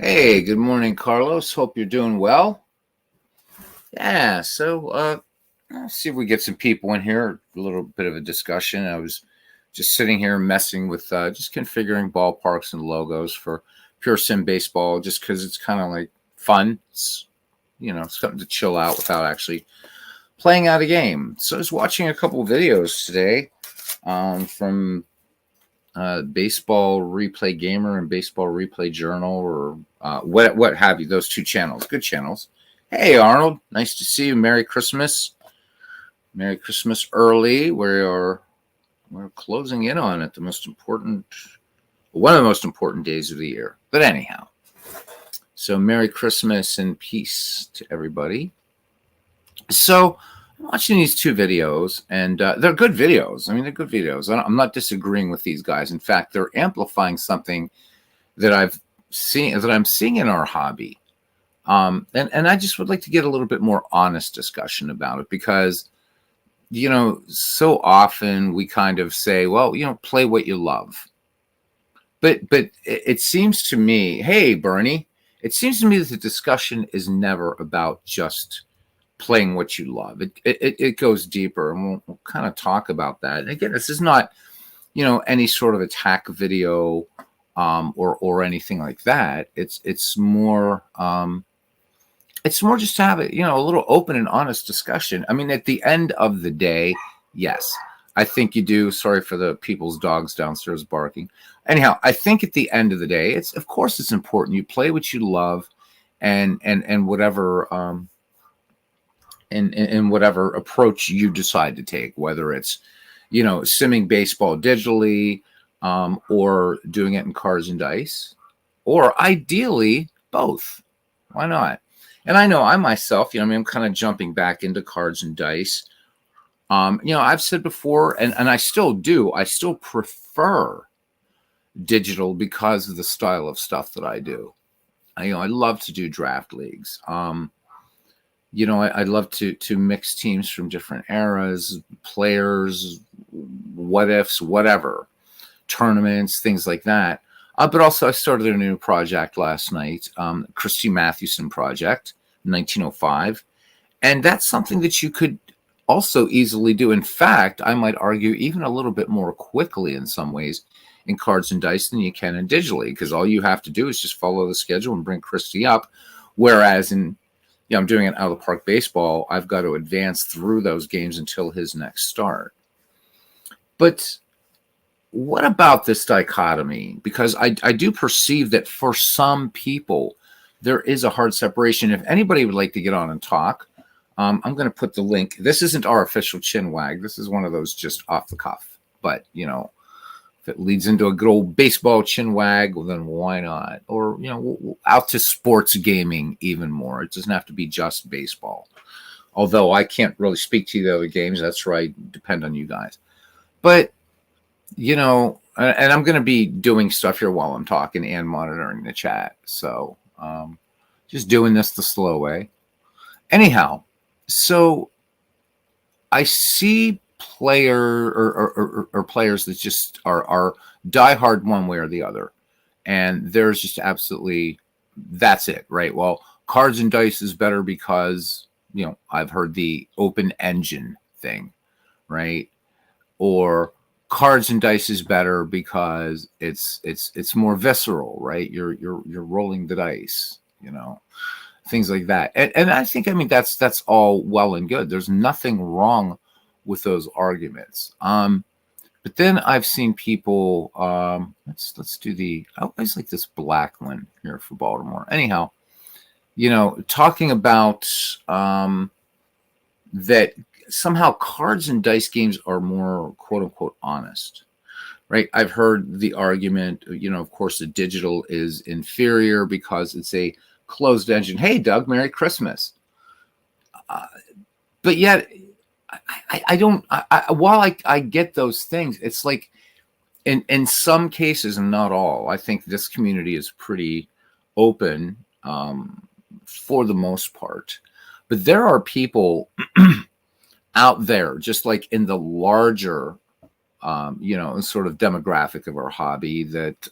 Hey, good morning, Carlos. Hope you're doing well. Yeah, let's see if we get some people in here. A little bit of a discussion. I was just sitting here messing with just configuring ballparks and logos for Pure Sim Baseball, just because it's kind of like fun. It's something to chill out without actually playing out a game. So I was watching a couple of videos today from Baseball Replay Gamer and Baseball Replay Journal, or what have you. Those two channels, good channels. Hey, Arnold, nice to see you. Merry Christmas. Merry Christmas early. We're closing in on it. One of the most important days of the year. But anyhow, so Merry Christmas and peace to everybody. So I'm watching these two videos, and they're good videos. I mean, they're good videos. I'm not disagreeing with these guys. In fact, they're amplifying something that I'm seeing in our hobby. And I just would like to get a little bit more honest discussion about it, because, so often we kind of say, well, play what you love. But it seems to me, hey, Bernie, it seems to me that the discussion is never about just playing what you love. It goes deeper, and we'll kind of talk about that. And again, this is not, any sort of attack video or anything like that. It's more just to have a little open and honest discussion. I mean, at the end of the day, yes, I think you do. Sorry for the people's dogs downstairs barking. Anyhow, I think at the end of the day, of course it's important. You play what you love, and whatever in whatever approach you decide to take, whether it's simming baseball digitally, or doing it in cards and dice, or ideally both. Why not? And I know I myself, I'm kind of jumping back into cards and dice. I've said before, and I still do, I still prefer digital because of the style of stuff that I do. I love to do draft leagues. I'd love to mix teams from different eras, players, what ifs, whatever, tournaments, things like that. But also, I started a new project last night, Christy Mathewson project, 1905. And that's something that you could also easily do. In fact, I might argue even a little bit more quickly in some ways in cards and dice than you can in digitally, because all you have to do is just follow the schedule and bring Christy up. Whereas I'm doing an out of the park baseball, I've got to advance through those games until his next start. But what about this dichotomy? Because I do perceive that for some people, there is a hard separation. If anybody would like to get on and talk, I'm going to put the link. This isn't our official chin wag. This is one of those just off the cuff. But, if it leads into a good old baseball chin wag, well, then why not? Or, out to sports gaming even more. It doesn't have to be just baseball. Although I can't really speak to the other games. That's right. Depend on you guys. But, and I'm going to be doing stuff here while I'm talking and monitoring the chat. So just doing this the slow way. Anyhow, so I see players that just are diehard one way or the other. And there's just absolutely, that's it, right? Well, cards and dice is better because, I've heard the open engine thing, right? Or cards and dice is better because it's more visceral, right? You're rolling the dice, things like that. And I think, that's all well and good. There's nothing wrong with those arguments. But then I've seen people, let's do I always like this black one here for Baltimore. Anyhow, talking about that somehow cards and dice games are more quote unquote honest, right? I've heard the argument, of course, the digital is inferior because it's a closed engine. Hey, Doug, Merry Christmas. But yet, I don't. While I get those things, it's like in some cases, and not all, I think this community is pretty open for the most part. But there are people out there, just like in the larger, sort of demographic of our hobby, that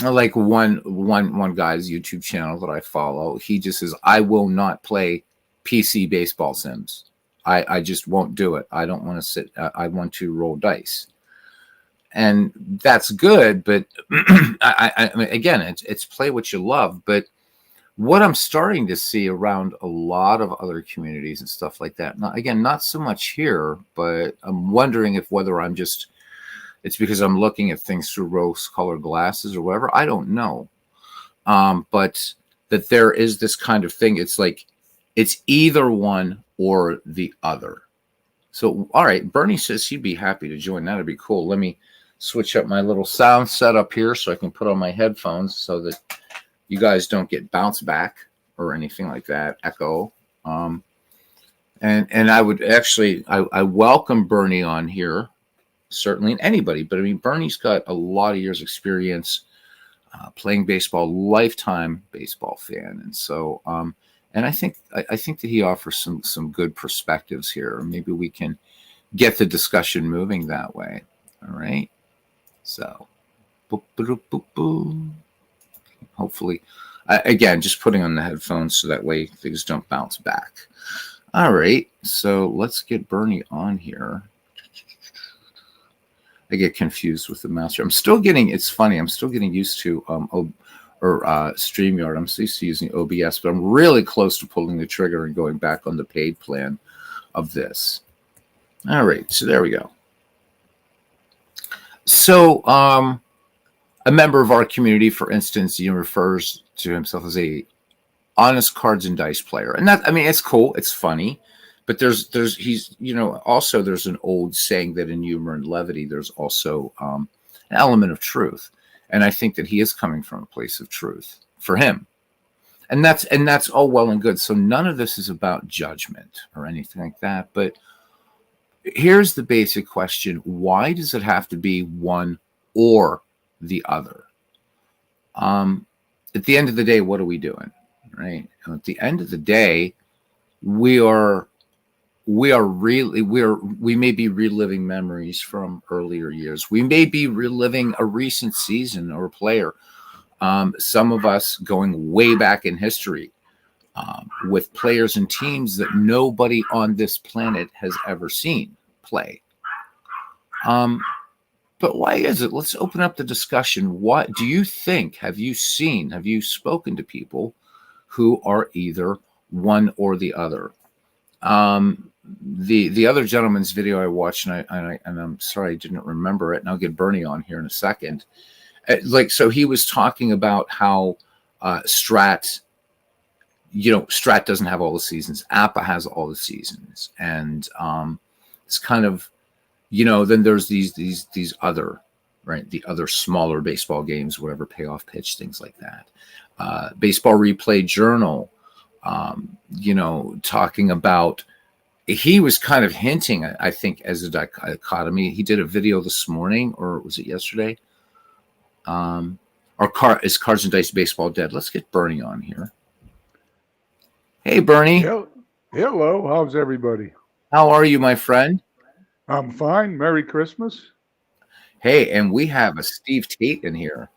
Like one guy's YouTube channel that I follow, he just says, I will not play PC baseball sims. I just won't do it. I don't want to sit. I want to roll dice, and that's good. But I mean, again, it's play what you love. But what I'm starting to see around a lot of other communities and stuff like that. Not, again, not so much here, but I'm wondering if whether it's because I'm looking at things through rose-colored glasses or whatever. I don't know. But that there is this kind of thing. It's like it's either one or the other. So, all right, Bernie says he'd be happy to join. That'd be cool. Let me switch up my little sound setup here so I can put on my headphones so that you guys don't get bounce back or anything like that, echo. And I would actually, I welcome Bernie on here, certainly, and anybody. But I mean, Bernie's got a lot of years experience playing baseball, lifetime baseball fan. And so, and I think that he offers some good perspectives here. Maybe we can get the discussion moving that way. All right. So, boop, boop, boop, boop. Hopefully, again, just putting on the headphones so that way things don't bounce back. All right. So let's get Bernie on here. I get confused with the mouse. I'm still getting. It's funny. I'm still getting used to StreamYard. I'm used to using OBS, but I'm really close to pulling the trigger and going back on the paid plan of this. All right, so there we go. So a member of our community, for instance, refers to himself as a honest cards and dice player, and that, I mean, it's cool, it's funny, but he's also there's an old saying that in humor and levity there's also an element of truth. And I think that he is coming from a place of truth for him. And that's all well and good. So none of this is about judgment or anything like that. But here's the basic question. Why does it have to be one or the other? At the end of the day, what are we doing? Right? And at the end of the day, we may be reliving memories from earlier years. We may be reliving a recent season or player. Some of us going way back in history with players and teams that nobody on this planet has ever seen play. But why is it? Let's open up the discussion. What do you think? Have you spoken to people who are either one or the other? The other gentleman's video I watched, and I'm sorry I didn't remember it, and I'll get Bernie on here in a second. So he was talking about how Strat doesn't have all the seasons. APA has all the seasons, and it's kind of, then there's these other, right, the other smaller baseball games, whatever, payoff pitch, things like that. Baseball Replay Journal, talking about, he was kind of hinting, I think, as a dichotomy. He did a video this morning, or was it yesterday? Is Cards and Dice Baseball dead? Let's get Bernie on here. Hey, Bernie. Hello. How's everybody? How are you, my friend? I'm fine. Merry Christmas. Hey, and we have a Steve Tate in here.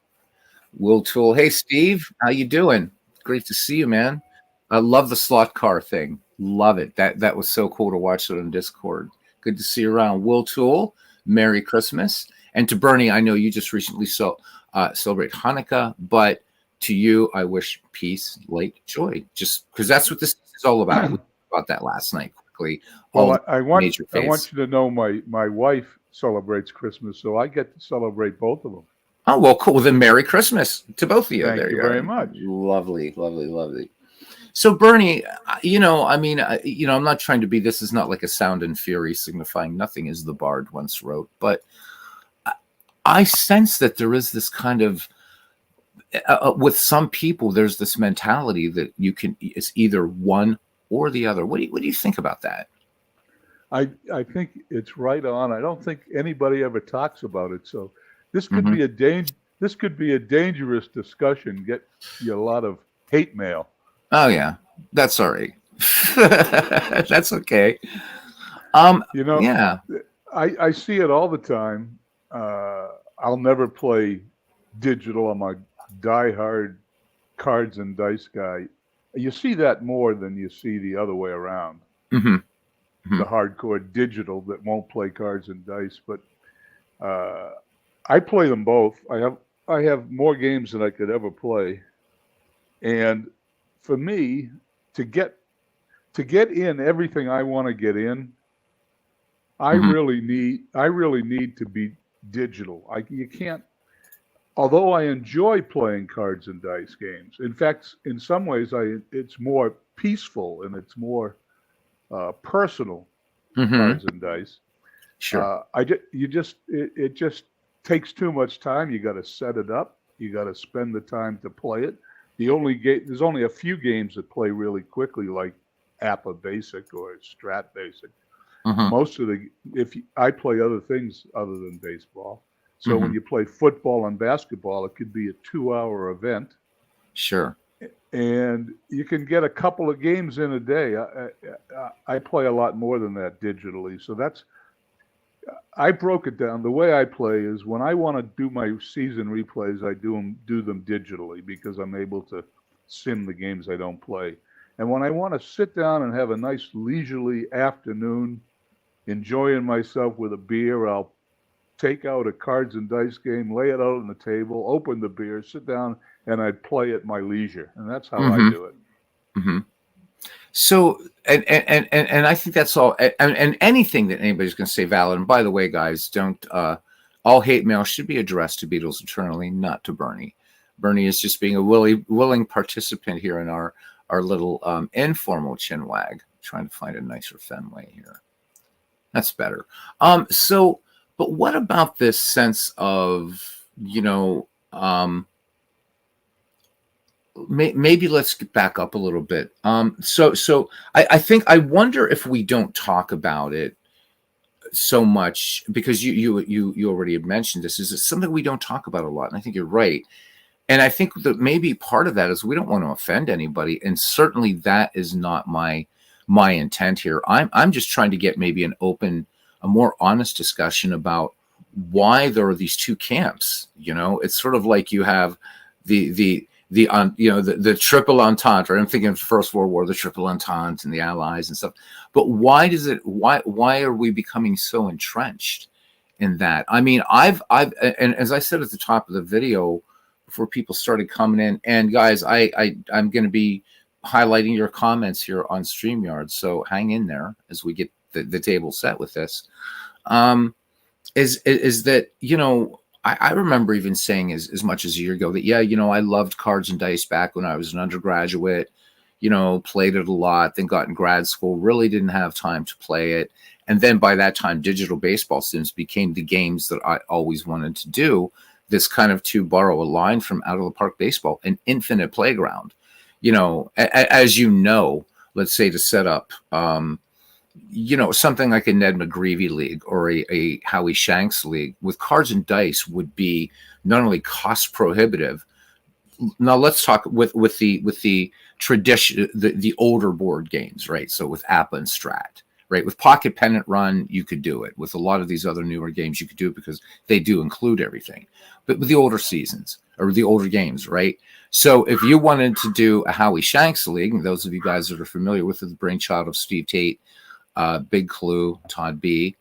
Will Tool. Hey, Steve. How you doing? Great to see you, man. I love the slot car thing. Love it. That was so cool to watch it on Discord. Good to see you around. Will Tool, Merry Christmas. And to Bernie, I know you just recently celebrate Hanukkah, but to you, I wish peace, light, joy. Just because that's what this is all about. We talked about that last night quickly. Well, I want you to know my wife celebrates Christmas, so I get to celebrate both of them. Oh, well, cool. Then Merry Christmas to both of you. Thank you very much. Lovely, lovely, lovely. So, Bernie, I'm not trying to be, this is not like a sound and fury signifying nothing, as the Bard once wrote, but I sense that there is this kind of, with some people, there's this mentality that it's either one or the other. What do you think about that? I think it's right on. I don't think anybody ever talks about it. So this could be a dangerous discussion. Get you a lot of hate mail. Oh yeah, that's all right. That's okay. Yeah. I see it all the time. I'll never play digital on diehard cards and dice guy, you see that more than you see the other way around. Mm-hmm. Mm-hmm. The hardcore digital that won't play cards and dice, but I play them both. I have more games than I could ever play, and for me to get in everything I want to get in, I Mm-hmm. really need to be digital. You can't. Although I enjoy playing cards and dice games, in fact, in some ways, it's more peaceful and it's more personal. Mm-hmm. Cards and dice. Sure. It just takes too much time. You got to set it up. You got to spend the time to play it. There's only a few games that play really quickly, like APA Basic or Strat Basic. Mm-hmm. Most of I play other things other than baseball. So Mm-hmm. when you play football and basketball, it could be a 2-hour event. Sure. And you can get a couple of games in a day. I play a lot more than that digitally. So I broke it down. The way I play is when I want to do my season replays, I do them digitally because I'm able to sim the games I don't play. And when I want to sit down and have a nice leisurely afternoon, enjoying myself with a beer, I'll take out a cards and dice game, lay it out on the table, open the beer, sit down, and I play at my leisure. And that's how I Mm-hmm. do it. Mm-hmm. So, and I think that's all. And anything that anybody's going to say valid. And by the way, guys, don't all hate mail should be addressed to Beatles Eternally, not to Bernie. Bernie is just being a willing participant here in our little informal chin wag. Trying to find a nicer Fenway here. That's better. So, but what about this sense of, maybe let's get back up a little bit. So I wonder if we don't talk about it so much because you already had mentioned this. Is it something we don't talk about a lot? And I think you're right. And I think that maybe part of that is we don't want to offend anybody, and certainly that is not my intent here. I'm just trying to get maybe a more honest discussion about why there are these two camps. It's sort of like you have the triple entente. Right? I'm thinking of the First World War, the triple entente and the Allies and stuff. But why are we becoming so entrenched in that? I mean, and as I said at the top of the video before people started coming in, and guys, I'm going to be highlighting your comments here on StreamYard, so hang in there as we get the table set with this. Is that I remember even saying as much as a year ago that, I loved cards and dice back when I was an undergraduate, played it a lot, then got in grad school, really didn't have time to play it. And then by that time, digital baseball sims became the games that I always wanted to do. This kind of, to borrow a line from Out of the Park Baseball, an infinite playground. As let's say to set up, something like a Ned McGreevy league or a Howie Shanks league with cards and dice would be not only cost prohibitive. Now let's talk with the tradition, the older board games, right? So with APA and Strat, right? With Pocket Pennant Run, you could do it. With a lot of these other newer games, you could do it because they do include everything. But with the older seasons or the older games, right? So if you wanted to do a Howie Shanks league, and those of you guys that are familiar with it, the brainchild of Steve Tate, Big Clue, Todd B,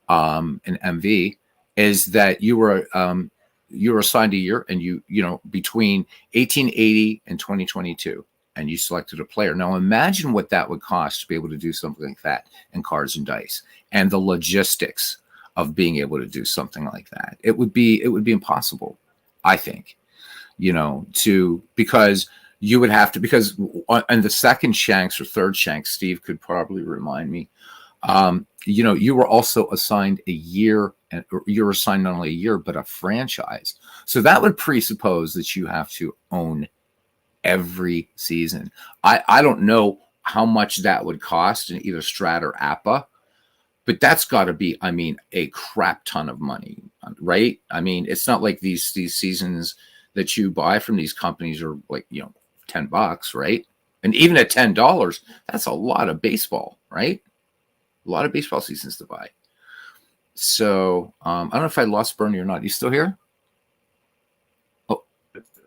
and MV, is that you were assigned a year, and you between 1880 and 2022, and you selected a player. Now imagine what that would cost to be able to do something like that in cards and dice, and the logistics of being able to do something like that. It would be impossible, I think, because you would have to, because on the second Shanks or third Shanks, Steve could probably remind me, you were also assigned a year, and you're assigned not only a year, but a franchise. So that would presuppose that you have to own every season. I don't know how much that would cost in either Strat or APA, but that's got to be, a crap ton of money, right? It's not like these seasons that you buy from these companies are like, $10, right? And even at $10, that's a lot of baseball, right? A lot of baseball seasons to buy. So I don't know if I lost Bernie or not. You still here? Oh,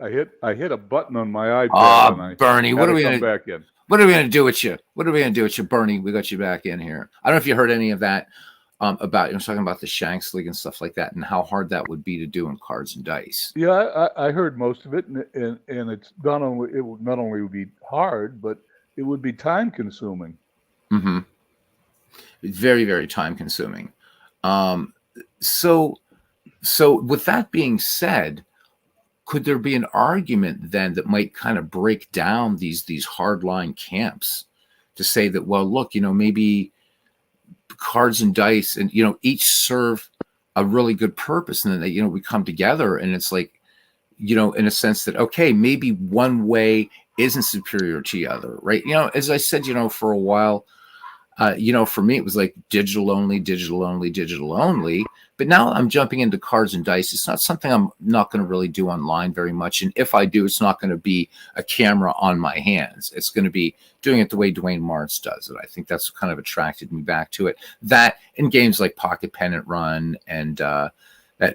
I hit a button on my iPad and Ah, I Bernie, had to come back in. what are we gonna do with you? What are we gonna do with you, Bernie? We got you back in here. I don't know if you heard any of that about talking about the Shanks League and stuff like that, and how hard that would be to do in cards and dice. Yeah, I heard most of it, and it's not only it would not only be hard, but it would be time consuming. Mm-hmm. Very, very time consuming. Um, so with that being said, could there be an argument then that might kind of break down these hardline camps to say that, well, look, maybe cards and dice and each serve a really good purpose, and then they, we come together, and it's like, in a sense that, okay, maybe one way isn't superior to the other, right? As I said, for a while, for me, it was like digital only, digital only, digital only. But now I'm jumping into cards and dice. It's not something I'm not going to really do online very much. And if I do, it's not going to be a camera on my hands. It's going to be doing it the way Dwayne Martz does it. I think that's what kind of attracted me back to it. That in games like Pocket Pennant Run and the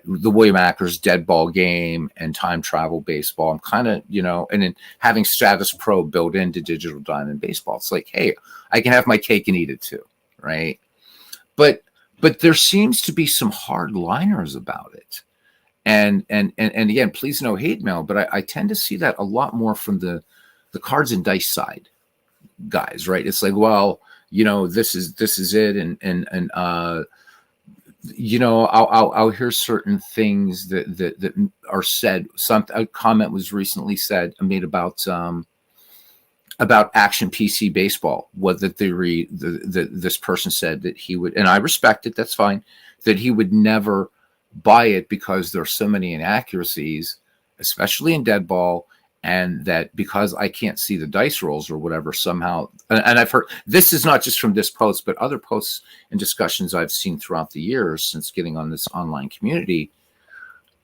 William Akers Dead Ball game and Time Travel Baseball, I'm kind of, and then having Stratus Pro built into Digital Diamond Baseball, it's like, hey, I can have my cake and eat it too, right? But there seems to be some hardliners about it, and again, please no hate mail, but I tend to see that a lot more from the cards and dice side guys, right? It's like, well, this is it, and I'll hear certain things that are said. A comment was recently made about Action PC Baseball. What that this person said that he would, and I respect it. That's fine. That he would never buy it because there's so many inaccuracies, especially in Dead Ball, and that because I can't see the dice rolls or whatever somehow. And I've heard this is not just from this post, but other posts and discussions I've seen throughout the years since getting on this online community.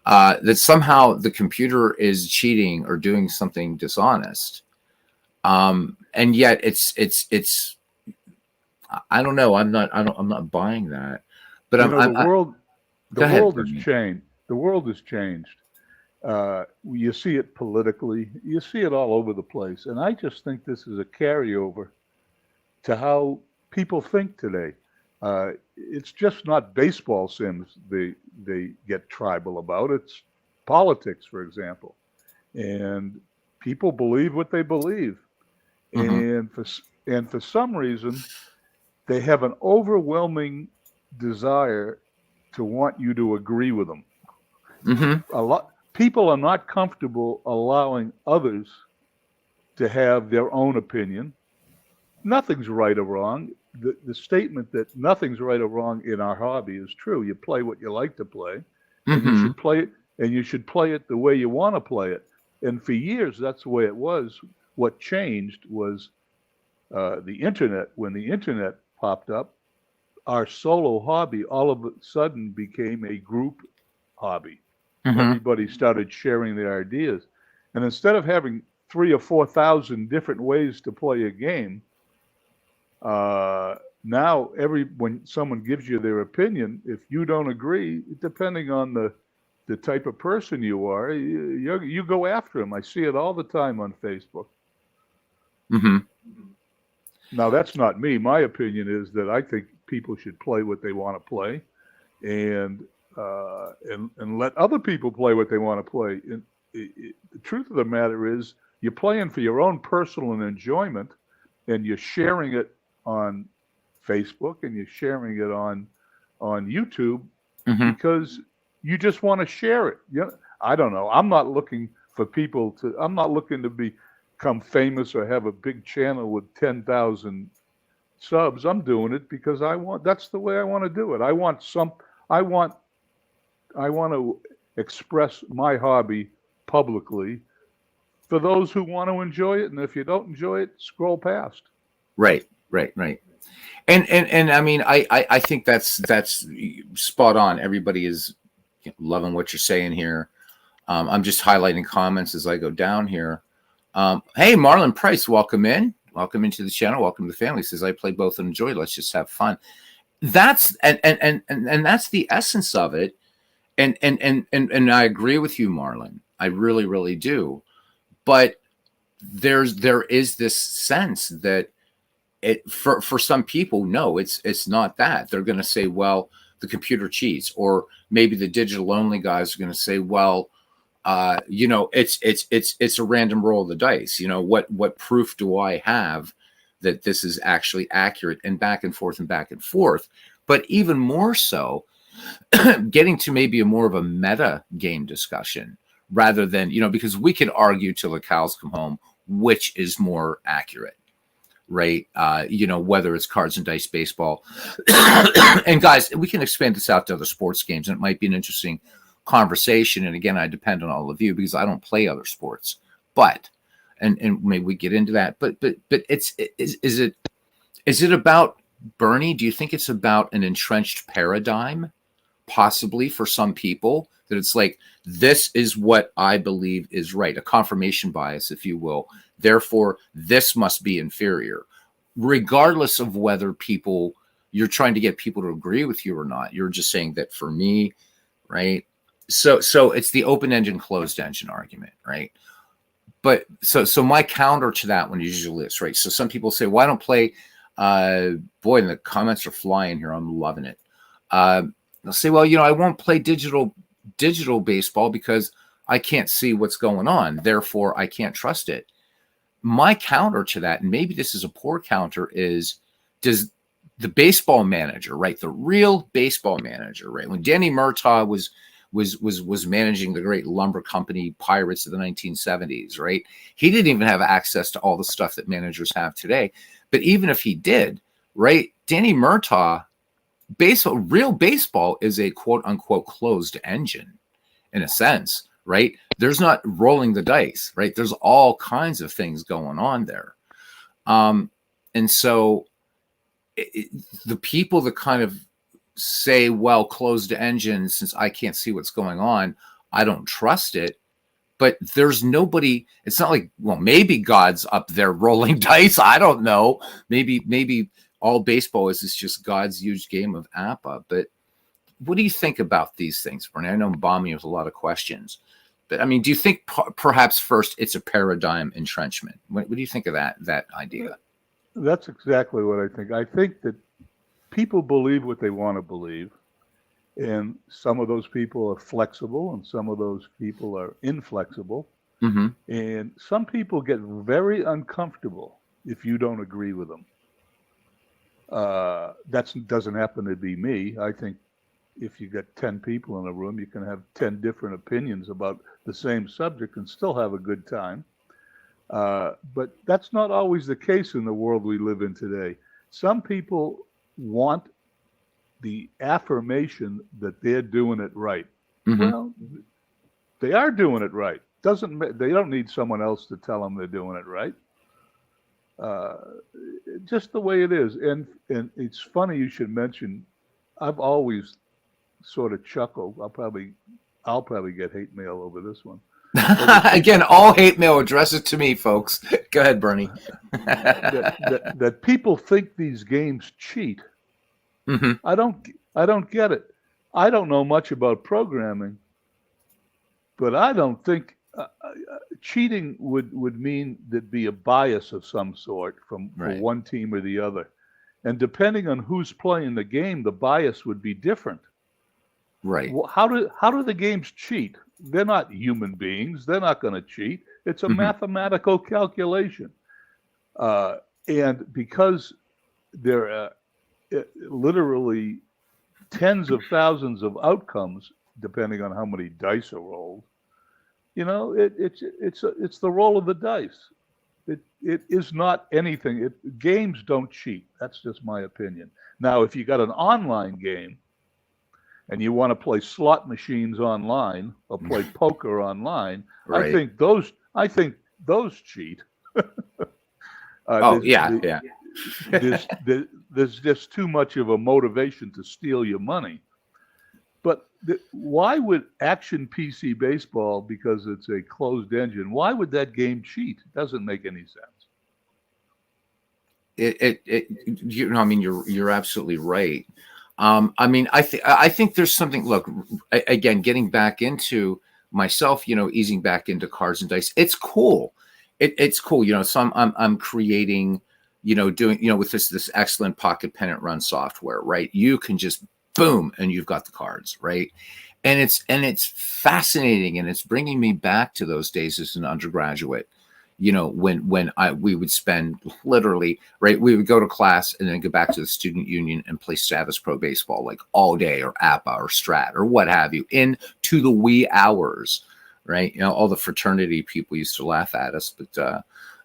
That somehow the computer is cheating or doing something dishonest. And yet it's I don't know. I'm not buying that. But the world has Bernie. changed. The world has changed. You see it politically. You see it all over the place. And I just think this is a carryover to how people think today. It's just not baseball sims they get tribal about. It's politics, for example. And people believe what they believe. Mm-hmm. And for some reason, they have an overwhelming desire to want you to agree with them. Mm-hmm. People are not comfortable allowing others to have their own opinion. Nothing's right or wrong. The statement that nothing's right or wrong in our hobby is true. You play what you like to play, and you should play it, and you should play it the way you want to play it. And for years, that's the way it was. What changed was the internet. When the internet popped up, our solo hobby all of a sudden became a group hobby. Mm-hmm. Everybody started sharing their ideas. And instead of having 3,000 or 4,000 different ways to play a game, now when someone gives you their opinion, if you don't agree, depending on the type of person you are, you go after them. I see it all the time on Facebook. Mm-hmm. Now, that's not me. My opinion is that I think people should play what they want to play, and let other people play what they want to play. And the truth of the matter is, you're playing for your own personal enjoyment, and you're sharing it on Facebook and you're sharing it on YouTube because you just want to share it. I don't know. I'm not looking for people to. I'm not looking to become famous or have a big channel with 10,000 subs. I'm doing it because that's the way I want to do it. I want to express my hobby publicly for those who want to enjoy it. And if you don't enjoy it, scroll past. Right. And I mean, I think that's spot on. Everybody is loving what you're saying here. I'm just highlighting comments as I go down here. Hey, Marlon Price, welcome into the channel. Welcome to the family. Says I play both and enjoy. Let's just have fun. That's and that's the essence of it. And I agree with you, Marlon. I really, really do. But there is this sense that for some people, no, it's not that. They're going to say, well, the computer cheats, or maybe the digital only guys are going to say, well, it's a random roll of the dice. What proof do I have that this is actually accurate, and back and forth and back and forth. But even more so, getting to maybe more of a meta game discussion rather than, because we could argue till the cows come home, which is more accurate, right? Whether it's cards and dice baseball. And guys, we can expand this out to other sports games, and it might be an interesting conversation. And again, I depend on all of you because I don't play other sports, but and maybe we get into that. But is it about, Bernie? Do you think it's about an entrenched paradigm, possibly for some people, that it's like, this is what I believe is right, a confirmation bias, if you will. Therefore, this must be inferior, regardless of whether you're trying to get people to agree with you or not. You're just saying that for me, right? So it's the open engine, closed engine argument, right? But so my counter to that one is usually this, right? So some people say, well, I don't play, boy, and the comments are flying here. I'm loving it. They'll say, well, I won't play digital baseball because I can't see what's going on. Therefore, I can't trust it. My counter to that, and maybe this is a poor counter, is, does the baseball manager, right? The real baseball manager, right? When Danny Murtaugh was managing the great lumber company Pirates of the 1970s, right? He didn't even have access to all the stuff that managers have today. But even if he did, right? Danny Murtaugh, real baseball is a quote unquote closed engine in a sense, right? There's not rolling the dice, right? There's all kinds of things going on there. And so the people that kind of say, well, closed engine, since I can't see what's going on, I don't trust it. But there's nobody, it's not like, well, maybe God's up there rolling dice. I don't know. Maybe all baseball is just God's huge game of APA. But what do you think about these things, Bernie? I know I'm bombing you with a lot of questions. But I mean, do you think perhaps first it's a paradigm entrenchment? What do you think of that idea? That's exactly what I think. I think that people believe what they want to believe. And some of those people are flexible and some of those people are inflexible. Mm-hmm. And some people get very uncomfortable if you don't agree with them. That doesn't happen to be me. I think if you get 10 people in a room, you can have 10 different opinions about the same subject and still have a good time. But that's not always the case in the world we live in today. Some people want the affirmation that they're doing it right. Mm-hmm. Well, they are doing it right. They don't need someone else to tell them they're doing it right. Just the way it is. And it's funny you should mention, I've always sort of chuckled. I'll probably get hate mail over this one. Again, all hate mail, address it to me, folks. Go ahead, Bernie. that people think these games cheat. Mm-hmm. I don't get it. I don't know much about programming, but I don't think cheating would mean there'd be a bias of some sort for one team or the other. And depending on who's playing the game, the bias would be different. Right. Well, how do the games cheat? They're not human beings. They're not going to cheat. It's a mathematical calculation. And because there are literally tens of thousands of outcomes, depending on how many dice are rolled, it's the roll of the dice. It is not anything. Games don't cheat. That's just my opinion. Now, if you got an online game and you want to play slot machines online or play poker online, right. I think those cheat. There's just too much of a motivation to steal your money. But why would Action PC Baseball, because it's a closed engine, why would that game cheat? It doesn't make any sense. You're absolutely right. I think there's something. Look, again, getting back into myself, easing back into cards and dice. It's cool. It's cool. So I'm creating, doing, with this excellent pocket pen and run software, right? You can just boom, and you've got the cards, right? And it's fascinating, and it's bringing me back to those days as an undergraduate. When we would spend literally, right, we would go to class and then go back to the student union and play Status Pro baseball like all day, or APA or Strat or what have you, into the wee hours, right? All the fraternity people used to laugh at us, but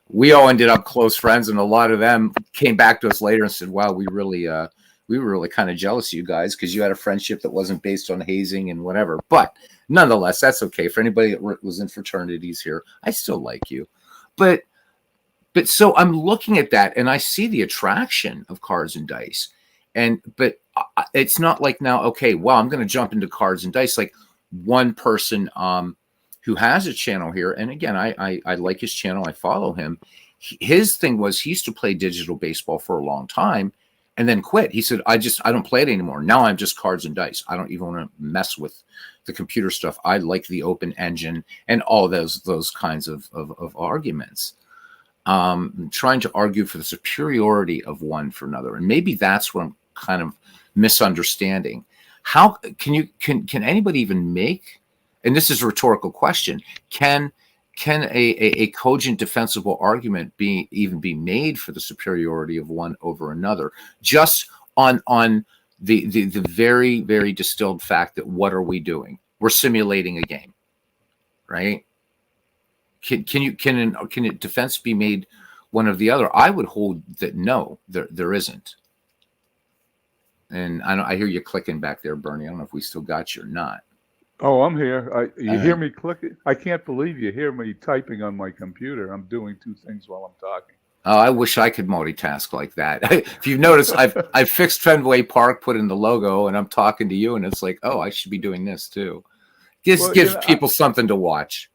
we all ended up close friends, and a lot of them came back to us later and said, wow, we were really kind of jealous of you guys because you had a friendship that wasn't based on hazing and whatever. But nonetheless, that's okay. For anybody that was in fraternities here, I still like you. But so I'm looking at that, and I see the attraction of cards and dice, but it's not like now, okay, well, I'm going to jump into cards and dice. Like one person who has a channel here, and again, I like his channel, I follow him. His thing was he used to play digital baseball for a long time, and then quit. He said, I don't play it anymore. Now I'm just cards and dice. I don't even want to mess with the computer stuff. I like the open engine and all those kinds of arguments. Trying to argue for the superiority of one for another. And maybe that's what I'm kind of misunderstanding. How can anybody even make, and this is a rhetorical question, can a cogent defensible argument even be made for the superiority of one over another, just on the very, very distilled fact that what are we doing? We're simulating a game, right? Can a defense be made one of the other? I would hold that no, there isn't. And I hear you clicking back there, Bernie. I don't know if we still got you or not. Oh, I'm here. You hear me clicking? I can't believe you hear me typing on my computer. I'm doing two things while I'm talking. Oh, I wish I could multitask like that. If you've noticed, I've fixed Fenway Park, put in the logo, and I'm talking to you, and it's like, oh, I should be doing this too. Gives people something to watch.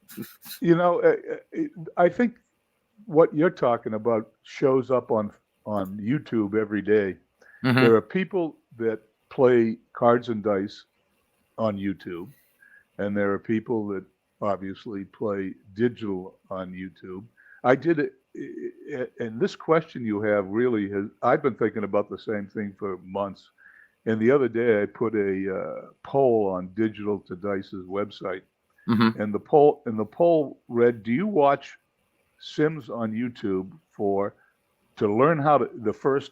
I think what you're talking about shows up on YouTube every day. Mm-hmm. There are people that play cards and dice on YouTube, and there are people that obviously play digital on YouTube. I did it, and this question you have really has, I've been thinking about the same thing for months. And the other day I put a poll on Digital to Dice's website. Mm-hmm. And the poll read, do you watch Sims on YouTube to learn how to, the first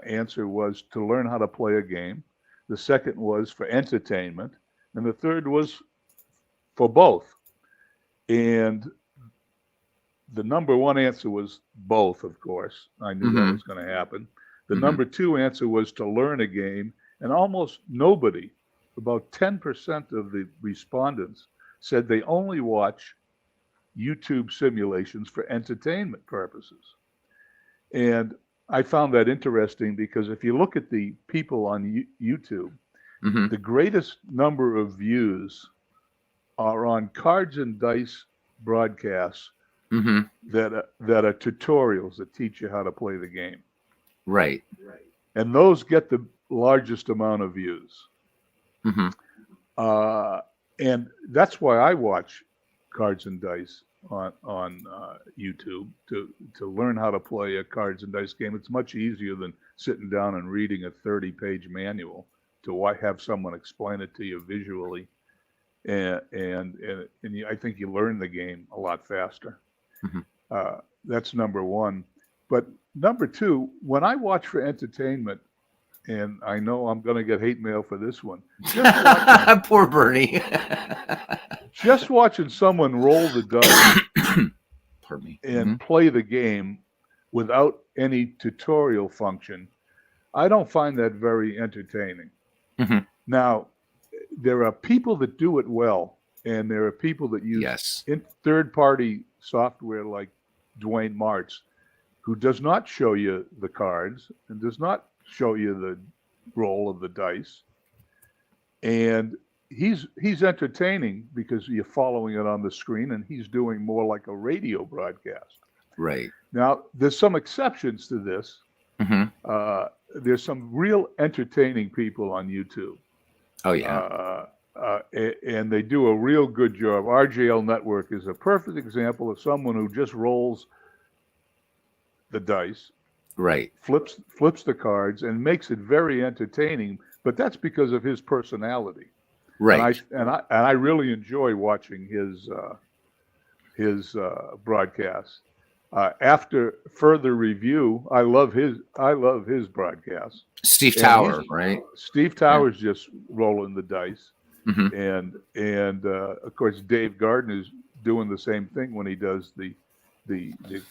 answer was to learn how to play a game. The second was for entertainment. And the third was for both. And the number one answer was both, of course. I knew mm-hmm. that was going to happen. The mm-hmm. number two answer was to learn a game. And almost nobody, about 10% of the respondents, said they only watch YouTube simulations for entertainment purposes. And I found that interesting because if you look at the people on YouTube, mm-hmm. the greatest number of views are on cards and dice broadcasts mm-hmm. that are tutorials that teach you how to play the game. Right. And those get the largest amount of views. Mm-hmm. And that's why I watch cards and dice on YouTube to learn how to play a cards and dice game. It's much easier than sitting down and reading a 30-page manual to have someone explain it to you visually. And I think you learn the game a lot faster. Mm-hmm. That's number one. But number two, when I watch for entertainment, and I know I'm going to get hate mail for this one. Poor Bernie. Just watching someone roll the dice Pardon me. and mm-hmm. play the game without any tutorial function, I don't find that very entertaining. Mm-hmm. Now, there are people that do it well, and there are people that use third-party software like Dwayne Martz, who does not show you the cards and does not show you the roll of the dice. And he's entertaining because you're following it on the screen, and he's doing more like a radio broadcast. Right. Now, there's some exceptions to this. Mm-hmm. There's some real entertaining people on YouTube. Oh, yeah. and they do a real good job. RJL Network is a perfect example of someone who just rolls the dice, Right. flips the cards, and makes it very entertaining. But that's because of his personality. Right. And I really enjoy watching his broadcasts. After further review, I love his broadcasts. Steve And Tower, right? Steve Tower's just rolling the dice, Hmm. and of course Dave Gardner's doing the same thing when he does the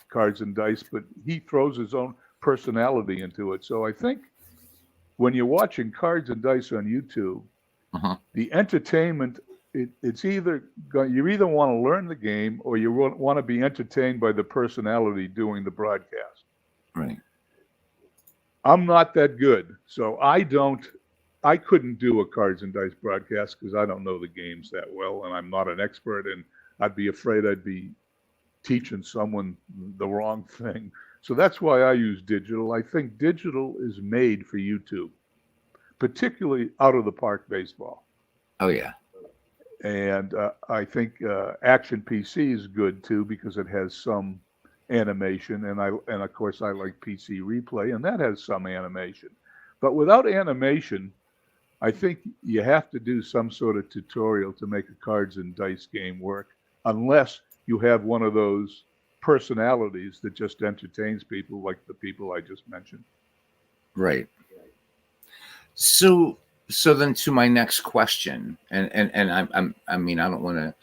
cards and dice, but he throws his own personality into it. So I think when you're watching cards and dice on YouTube, the entertainment, it's either you either want to learn the game or you want to be entertained by the personality doing the broadcast. Right. I'm not that good, so I couldn't do a cards and dice broadcast because I don't know the games that well, and I'm not an expert, and I'd be afraid I'd be teaching someone the wrong thing. So that's why I use digital. I think digital is made for YouTube, particularly out of the park baseball. Oh yeah. And I think Action PC is good too because it has some animation, and of course I like PC Replay, and that has some animation. But without animation, I think you have to do some sort of tutorial to make a cards and dice game work, unless you have one of those personalities that just entertains people, like the people I just mentioned. Right. So then to my next question, and I mean, I don't want to.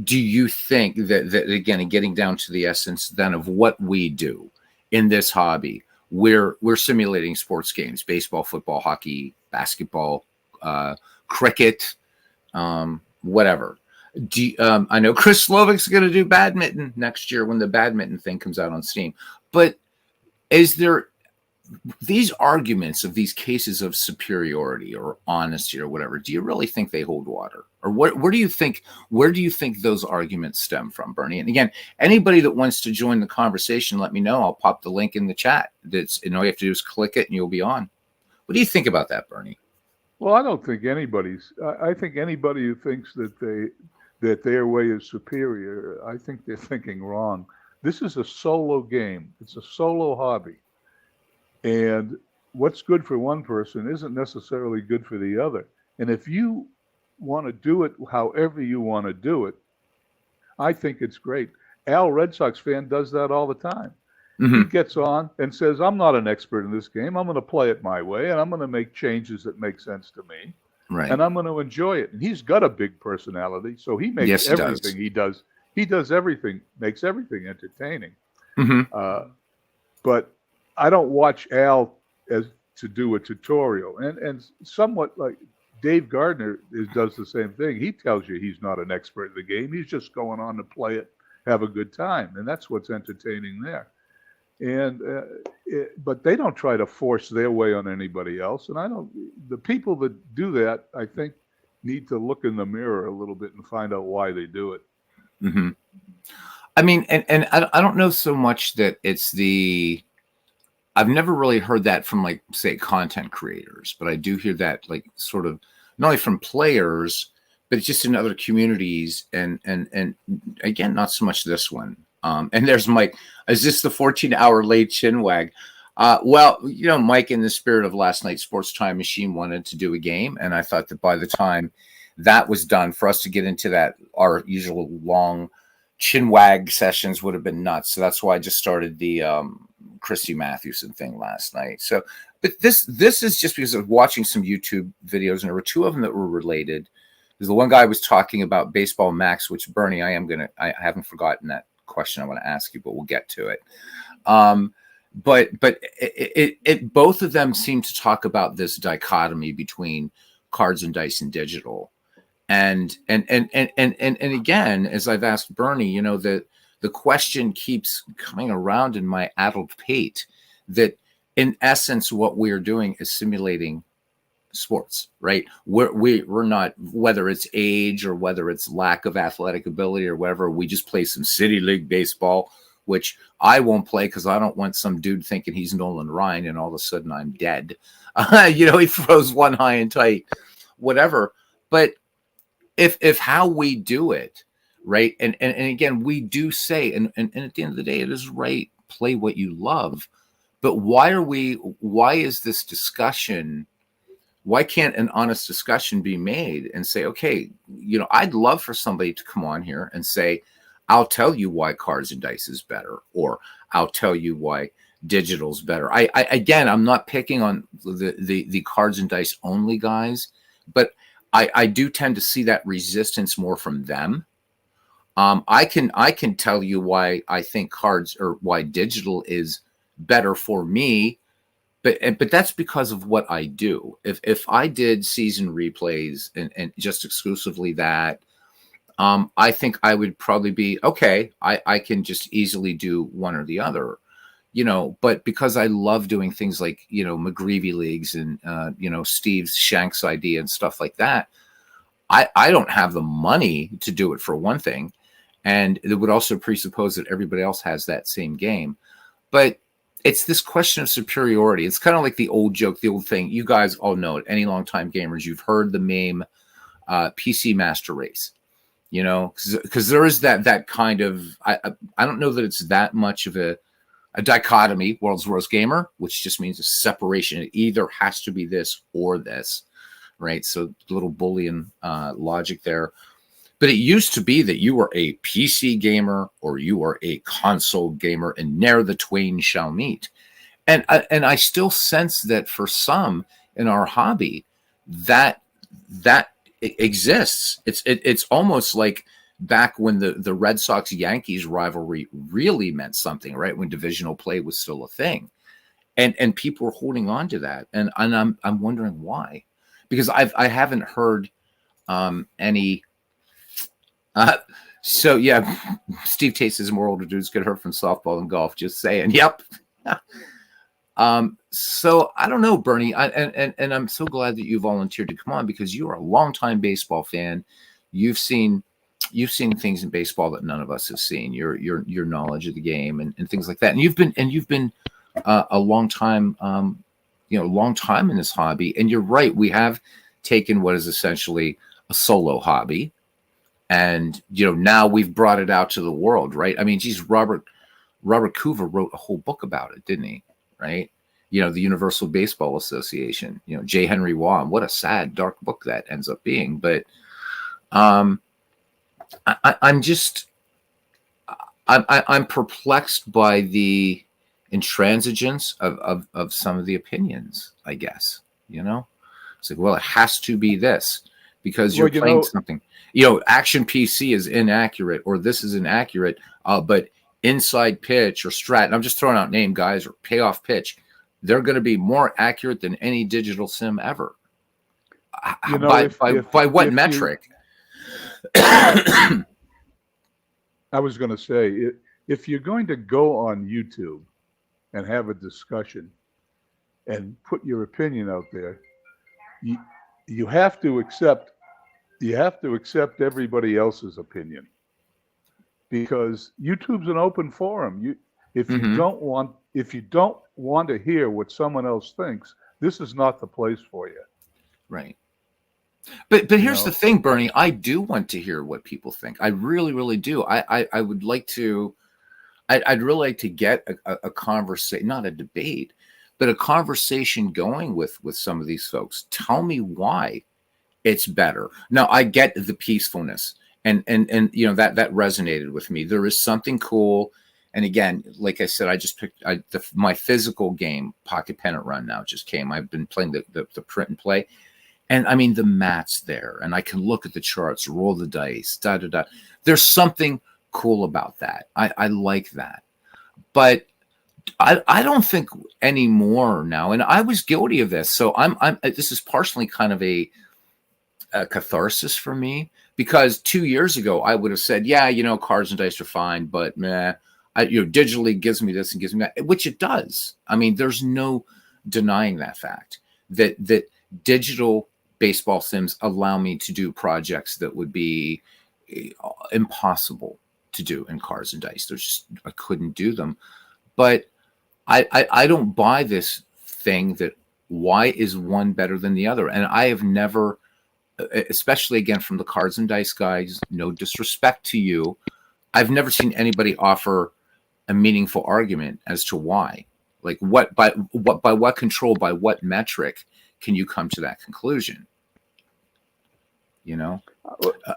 Do you think that again, getting down to the essence then of what we do in this hobby, we're simulating sports games, baseball, football, hockey, basketball, cricket, whatever. I know Chris Slovik's going to do badminton next year when the badminton thing comes out on Steam, but is there these arguments of these cases of superiority or honesty or whatever, do you really think they hold water? Or where do you think those arguments stem from, Bernie? And again, anybody that wants to join the conversation, let me know. I'll pop the link in the chat. All you have to do is click it and you'll be on. What do you think about that, Bernie? Well, I don't think I think anybody who thinks that their way is superior, I think they're thinking wrong. This is a solo game. It's a solo hobby. And what's good for one person isn't necessarily good for the other. And if you want to do it however you want to do it, I think it's great. Al, Red Sox fan, does that all the time. He gets on and says, I'm not an expert in this game. I'm going to play it my way, and I'm going to make changes that make sense to me. Right. And I'm going to enjoy it. And he's got a big personality, so he makes everything he does. He does everything, makes everything entertaining. But I don't watch Al to do a tutorial, and somewhat like Dave Gardner does the same thing. He tells you he's not an expert in the game. He's just going on to play it, have a good time, and that's what's entertaining there. And but they don't try to force their way on anybody else. And the people that do that, I think, need to look in the mirror a little bit and find out why they do it. I mean, and I don't know so much that it's I've never really heard that from, like, say, content creators, but I do hear that, like, sort of not only from players, but just in other communities. And again, not so much this one. And there's Mike. Is this the 14-hour late chinwag? Well, Mike, in the spirit of last night's Sports Time Machine, wanted to do a game, and I thought that by the time that was done, for us to get into that, our usual long chinwag sessions would have been nuts. So that's why I just started the Christy Mathewson thing last night. So, but this is just because of watching some YouTube videos, and there were two of them that were related. There's the one guy was talking about Baseball Max, which, Bernie, I haven't forgotten that question I want to ask you, but we'll get to it. But it both of them seem to talk about this dichotomy between cards and dice and digital. And again, as I've asked Bernie, the question keeps coming around in my addled pate that in essence, what we're doing is simulating sports, right? We're not, whether it's age or whether it's lack of athletic ability or whatever, we just play some city league baseball, which I won't play because I don't want some dude thinking he's Nolan Ryan and all of a sudden I'm dead. He throws one high and tight, whatever. But if how we do it, right? And again, we do say, and at the end of the day, it is right. Play what you love. But why is this discussion? Why can't an honest discussion be made and say, okay, I'd love for somebody to come on here and say, I'll tell you why cards and dice is better, or I'll tell you why digital's better. I again, I'm not picking on the cards and dice only guys, but I do tend to see that resistance more from them. I can tell you why I think cards or why digital is better for me, but that's because of what I do. If I did season replays and just exclusively that, I think I would probably be okay. I can just easily do one or the other, but because I love doing things like, McGreevy leagues and, Steve's Shanks idea and stuff like that, I don't have the money to do it, for one thing. And it would also presuppose that everybody else has that same game. But it's this question of superiority. It's kind of like the old joke, the old thing. You guys all know it. Any longtime gamers, you've heard the meme PC Master Race. Because there is that kind of, I don't know that it's that much of a dichotomy, world's worst gamer, which just means a separation. It either has to be this or this, right? So little Boolean logic there. But it used to be that you were a PC gamer or you are a console gamer, and ne'er the twain shall meet. And I still sense that for some in our hobby, that exists. It's almost like back when the Red Sox Yankees rivalry really meant something, right? When divisional play was still a thing, and people were holding on to that, and I'm wondering why, because I haven't heard any. So yeah, Steve Tate says more older dudes get hurt from softball and golf. Just saying. Yep. So I don't know, Bernie, and I'm so glad that you volunteered to come on, because you are a longtime baseball fan. You've seen things in baseball that none of us have seen. Your knowledge of the game and things like that. And you've been a long time, long time in this hobby. And you're right. We have taken what is essentially a solo hobby, and now we've brought it out to the world, right? I mean, geez, Robert Coover wrote a whole book about it, didn't he? Right? The Universal Baseball Association. J. Henry Waugh. What a sad, dark book that ends up being. But I'm perplexed by the intransigence of some of the opinions, I guess. It's like, well, it has to be this because you're playing something. Action PC is inaccurate, or this is inaccurate, but inside pitch or strat, and I'm just throwing out name guys, or payoff pitch, they're going to be more accurate than any digital sim ever. By what metric? I was going to say, if you're going to go on YouTube and have a discussion and put your opinion out there, you have to accept everybody else's opinion, because YouTube's an open forum. If you don't want to hear what someone else thinks, this is not the place for you. Right. But here's the thing, Bernie. I do want to hear what people think. I really, really do. I would like to. I'd really like to get a conversation, not a debate, but a conversation going with some of these folks. Tell me why it's better. Now, I get the peacefulness, and that resonated with me. There is something cool. And again, like I said, I just picked my physical game, Pocket Pennant Run, now just came. I've been playing the print and play. And I mean, the mat's there, and I can look at the charts, roll the dice, There's something cool about that. I like that. But I don't think anymore now, and I was guilty of this. So this is partially kind of a catharsis for me, because 2 years ago I would have said, yeah, cards and dice are fine, but meh, digitally gives me this and gives me that, which it does. I mean, there's no denying that fact that digital baseball sims allow me to do projects that would be impossible to do in cards and dice. I couldn't do them. But I don't buy this thing that why is one better than the other. And I have never especially again from the cards and dice guys, no disrespect to you, I've never seen anybody offer a meaningful argument as to why. Like by what control, by what metric can you come to that conclusion? You know?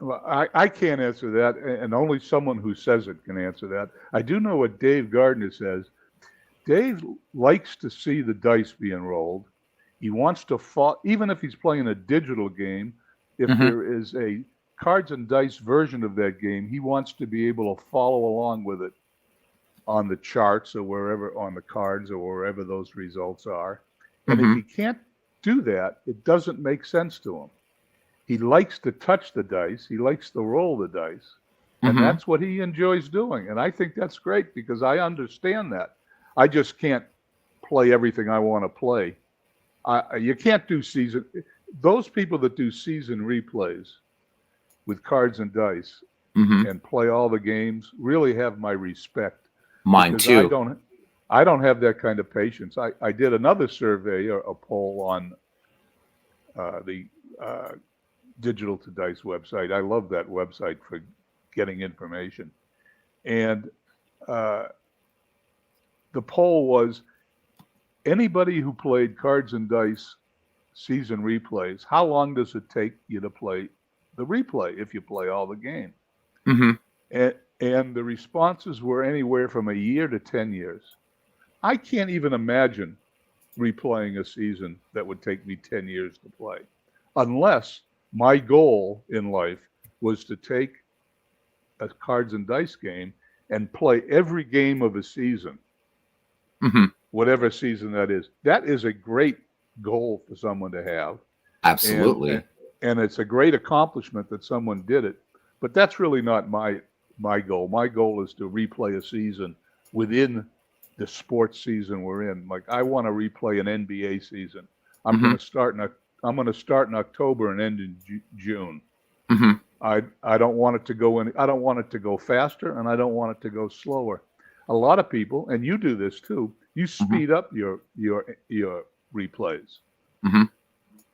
Well, I can't answer that, and only someone who says it can answer that. I do know what Dave Gardner says. Dave likes to see the dice being rolled. He wants to even if he's playing a digital game, if there is a cards and dice version of that game, he wants to be able to follow along with it on the charts or wherever, on the cards or wherever those results are. And if he can't do that, it doesn't make sense to him. He likes to touch the dice. He likes to roll the dice. And that's what he enjoys doing. And I think that's great because I understand that. I just can't play everything I want to play. You can't do season. Those people that do season replays with cards and dice and play all the games really have my respect. Mine too. I don't have that kind of patience. I did another survey, a poll on the Digital to Dice website. I love that website for getting information. And the poll was, anybody who played cards and dice season replays, how long does it take you to play the replay if you play all the game? And the responses were anywhere from a year to 10 years. I can't even imagine replaying a season that would take me 10 years to play, unless my goal in life was to take a cards and dice game and play every game of a season, whatever season that is. That is a great goal for someone to have. Absolutely. And it's a great accomplishment that someone did it. But that's really not my goal. My goal is to replay a season within the sports season we're in. Like, I want to replay an NBA season. I'm going to start in October and end in June. I don't want it to go in. I don't want it to go faster, and I don't want it to go slower. A lot of people, and you do this too, you speed up your replays.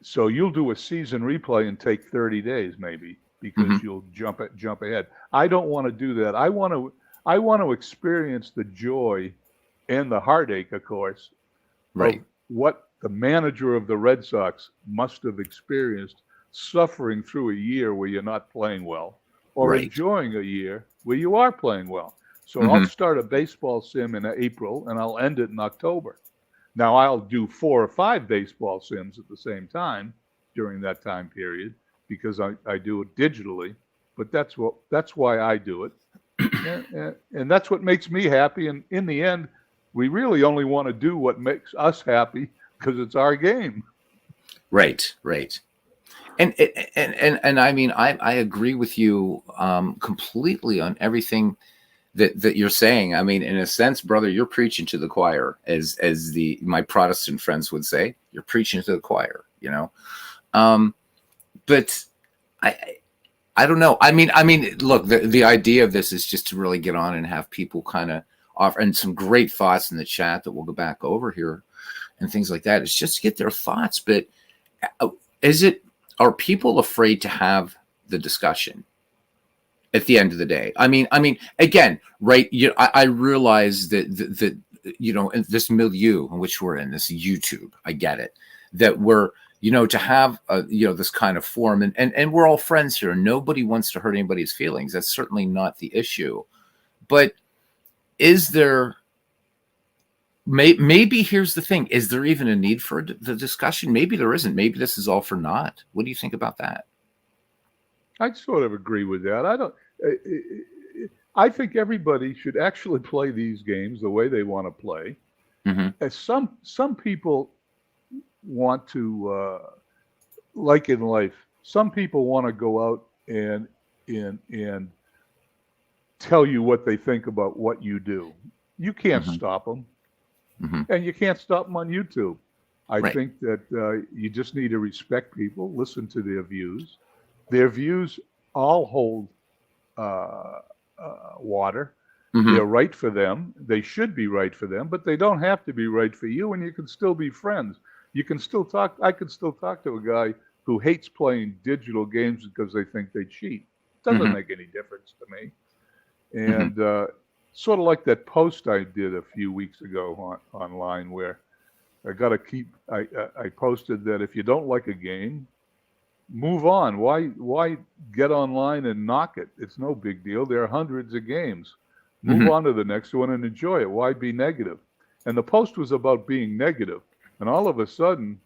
So you'll do a season replay and take 30 days maybe because you'll jump ahead. I don't want to do that. I want to experience the joy and the heartache, of course, of what the manager of the Red Sox must have experienced suffering through a year where you're not playing well, or enjoying a year where you are playing well. So I'll start a baseball sim in April and I'll end it in October. Now I'll do 4 or 5 baseball sims at the same time during that time period because I do it digitally, but that's why I do it. And that's what makes me happy. And in the end, we really only want to do what makes us happy because it's our game. Right. And I mean, I agree with you completely on everything that you're saying. I mean, in a sense, brother, you're preaching to the choir, as my Protestant friends would say. You're preaching to the choir, you know. But I don't know. I mean, look, the idea of this is just to really get on and have people kind of offer, and some great thoughts in the chat that we'll go back over here and things like that. It's just to get their thoughts. But are people afraid to have the discussion at the end of the day? I mean, again, right? I realize that you know, in this milieu in which we're in, this YouTube, I get it, that we're, you know, to have this kind of forum, and we're all friends here. Nobody wants to hurt anybody's feelings. That's certainly not the issue. But is there? Maybe here's the thing: is there even a need for the discussion? Maybe there isn't. Maybe this is all for naught. What do you think about that? I sort of agree with that. I think everybody should actually play these games the way they want to play. As some people want to, like in life, some people want to go out and tell you what they think about what you do. You can't stop them. And you can't stop them on YouTube. I think that you just need to respect people, listen to their views. Their views all hold water. They're right for them. They should be right for them, but they don't have to be right for you, and you can still be friends. You can still talk. I could still talk to a guy who hates playing digital games because they think they cheat. Doesn't make any difference to me. And sort of like that post I did a few weeks ago online where I posted that if you don't like a game, move on. Why get online and knock it? It's no big deal. There are hundreds of games. Move on to the next one and enjoy it. Why be negative? And the post was about being negative. And all of a sudden,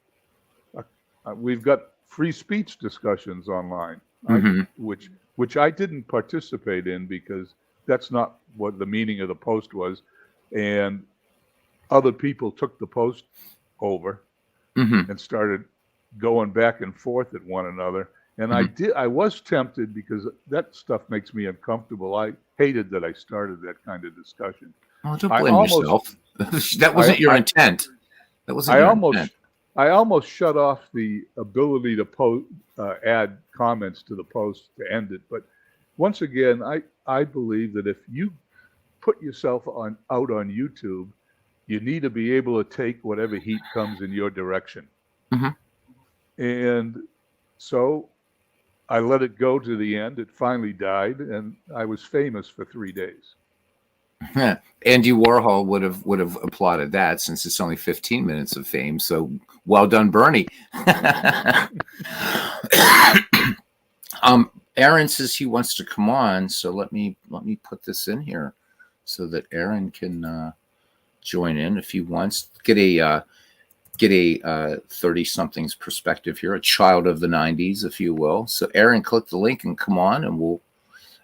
we've got free speech discussions online, which I didn't participate in because that's not what the meaning of the post was. And other people took the post over and started going back and forth at one another. And I was tempted because that stuff makes me uncomfortable. I hated that I started that kind of discussion. Oh, don't blame yourself. That wasn't your intent. That wasn't your intent. I almost shut off the ability to add comments to the post to end it. But once again, I believe that if you put yourself out on YouTube, you need to be able to take whatever heat comes in your direction. And so I let it go to the end. It finally died, and I was famous for 3 days. Andy Warhol would have applauded that, since it's only 15 minutes of fame. So well done, Bernie. Aaron says he wants to come on, so let me put this in here so that Aaron can join in if he wants. Get a 30-something's perspective here, a child of the 90s, if you will. So Aaron, click the link and come on, and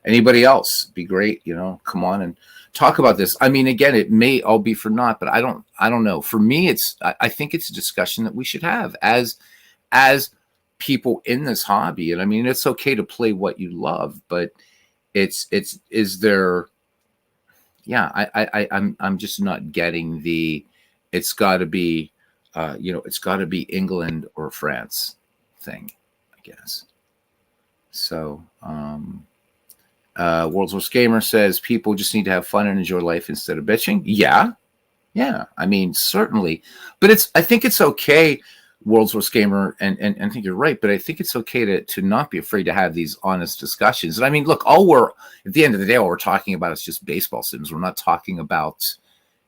anybody else, be great, come on and talk about this. I mean, again, it may all be for naught, but I don't know. For me, I think it's a discussion that we should have as people in this hobby. And I mean, it's okay to play what you love, but is there, I'm just not getting it's got to be, it's got to be England or France thing, I guess. So, World's Worst Gamer says people just need to have fun and enjoy life instead of bitching. Yeah. I mean, certainly, but I think it's okay, World's Worst Gamer, and I think you're right, but I think it's okay to not be afraid to have these honest discussions. And I mean, look, at the end of the day, all we're talking about is just baseball sims. We're not talking about,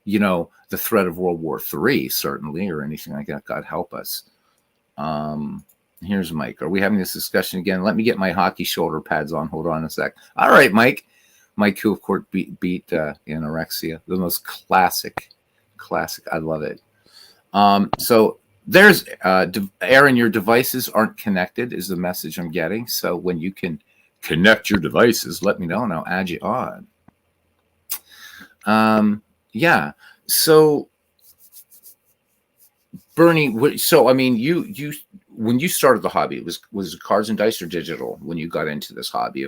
the threat of World War III, certainly, or anything like that. God help us. Here's Mike. Are we having this discussion again? Let me get my hockey shoulder pads on. Hold on a sec. All right, Mike. Mike, who of course beat Anorexia, the most classic. I love it. So there's Aaron. Your devices aren't connected, is the message I'm getting. So when you can connect your devices, let me know, and I'll add you on. Yeah. So Bernie, so I mean, you when you started the hobby, was it cards and dice or digital when you got into this hobby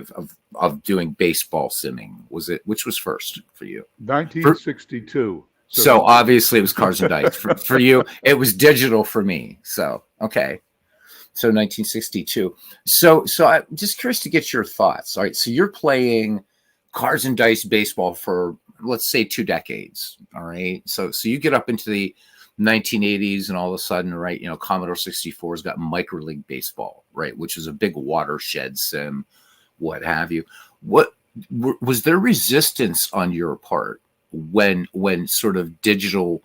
of doing baseball simming? Was it, which was first for you? 1962. So obviously it was cards and dice for you. It was digital for me. So okay. So 1962. So I'm just curious to get your thoughts. All right. So you're playing cards and dice baseball for, let's say, 2 decades. All right. So you get up into the 1980s, and all of a sudden, right, Commodore 64 has got Micro League Baseball, right, which is a big watershed sim, what have you. What was there resistance on your part when sort of digital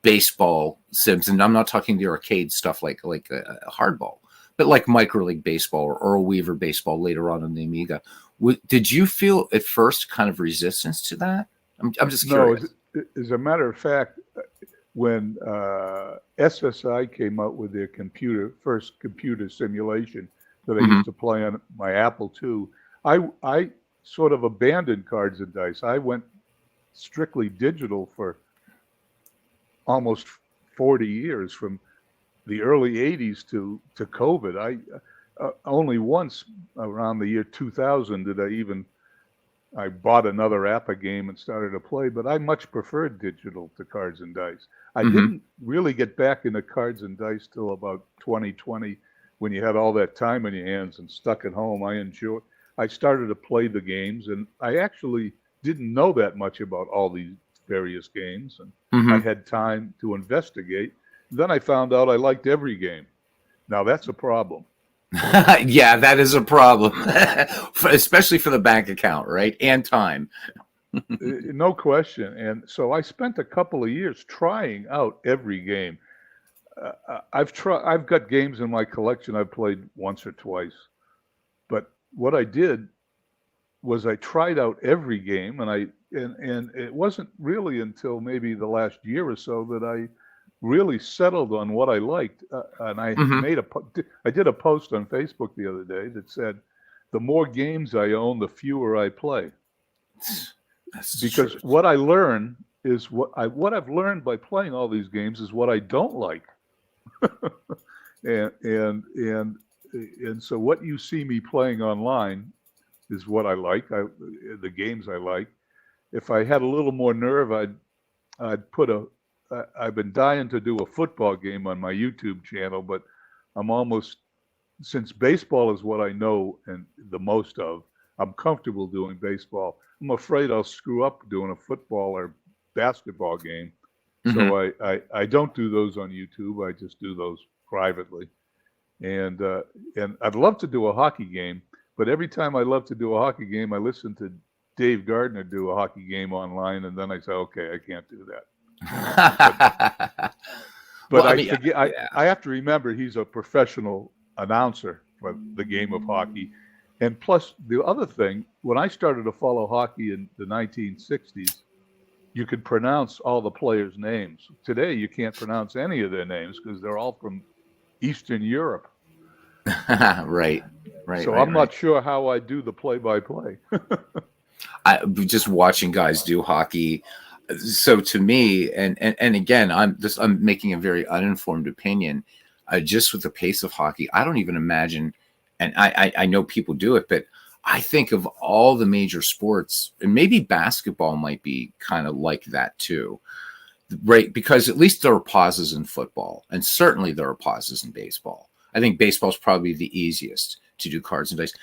baseball sims, and I'm not talking the arcade stuff like a hardball, but like Micro League Baseball or Earl Weaver Baseball later on the Amiga, did you feel at first kind of resistance to that? I'm just curious. No, as a matter of fact, when SSI came out with their first computer simulation that I used to play on my Apple II, I sort of abandoned cards and dice. I went strictly digital for almost 40 years, from the early 80s to COVID. I only once around the year 2000 did I bought another APA game and started to play, but I much preferred digital to cards and dice. I didn't really get back into cards and dice till about 2020, when you had all that time in your hands and stuck at home. I started to play the games, and I actually didn't know that much about all these various games, and I had time to investigate. Then I found out I liked every game. Now that's a problem. Yeah, that is a problem, especially for the bank account, right? And time. No question. And so I spent a couple of years trying out every game. I've got games in my collection I've played once or twice. But what I did was I tried out every game, and it wasn't really until maybe the last year or so that I really settled on what I liked. And Hmm. I did a post on Facebook the other day that said, the more games I own, the fewer I play. That's the Because truth. what I learn is what I've learned by playing all these games is what I don't like. and and and and so what you see me playing online is what I like. The games I like. If I had a little more nerve, I'd put a. I've been dying to do a football game on my YouTube channel, but I'm almost, since baseball is what I know and the most of, I'm comfortable doing baseball. I'm afraid I'll screw up doing a football or basketball game. Hmm. So I don't do those on YouTube. I just do those privately. And I'd love to do a hockey game, but every time I love to do a hockey game, I listen to Dave Gardner do a hockey game online, and then I say, okay, I can't do that. Well, But I I mean, forget. yeah. I have to remember he's a professional announcer for the game of hockey. And plus, the other thing, when I started to follow hockey in the 1960s, you could pronounce all the players' names. Today, you can't pronounce any of their names because they're all from Eastern Europe. Right, right, So right, I'm right. not sure how I do the play-by-play. Just watching guys do hockey. So to me, and again, I'm making a very uninformed opinion. Just with the pace of hockey, I don't even imagine. And I know people do it, but I think of all the major sports, and maybe basketball might be kind of like that too, right? Because at least there are pauses in football, and certainly there are pauses in baseball. I think baseball is probably the easiest to do cards and dice.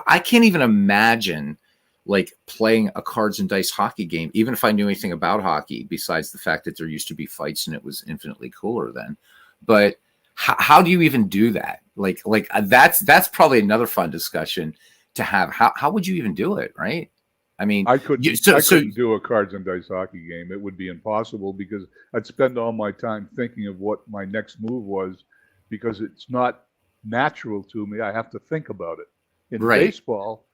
I can't even imagine like playing a cards and dice hockey game, even if I knew anything about hockey, besides the fact that there used to be fights and it was infinitely cooler then. But how do you even do that? That's probably another fun discussion to have. How would you even do it, right? I mean, I so couldn't do a cards and dice hockey game. It would be impossible because I'd spend all my time thinking of what my next move was because it's not natural to me. I have to think about it. In right. baseball,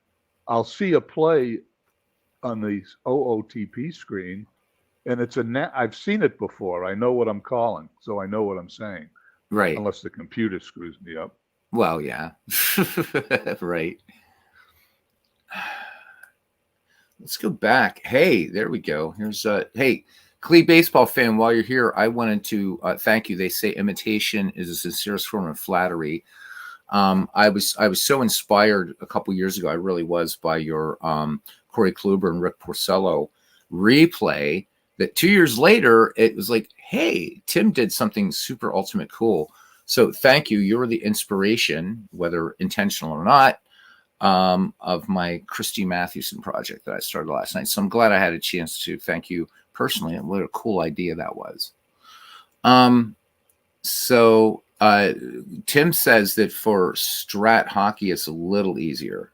I'll see a play on the OOTP screen, and I've seen it before. I know what I'm calling, so I know what I'm saying, Right. unless the computer screws me up. Well, yeah. Right. Let's go back. Hey, there we go. Here's hey, Clee baseball fan, while you're here, I wanted to thank you. They say imitation is the sincerest form of flattery. I was so inspired a couple years ago. I really was by your Corey Kluber and Rick Porcello replay. That 2 years later, it was like, hey, Tim did something super ultimate cool. So thank you. You're the inspiration, whether intentional or not, of my Christy Mathewson project that I started last night. So I'm glad I had a chance to thank you personally. And what a cool idea that was. Um, so Tim says that for Strat hockey, it's a little easier.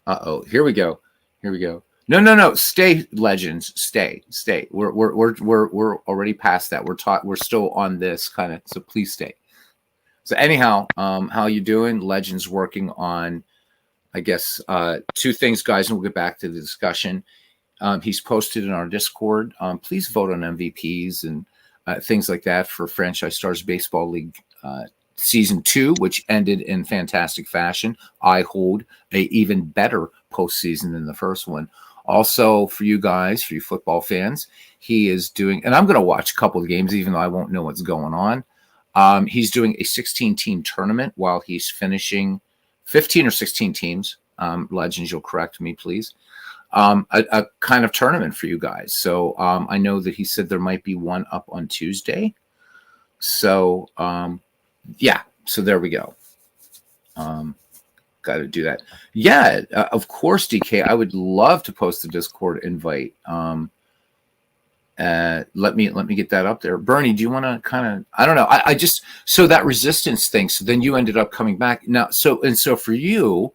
Uh-oh, here we go. Here we go. No, no, no. Stay, legends. Stay, stay. We're already past that. We're still on this kind of. So please stay. So anyhow, how you doing? Legends working on, I guess, two things, guys, and we'll get back to the discussion. He's posted in our Discord. Please vote on MVPs and things like that for Franchise Stars Baseball League Season 2, which ended in fantastic fashion. I hold a even better postseason than the first one. Also, for you guys, for you football fans, he is doing, and I'm going to watch a couple of games, even though I won't know what's going on. He's doing a 16-team tournament while he's finishing 15 or 16 teams. Legends, you'll correct me, please. A kind of tournament for you guys. So I know that he said there might be one up on Tuesday. So yeah, so there we go. Got to do that. Yeah, of course, DK. I would love to post the Discord invite. Let me get that up there. Bernie, do you want to kind of? I don't know. I just so that resistance thing. So then you ended up coming back now. So for you,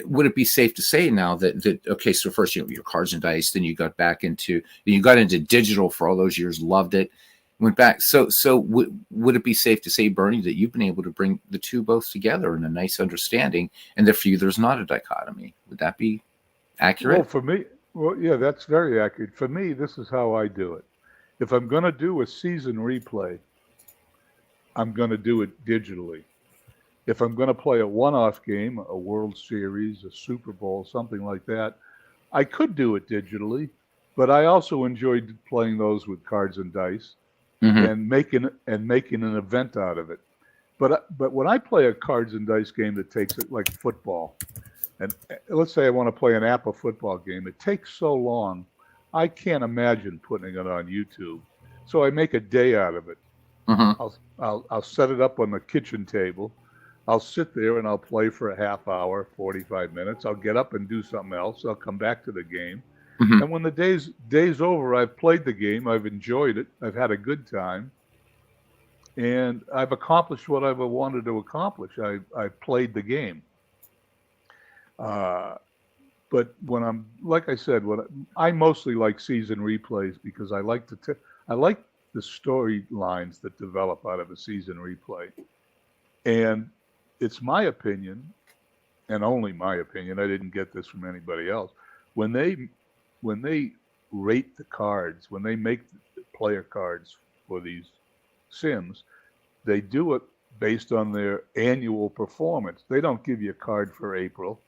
would it be safe to say now that okay? So first, your cards and dice. Then you got back into digital for all those years. Loved it. Went back. So would it be safe to say, Bernie, that you've been able to bring the two both together in a nice understanding, and that for you there's not a dichotomy? Would that be accurate? Well, for me, yeah, that's very accurate. For me, this is how I do it. If I'm going to do a season replay, I'm going to do it digitally. If I'm going to play a one-off game, a World Series, a Super Bowl, something like that, I could do it digitally, but I also enjoyed playing those with cards and dice and making an event out of it. But when I play a cards and dice game that takes it like football, and let's say I want to play an Apple football game, it takes so long, I can't imagine putting it on YouTube. So I make a day out of it. I'll set it up on the kitchen table. I'll sit there and I'll play for a half hour, 45 minutes. I'll get up and do something else. I'll come back to the game. And when the day's over, I've played the game. I've enjoyed it. I've had a good time. And I've accomplished what I've wanted to accomplish. I've played the game. But when I'm, like I said, I mostly like season replays because I like I like the storylines that develop out of a season replay. And it's my opinion, and only my opinion, I didn't get this from anybody else. When they rate the cards, when they make the player cards for these sims, they do it based on their annual performance. They don't give you a card for April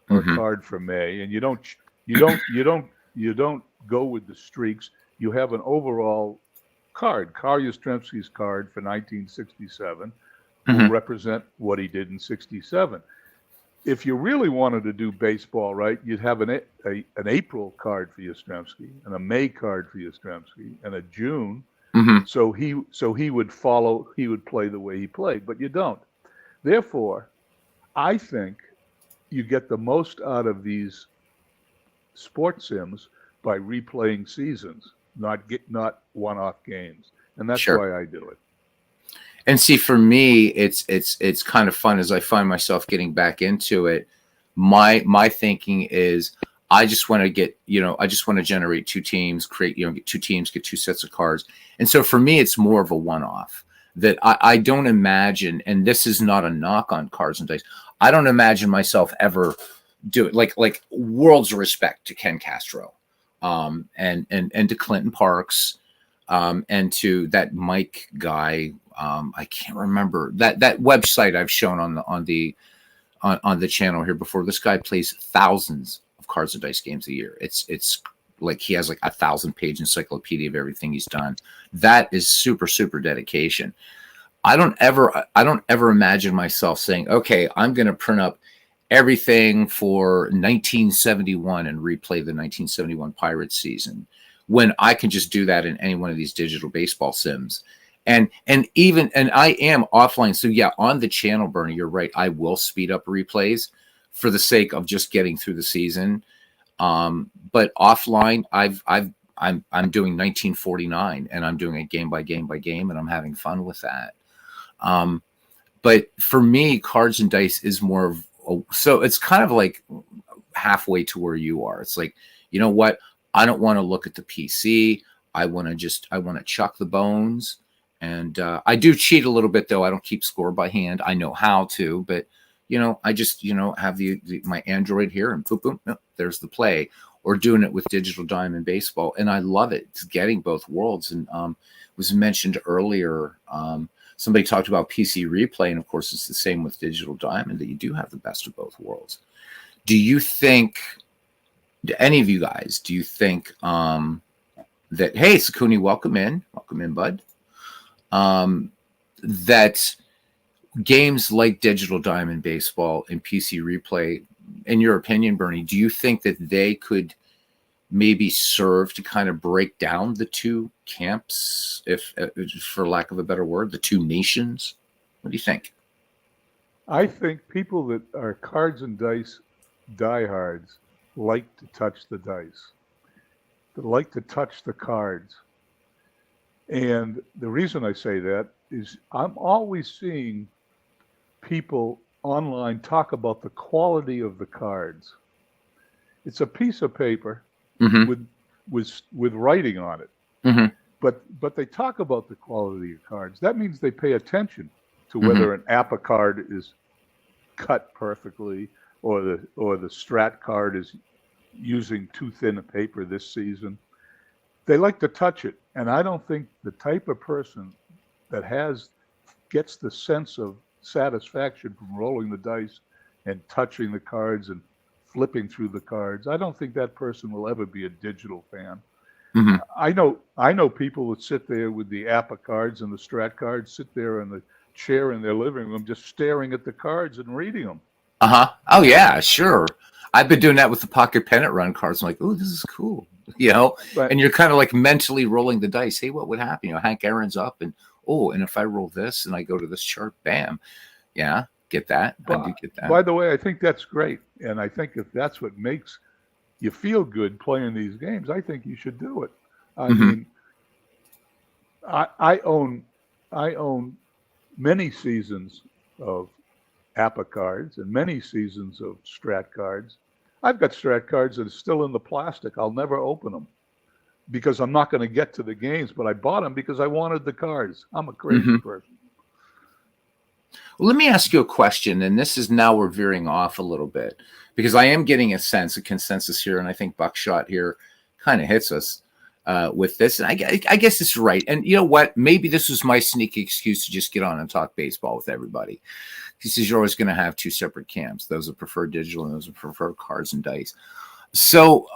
or a card for May, and you don't go with the streaks. You have an overall card. Carl Yastrzemski's card for 1967 will represent what he did in 67. If you really wanted to do baseball right, you'd have an April card for Yastrzemski, and a May card for Yastrzemski, and a June. So he would play the way he played, but you don't. Therefore, I think you get the most out of these sports sims by replaying seasons, not one-off games, and that's why I do it. And see, for me, it's kind of fun as I find myself getting back into it. My thinking is I just want to generate two teams, get two teams, get two sets of cards. And so for me, it's more of a one-off that I don't imagine, and this is not a knock on cards and dice. I don't imagine myself ever do it like worlds of respect to Ken Castro, and to Clinton Parks, and to that Mike guy. I can't remember that website I've shown on the channel here before. This guy plays thousands of cards and dice games a year. It's like he has like 1,000-page encyclopedia of everything he's done. That is super dedication. I don't ever imagine myself saying, okay, I'm going to print up everything for 1971 and replay the 1971 Pirates season when I can just do that in any one of these digital baseball sims. And I am offline. So yeah, on the channel, Bernie, you're right. I will speed up replays for the sake of just getting through the season. But offline, I'm doing 1949 and I'm doing it game by game by game, and I'm having fun with that. But for me, cards and dice is more of so it's kind of like halfway to where you are. It's like, you know what? I don't want to look at the PC. I want to chuck the bones. And I do cheat a little bit, though. I don't keep score by hand. I know how to, but I just have my Android here and boom, boom, no, there's the play. Or doing it with Digital Diamond Baseball, and I love it. It's getting both worlds. And was mentioned earlier. Somebody talked about PC replay, and of course, it's the same with Digital Diamond, that you do have the best of both worlds. Do any of you guys, do you think that, hey, Sakuni, welcome in, bud, that games like Digital Diamond Baseball and PC replay, in your opinion, Bernie, do you think that they could maybe serve to kind of break down the two camps, if for lack of a better word, the two nations? What do you think? I think people that are cards and dice diehards like to touch the dice. that like to touch the cards. And the reason I say that is I'm always seeing people online talk about the quality of the cards. It's a piece of paper Mm-hmm. with writing on it. Mm-hmm. But they talk about the quality of cards. That means they pay attention to Mm-hmm. whether an APA card is cut perfectly or the Strat card is using too thin a paper this season. They like to touch it. And I don't think the type of person that gets the sense of satisfaction from rolling the dice and touching the cards and flipping through the cards, I don't think that person will ever be a digital fan. Mm-hmm. I know people that sit there with the APA cards and the Strat cards, sit there in the chair in their living room just staring at the cards and reading them. Uh-huh. Oh yeah, sure. I've been doing that with the pocket pennant run cards. I'm like, oh, this is cool. Right. And you're kind of like mentally rolling the dice. Hey, what would happen? Hank Aaron's up and and if I roll this and I go to this chart, bam. Yeah, get that. I do get that. By the way, I think that's great. And I think if that's what makes you feel good playing these games, I think you should do it. I mean, I own many seasons of APA cards and many seasons of Strat cards. I've got Strat cards that are still in the plastic. I'll never open them because I'm not going to get to the games, but I bought them because I wanted the cards. I'm a crazy person. Well, let me ask you a question, and this is now we're veering off a little bit because I am getting a consensus here, and I think Buckshot here kind of hits us with this. And I guess it's right. And you know what? Maybe this was my sneaky excuse to just get on and talk baseball with everybody. He says you're always going to have two separate camps, those that prefer digital and those that prefer cards and dice. So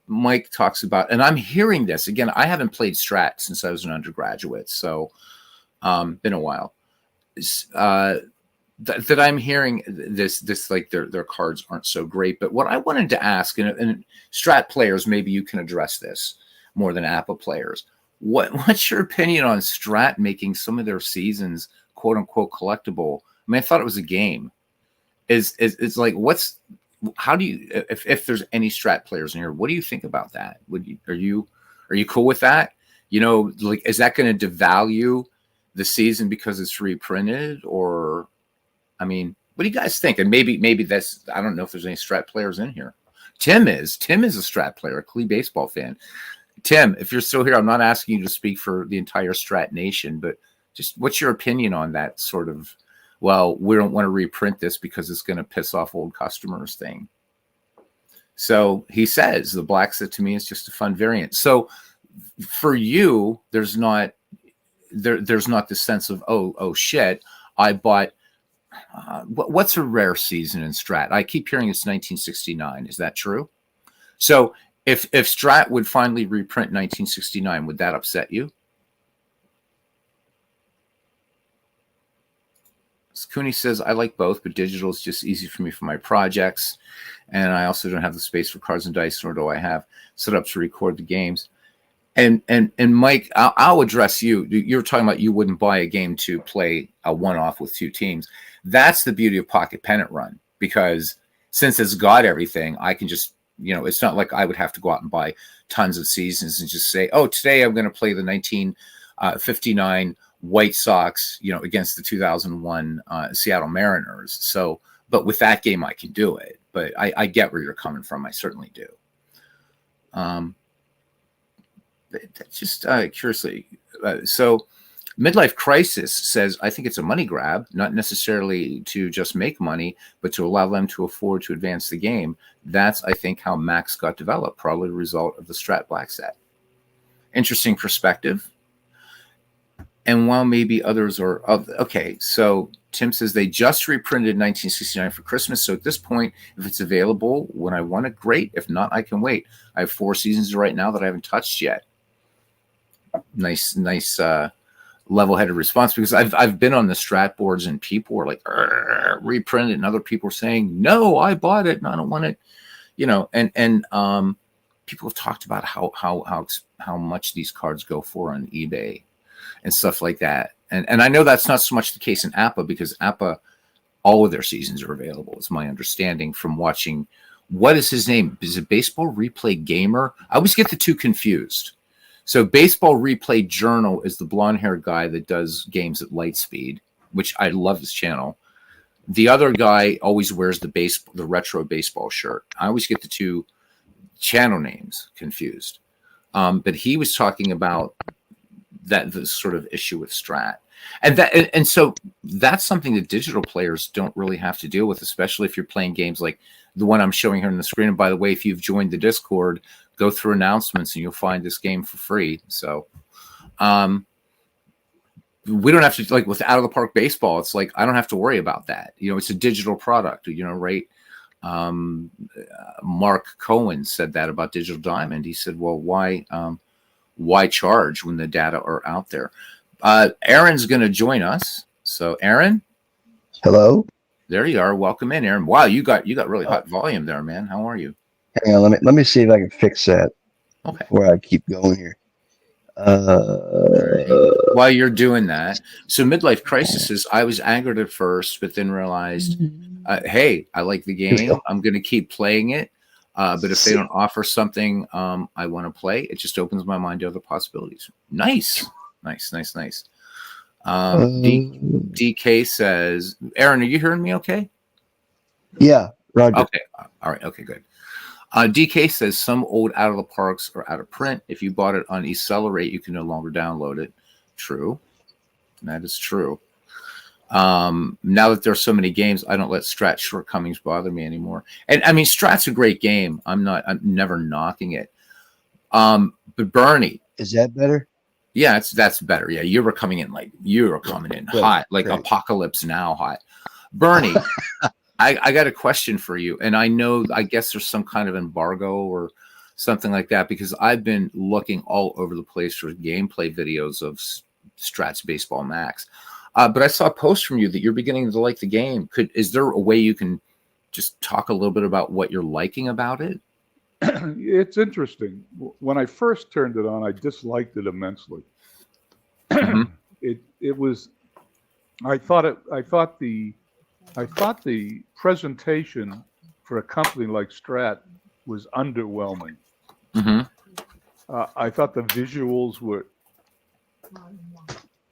Mike talks about, and I'm hearing this again. I haven't played Strat since I was an undergraduate, so been a while. That I'm hearing this like their cards aren't so great. But what I wanted to ask, and Strat players, maybe you can address this more than APA players. What's your opinion on Strat making some of their seasons quote unquote collectible? I mean, I thought it was a game. Is like how do you if there's any Strat players in here, what do you think about that? Are you cool with that? Like, is that going to devalue the season because it's reprinted? Or I mean, what do you guys think? And maybe that's, I don't know if there's any Strat players in here. Tim is a Strat player, a Clee baseball fan. Tim, if you're still here, I'm not asking you to speak for the entire Strat nation, but just what's your opinion on that sort of, well, we don't want to reprint this because it's going to piss off old customers thing? So he says the black set to me is just a fun variant. So for you, there's not the sense of, oh shit, I bought, what's a rare season in Strat? I keep hearing it's 1969. Is that true? So if Strat would finally reprint 1969, would that upset you? Cooney says, I like both, but digital is just easy for me for my projects. And I also don't have the space for cards and dice, nor do I have set up to record the games. And Mike, I'll address you. You're talking about you wouldn't buy a game to play a one-off with two teams. That's the beauty of Pocket Pennant Run, because since it's got everything, I can just, it's not like I would have to go out and buy tons of seasons and just say, oh, today I'm going to play the 1959 White Sox, against the 2001 Seattle Mariners. So, but with that game, I can do it. But I get where you're coming from. I certainly do. Just curiously, so Midlife Crisis says, I think it's a money grab, not necessarily to just make money, but to allow them to afford to advance the game. That's, I think, how Max got developed, probably a result of the Strat Black set. Interesting perspective. And while maybe others are okay, so Tim says they just reprinted 1969 for Christmas. So at this point, if it's available when I want it, great. If not, I can wait. I have 4 seasons right now that I haven't touched yet. Nice, level-headed response, because I've been on the Strat boards and people were like, reprint it, and other people were saying, no, I bought it and I don't want it, and people have talked about how much these cards go for on eBay and stuff like that. And I know that's not so much the case in APA, because APA, all of their seasons are available. It's my understanding from watching what is his name? Is it Baseball Replay Gamer? I always get the two confused. So Baseball Replay Journal is the blonde-haired guy that does games at light speed, which I love his channel. The other guy always wears the retro baseball shirt. I always get the two channel names confused. But he was talking about the sort of issue with Strat. And so that's something that digital players don't really have to deal with, especially if you're playing games like the one I'm showing here on the screen. And by the way, if you've joined the Discord, go through announcements and you'll find this game for free. So we don't have to, like with Out of the Park Baseball, it's like I don't have to worry about that. It's a digital product, right? Mark Cohen said that about Digital Diamond. He said, well, why charge when the data are out there? Aaron's going to join us. So Aaron, hello. There you are. Welcome in, Aaron. Wow, you got really hot volume there, man. How are you? Hang on, let me see if I can fix that. Okay. Before I keep going here. While you're doing that, so Midlife Crisis is, I was angered at first, but then realized, hey, I like the game. I'm going to keep playing it. But if they don't offer something I want to play, it just opens my mind to other possibilities. Nice. DK says, Aaron, are you hearing me okay? Yeah, Roger. Okay. All right. Okay, good. DK says some old Out of the Parks are out of print. If you bought it on eCellerate, you can no longer download it. True. That is true. Now that there's so many games, I don't let Strat shortcomings bother me anymore. And I mean, Strat's a great game. I'm never knocking it. But Bernie, is that better? Yeah, that's better. Yeah, you were coming in hot, like great. Apocalypse Now hot. Bernie, I got a question for you, and I guess there's some kind of embargo or something like that, because I've been looking all over the place for gameplay videos of Strat's Baseball Max. But I saw a post from you that you're beginning to like the game. Is there a way you can just talk a little bit about what you're liking about it? It's interesting. When I first turned it on, I disliked it immensely. Mm-hmm. It was. I thought the presentation for a company like Strat was underwhelming. Mm-hmm. I thought the visuals were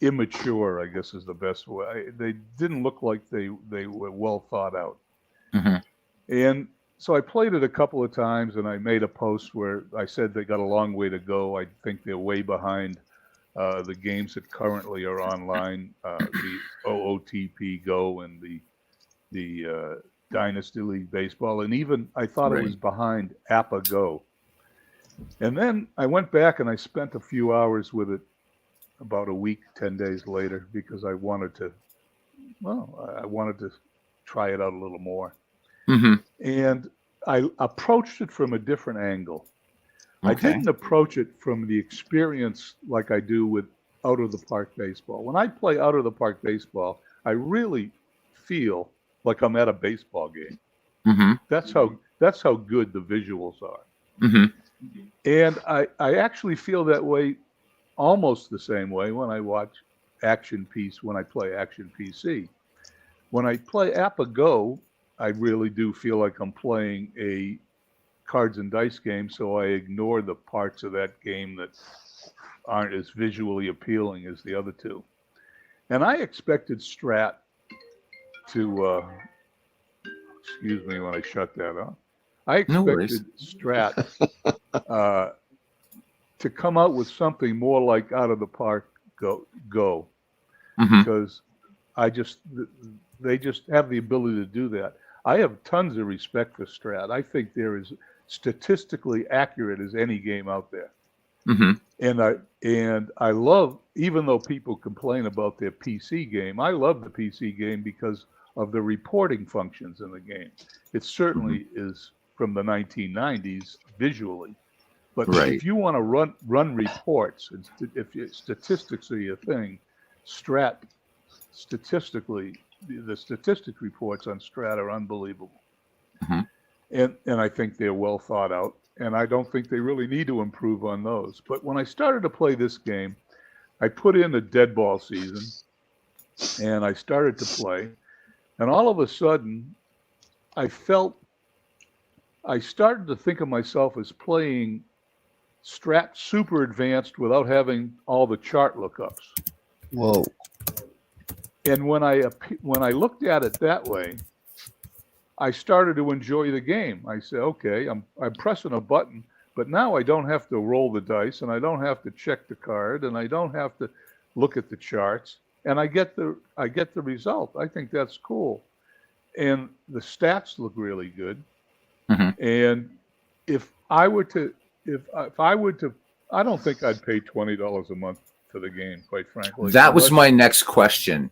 immature, I guess is the best way. They didn't look like they were well thought out. Mm-hmm. And so I played it a couple of times, and I made a post where I said they got a long way to go. I think they're way behind the games that currently are online, the OOTP Go and the Dynasty League Baseball, and even I thought it was behind APA Go. And then I went back and I spent a few hours with it about a week, 10 days later, because I wanted to try it out a little more. Mm-hmm. And I approached it from a different angle. Okay. I didn't approach it from the experience like I do with Out of the Park Baseball. When I play Out of the Park Baseball, I really feel like I'm at a baseball game. Mm-hmm. That's how good the visuals are. Mm-hmm. And I actually feel that way, almost the same way, when I play Action PC. When I play APA Go, I really do feel like I'm playing a cards and dice game, so I ignore the parts of that game that aren't as visually appealing as the other two. And I expected Strat to, excuse me when I shut that off. I expected Strat to come out with something more like Out of the Park Go, Mm-hmm. because they just have the ability to do that. I have tons of respect for Strat. I think they're as statistically accurate as any game out there. Mm-hmm. And I love, even though people complain about their PC game, I love the PC game because of the reporting functions in the game. It certainly is from the 1990s visually, but if you want to run reports, if statistics are your thing, Strat statistically, the statistic reports on Strat are unbelievable. Mm-hmm. And I think they're well thought out, and I don't think they really need to improve on those. But when I started to play this game, I put in a dead ball season, and I started to play, and all of a sudden, I felt I started to think of myself as playing Strat Super Advanced without having all the chart lookups. Whoa. And when I looked at it that way, I started to enjoy the game. I said, okay, I'm pressing a button, but now I don't have to roll the dice, and I don't have to check the card, and I don't have to look at the charts, and I get the result. I think that's cool, and the stats look really good. Mm-hmm. And if I were to, I don't think I'd pay $20 a month for the game, quite frankly. That was my next question.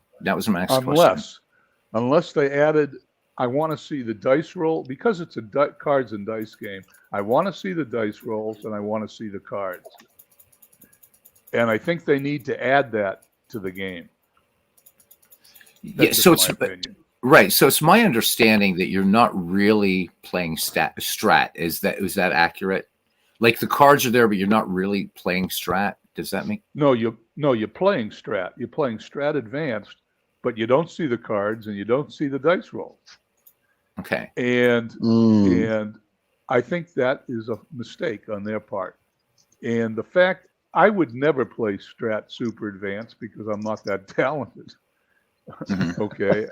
Unless they added, I want to see the dice roll, because it's a cards and dice game. I want to see the dice rolls, and I want to see the cards. And I think they need to add that to the game. Yeah, so it's right. So it's my understanding that you're not really playing Strat. Is that accurate? Like the cards are there, but you're not really playing Strat. Does that mean? No, you're playing Strat. You're playing Strat Advanced, but you don't see the cards and you don't see the dice rolls. Okay. And I think that is a mistake on their part. And the fact, I would never play Strat Super Advanced because I'm not that talented. Mm-hmm. Okay.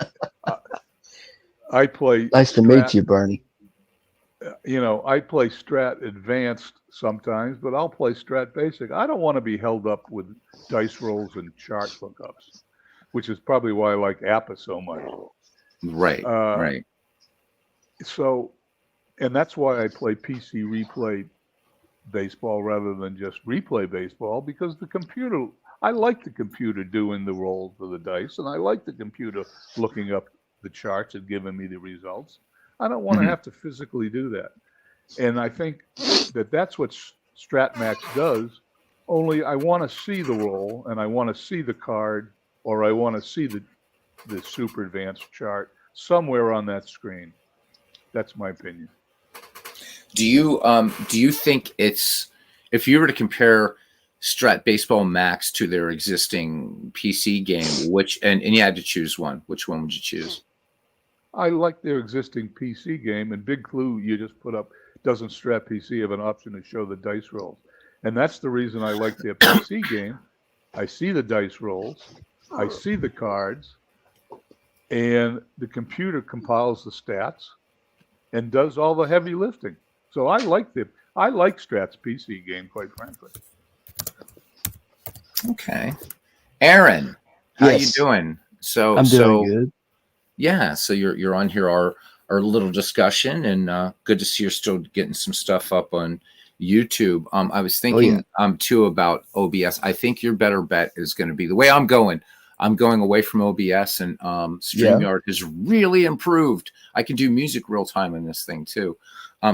I play. Nice to meet you, Bernie. I play Strat Advanced sometimes, but I'll play Strat Basic. I don't want to be held up with dice rolls and chart lookups, which is probably why I like APA so much. Right. Right. So, and that's why I play PC Replay Baseball rather than just Replay Baseball, because I like the computer doing the rolls of the dice, and I like the computer looking up the charts and giving me the results. I don't want to have to physically do that. And I think that's what Strat-Max does, only I want to see the roll, and I want to see the card, or I want to see the super advanced chart somewhere on that screen. That's my opinion. Do you think it's, if you were to compare Strat Baseball Max to their existing PC game, and you had to choose one, which one would you choose? I like their existing PC game, and Big Clue you just put up, doesn't Strat PC have an option to show the dice rolls? And that's the reason I like their PC game. I see the dice rolls, I see the cards, and the computer compiles the stats and does all the heavy lifting. So I like Strat's PC game, quite frankly. Okay. Aaron, how Yes. you doing? I'm doing good. Yeah, so you're on here our little discussion, and good to see you're still getting some stuff up on YouTube. I was thinking too about OBS. I think your better bet is going to be the way I'm going. I'm going away from OBS, and StreamYard has really improved. I can do music real time in this thing too.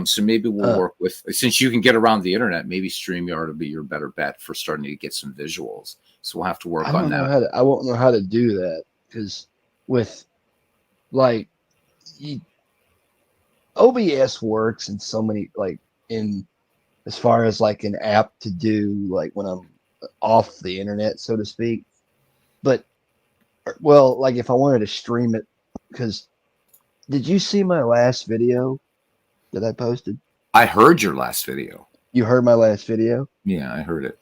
So maybe we'll work with, since you can get around the internet, maybe StreamYard will be your better bet for starting to get some visuals. So we'll have to work on that. I won't know how to do that, because with like OBS works in so many, like in as far as like an app to do like when I'm off the internet, so to speak. But well, like if I wanted to stream it, because did you see my last video that I posted? I heard your last video. You heard my last video? Yeah, I heard it.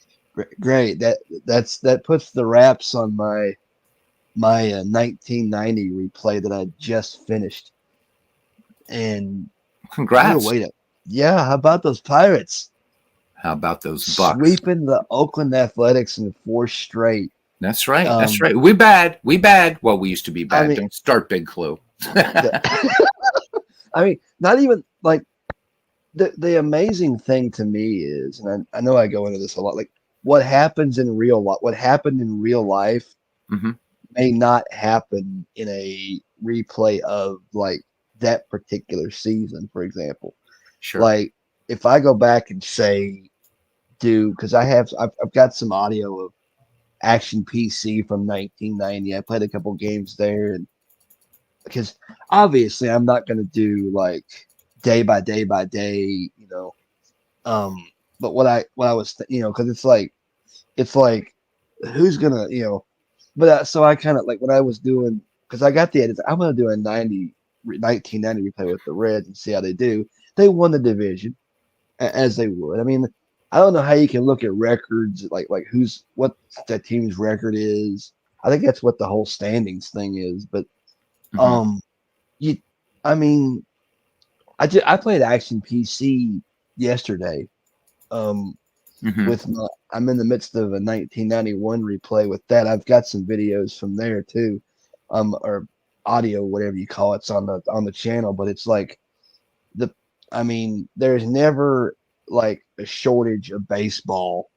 Great. That puts the wraps on my 1990 replay that I just finished. And congrats. Yeah, how about those Pirates? How about those Bucks? Sweeping the Oakland Athletics in 4 straight. That's right. That's right. We bad. Well, we used to be bad. Don't start, Big Clue. I mean, not even like the amazing thing to me is, and I know I go into this a lot, like what happens in real life, what happened in real life may not happen in a replay of like that particular season, for example. Sure. Like if I go back and say, because I've got some audio of Action PC from 1990. I played a couple games there, and because obviously I'm not going to do like day by day, but what I was, because it's like who's gonna, but so I kind of like what I was doing, because I got the edits. I'm gonna do a 1990 replay with the Reds and see how they do. they won the division as they would. I mean, I don't know how you can look at records like what that team's record is. I think that's what the whole standings thing is. But you, I mean, I played Action PC yesterday. With I'm in the midst of a 1991 replay with that. I've got some videos from there too, or audio, whatever you call it. It's on the channel, but it's like there's never like a shortage of baseball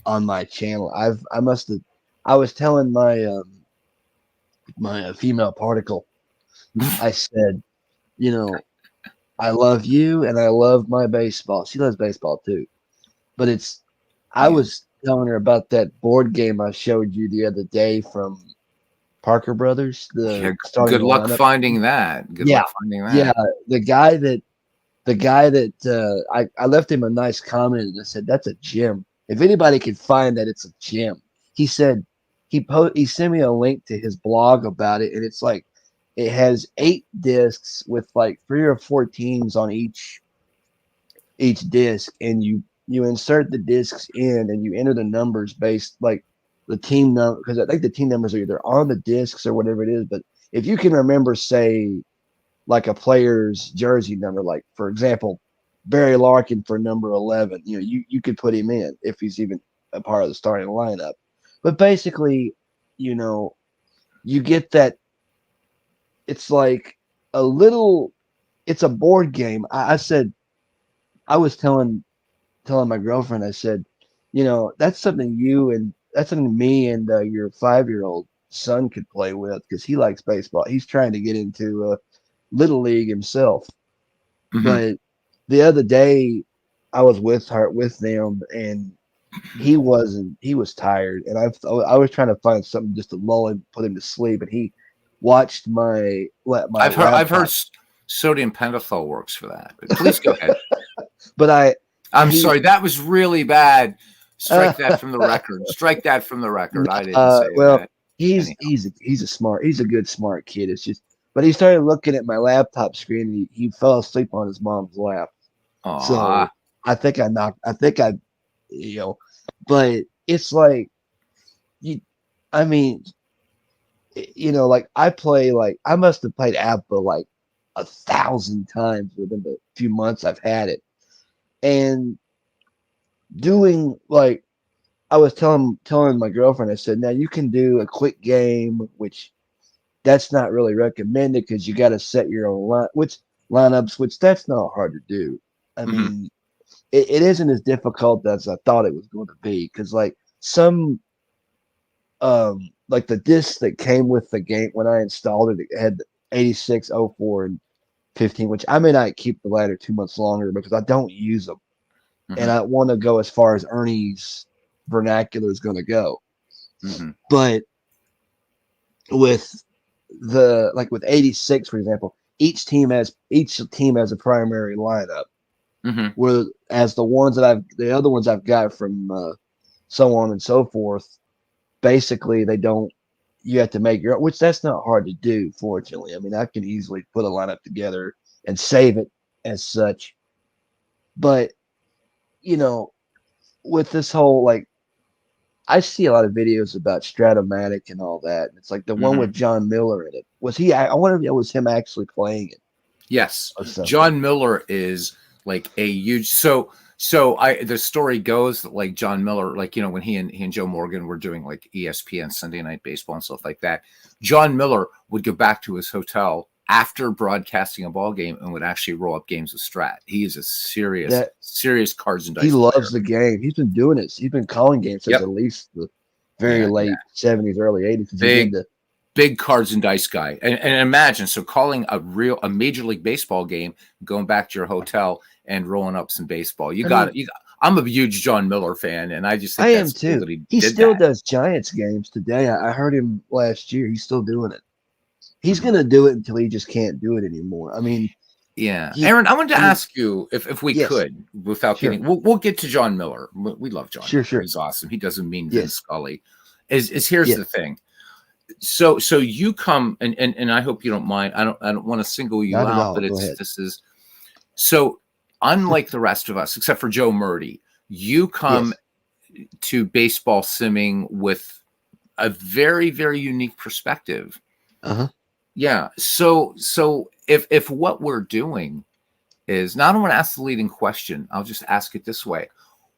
on my channel. I was telling my my female particle, I said, I love you and I love my baseball. She loves baseball too. But I was telling her about that board game I showed you the other day from Parker Brothers. Good luck finding that. Good luck finding that. Yeah, the guy that I left him a nice comment and I said, that's a gem. If anybody could find that, it's a gem. He said he sent me a link to his blog about it, and it's like it has 8 discs with like 3 or 4 teams on each disc, and you insert the discs in and you enter the numbers based like the team number, because I think the team numbers are either on the discs or whatever it is. But if you can remember, say, like a player's jersey number, like for example, Barry Larkin for number 11, you could put him in if he's even a part of the starting lineup. But basically, you get that. It's like it's a board game. I said, I was telling my girlfriend, I said, that's something me and your 5-year-old son could play with, because he likes baseball. He's trying to get into Little League himself. But the other day I was with them, and he was tired, and I was trying to find something just to lull him, put him to sleep, and he watched my I've heard sodium pentothal works for that. But please go ahead. But I'm sorry, that was really bad. Strike that from the record. Strike that from the record. I didn't say that. He's a good smart kid. It's just, but he started looking at my laptop screen, and he fell asleep on his mom's lap. Aww. So but it's like like I play, like I must have played ABBA like 1,000 times within the few months I've had it. And doing like I was telling my girlfriend, I said, now you can do a quick game, which that's not really recommended because you got to set your own lineups, which that's not hard to do. I mean, it isn't as difficult as I thought it was going to be, because like some like the disc that came with the game when I installed it had 86, 04, and 15, which I may not keep the ladder 2 months longer because I don't use them. And I want to go as far as Ernie's vernacular is going to go. But with with 86, for example, each team has a primary lineup. Whereas the other ones I've got from so on and so forth, basically you have to make your own, which that's not hard to do, fortunately. I mean, I can easily put a lineup together and save it as such. But with this whole, like, I see a lot of videos about Strat-o-Matic and all that. And it's like the one with John Miller in it. I wonder if it was him actually playing it. Yes. John Miller is like a huge, the story goes that like John Miller, like, when he and Joe Morgan were doing like ESPN Sunday Night Baseball and stuff like that, John Miller would go back to his hotel after broadcasting a ball game and would actually roll up games of Strat. He is a serious cards and dice He player. loves the game. He's been doing it. He's been calling games since at least the very late 70s, early 80s. Big cards and dice guy. And imagine, so calling a Major League Baseball game, going back to your hotel and rolling up some baseball. I'm a huge John Miller fan, and I just think that's cool that he still does Giants games today. I heard him last year. He's still doing it. He's going to do it until he just can't do it anymore. I mean, Aaron, I wanted to ask you if we could, without getting, we'll get to John Miller. We love John. Sure. He's awesome. He doesn't mean Vince Scully. Here's the thing. So you come and I hope you don't mind. I don't want to single you out, but this is So unlike the rest of us, except for Joe Murdy, you come to baseball simming with a very, very unique perspective. Yeah. So if what we're doing is, now I don't want to ask the leading question, I'll just ask it this way.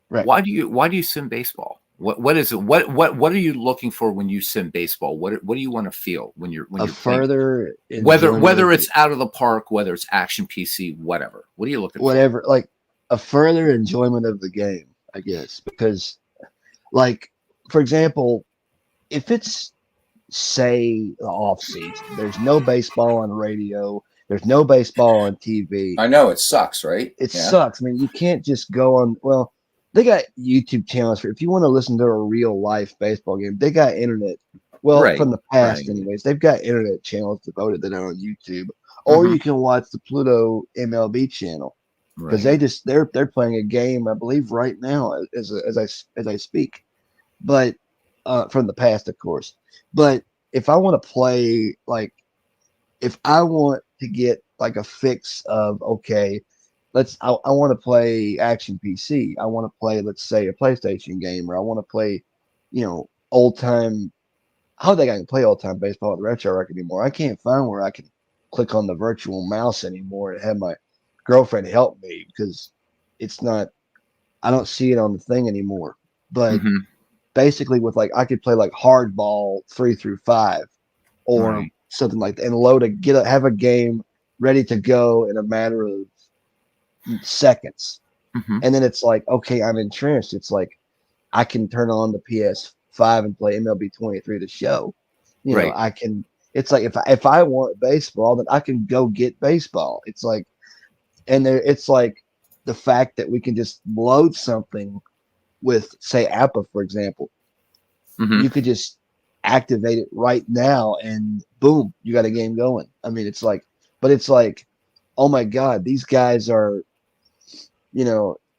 Right. Why do you sim baseball? What is it? What are you looking for when you sim baseball? What do you want to feel when you're further playing? Whether it's out of the park, whether it's action PC, whatever. What are you looking for? Like a further enjoyment of the game, I guess. Because, like, for example, if it's, say, the off season, there's no baseball on radio, there's no baseball on TV. I know it sucks, right? It sucks. I mean, you can't just go on. Well, they got YouTube channels for if you want to listen to a real life baseball game. They got internet. Well, from the past, anyways, they've got internet channels devoted that are on YouTube, or you can watch the Pluto MLB channel because they're playing a game, I believe, right now as I speak, but from the past, of course. But if I want to play, like, if I want to get like a fix of, okay, I want to play action PC. I want to play, let's say, a PlayStation game, or I want to play, old time. I don't think I can play old time baseball at the Retro Rack anymore. I can't find where I can click on the virtual mouse anymore and have my girlfriend help me because it's not. I don't see it on the thing anymore. But basically, with like, I could play like hardball 3 through 5, or something like that, and have a game ready to go in a matter of seconds. And then it's like, okay, I'm entrenched. It's like I can turn on the PS5 and play MLB 23 the show. I can. It's like if I want baseball, then I can go get baseball. It's like, and it's like the fact that we can just load something with, say, Appa, for example. You could just activate it right now, and boom, you got a game going. I mean, it's like, oh my God, these guys are.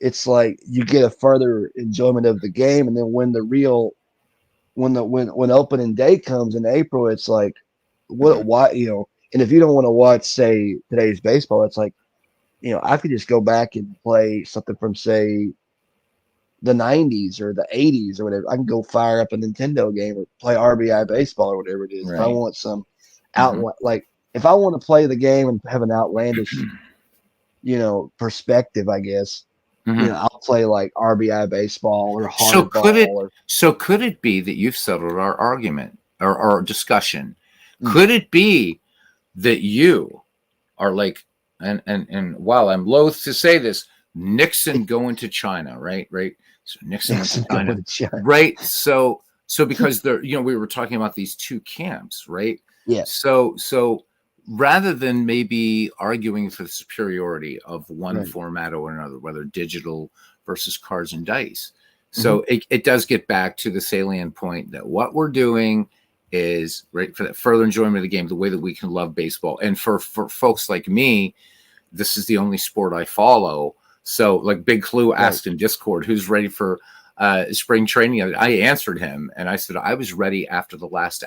It's like you get a further enjoyment of the game, and then when opening day comes in April, it's like, why, and if you don't want to watch, say, today's baseball, it's like, I could just go back and play something from, say, the 90s or the 80s or whatever. I can go fire up a Nintendo game or play RBI baseball or whatever it is. If I want some like, if I want to play the game and have an outlandish perspective, I guess, I'll play like RBI baseball or hardball. So could it be that you've settled our argument or our discussion? Could it be that you are like, and while I'm loath to say this, Nixon going to China, right? So Nixon went to China, right? So because we were talking about these two camps, right? Yeah. So rather than maybe arguing for the superiority of one format or another, whether digital versus cards and dice. So it does get back to the salient point that what we're doing is for that further enjoyment of the game, the way that we can love baseball. And for folks like me, this is the only sport I follow. So like Big Clue asked in Discord, who's ready for spring training? I answered him and I said, I was ready after the last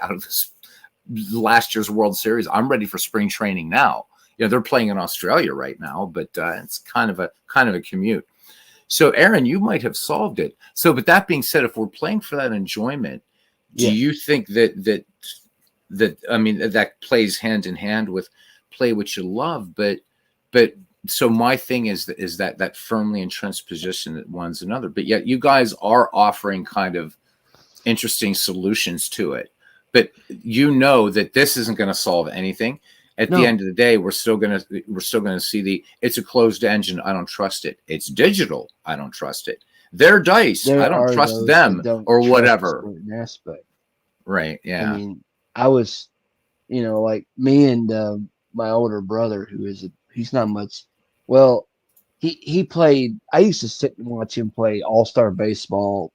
year's World Series. I'm ready for spring training now. They're playing in Australia right now, but it's kind of a commute. So Aaron, you might have solved it. So, but that being said, if we're playing for that enjoyment, do you think that I mean, that plays hand in hand with play what you love? But so my thing is that firmly entrenched position that one's another. But yet you guys are offering kind of interesting solutions to it. But that this isn't going to solve anything. At the end of the day, we're still going to see it's a closed engine. I don't trust it. It's digital. I don't trust it. They're dice. I don't trust them or whatever. Aspect. Right. Yeah. I mean, I was, like me and my older brother, he's not much. Well, he played. I used to sit and watch him play All-Star Baseball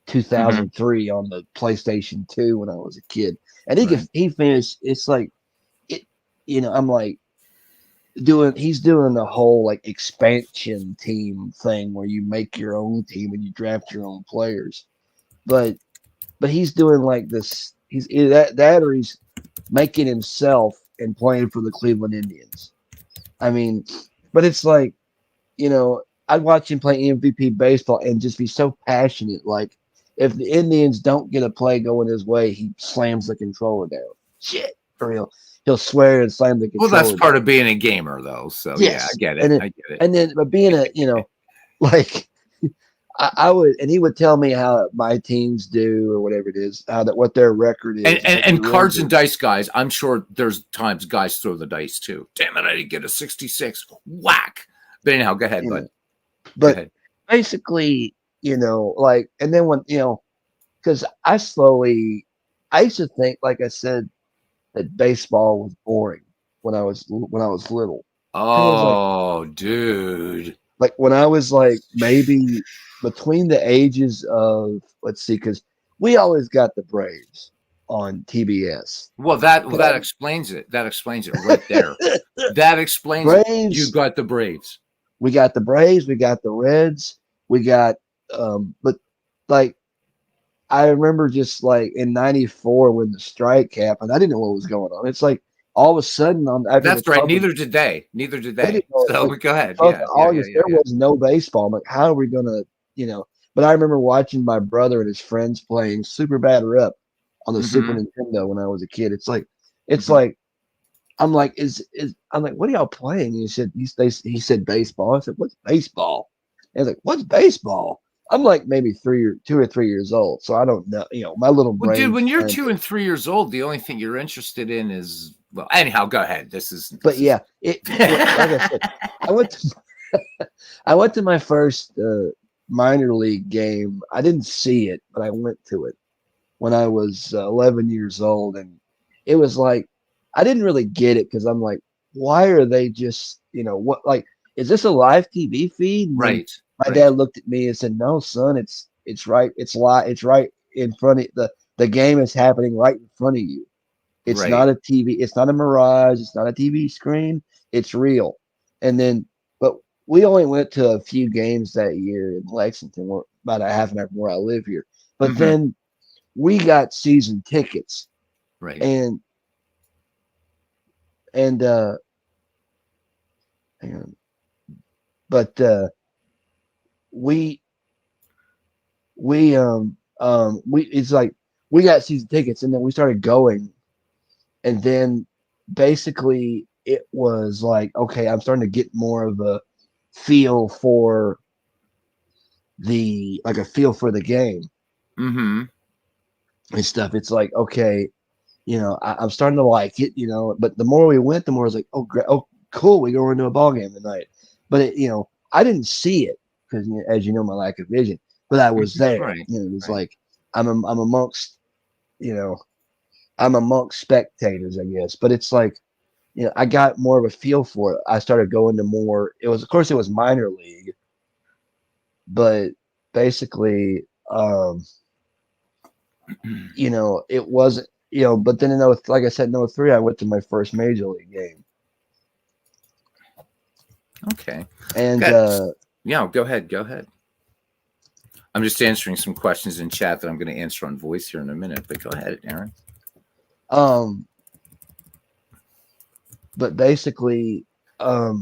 2003 on the PlayStation 2 when I was a kid, and he finished. It's like it. I'm like he's doing the whole like expansion team thing where you make your own team and you draft your own players, but he's doing like this. He's that or he's making himself and playing for the Cleveland Indians. I mean, but it's like I'd watch him play MVP baseball and just be so passionate. Like, if the Indians don't get a play going his way, he slams the controller down. Shit, or he'll swear and slam the Well, controller that's part down. of being a gamer, though. So yeah, I Yes, get and it. then I get it. and then but being like I would, and he would tell me how my teams do or whatever it is, what their record is, And cards and dice guys, I'm sure there's times guys throw the dice too. Damn it, I didn't get a 66. Whack. But anyhow, go ahead, bud. Go But ahead. basically, like, and then when because I used to think, like I said, that baseball was boring when I was little. I was Oh, dude. like when I was like maybe between the ages of, let's see, because we always got the Braves on TBS. Well, that explains it. That explains it right there. That explains it. Braves. You got the Braves. We got the Braves. We got the Reds. We got, but like, I remember just like in '94 when the strike happened, I didn't know what was going on. It's like all of a sudden That's right. Neither did they. Neither did they. So like, go ahead. August, there was no baseball. I'm like, how are we gonna, But I remember watching my brother and his friends playing Super Bad Rep on the Super Nintendo when I was a kid. It's like, I'm like, I'm like, what are y'all playing? He said baseball. I said, what's baseball? And I was like, what's baseball? I'm like maybe 2 or 3 years old, so I don't know. My little brain. Well, dude, when you're 2 and 3 years old, the only thing you're interested in is, well. Anyhow, go ahead. Like I said, I went to my first minor league game. I didn't see it, but I went to it when I was 11 years old, and it was like I didn't really get it because I'm like, why are they just what, like, is this a live TV feed? Right. My dad looked at me and said, "No, son, it's right. It's live. It's right in front of the game is happening right in front of you. It's not a TV. It's not a mirage. It's not a TV screen. It's real." And then, but we only went to a few games that year in Lexington, about a half an hour from where I live here. But then we got season tickets, right? And but we it's like we got season tickets, and then we started going, and then basically it was like, okay, I'm starting to get more of a feel for the game and stuff. It's like, okay, I'm starting to like it, but the more we went, the more I was like, oh, great, oh, cool, we go into a ball game tonight. But I didn't see it because, as you know, my lack of vision, but I was there. Right. It was like I'm amongst, I'm amongst spectators, I guess. But it's like, I got more of a feel for it. I started going to more. It was minor league, but basically, it wasn't. But then like I said, in '03, I went to my first major league game. Okay. And yeah, go ahead. I'm just answering some questions in chat that I'm going to answer on voice here in a minute. But go ahead, Aaron. But basically, I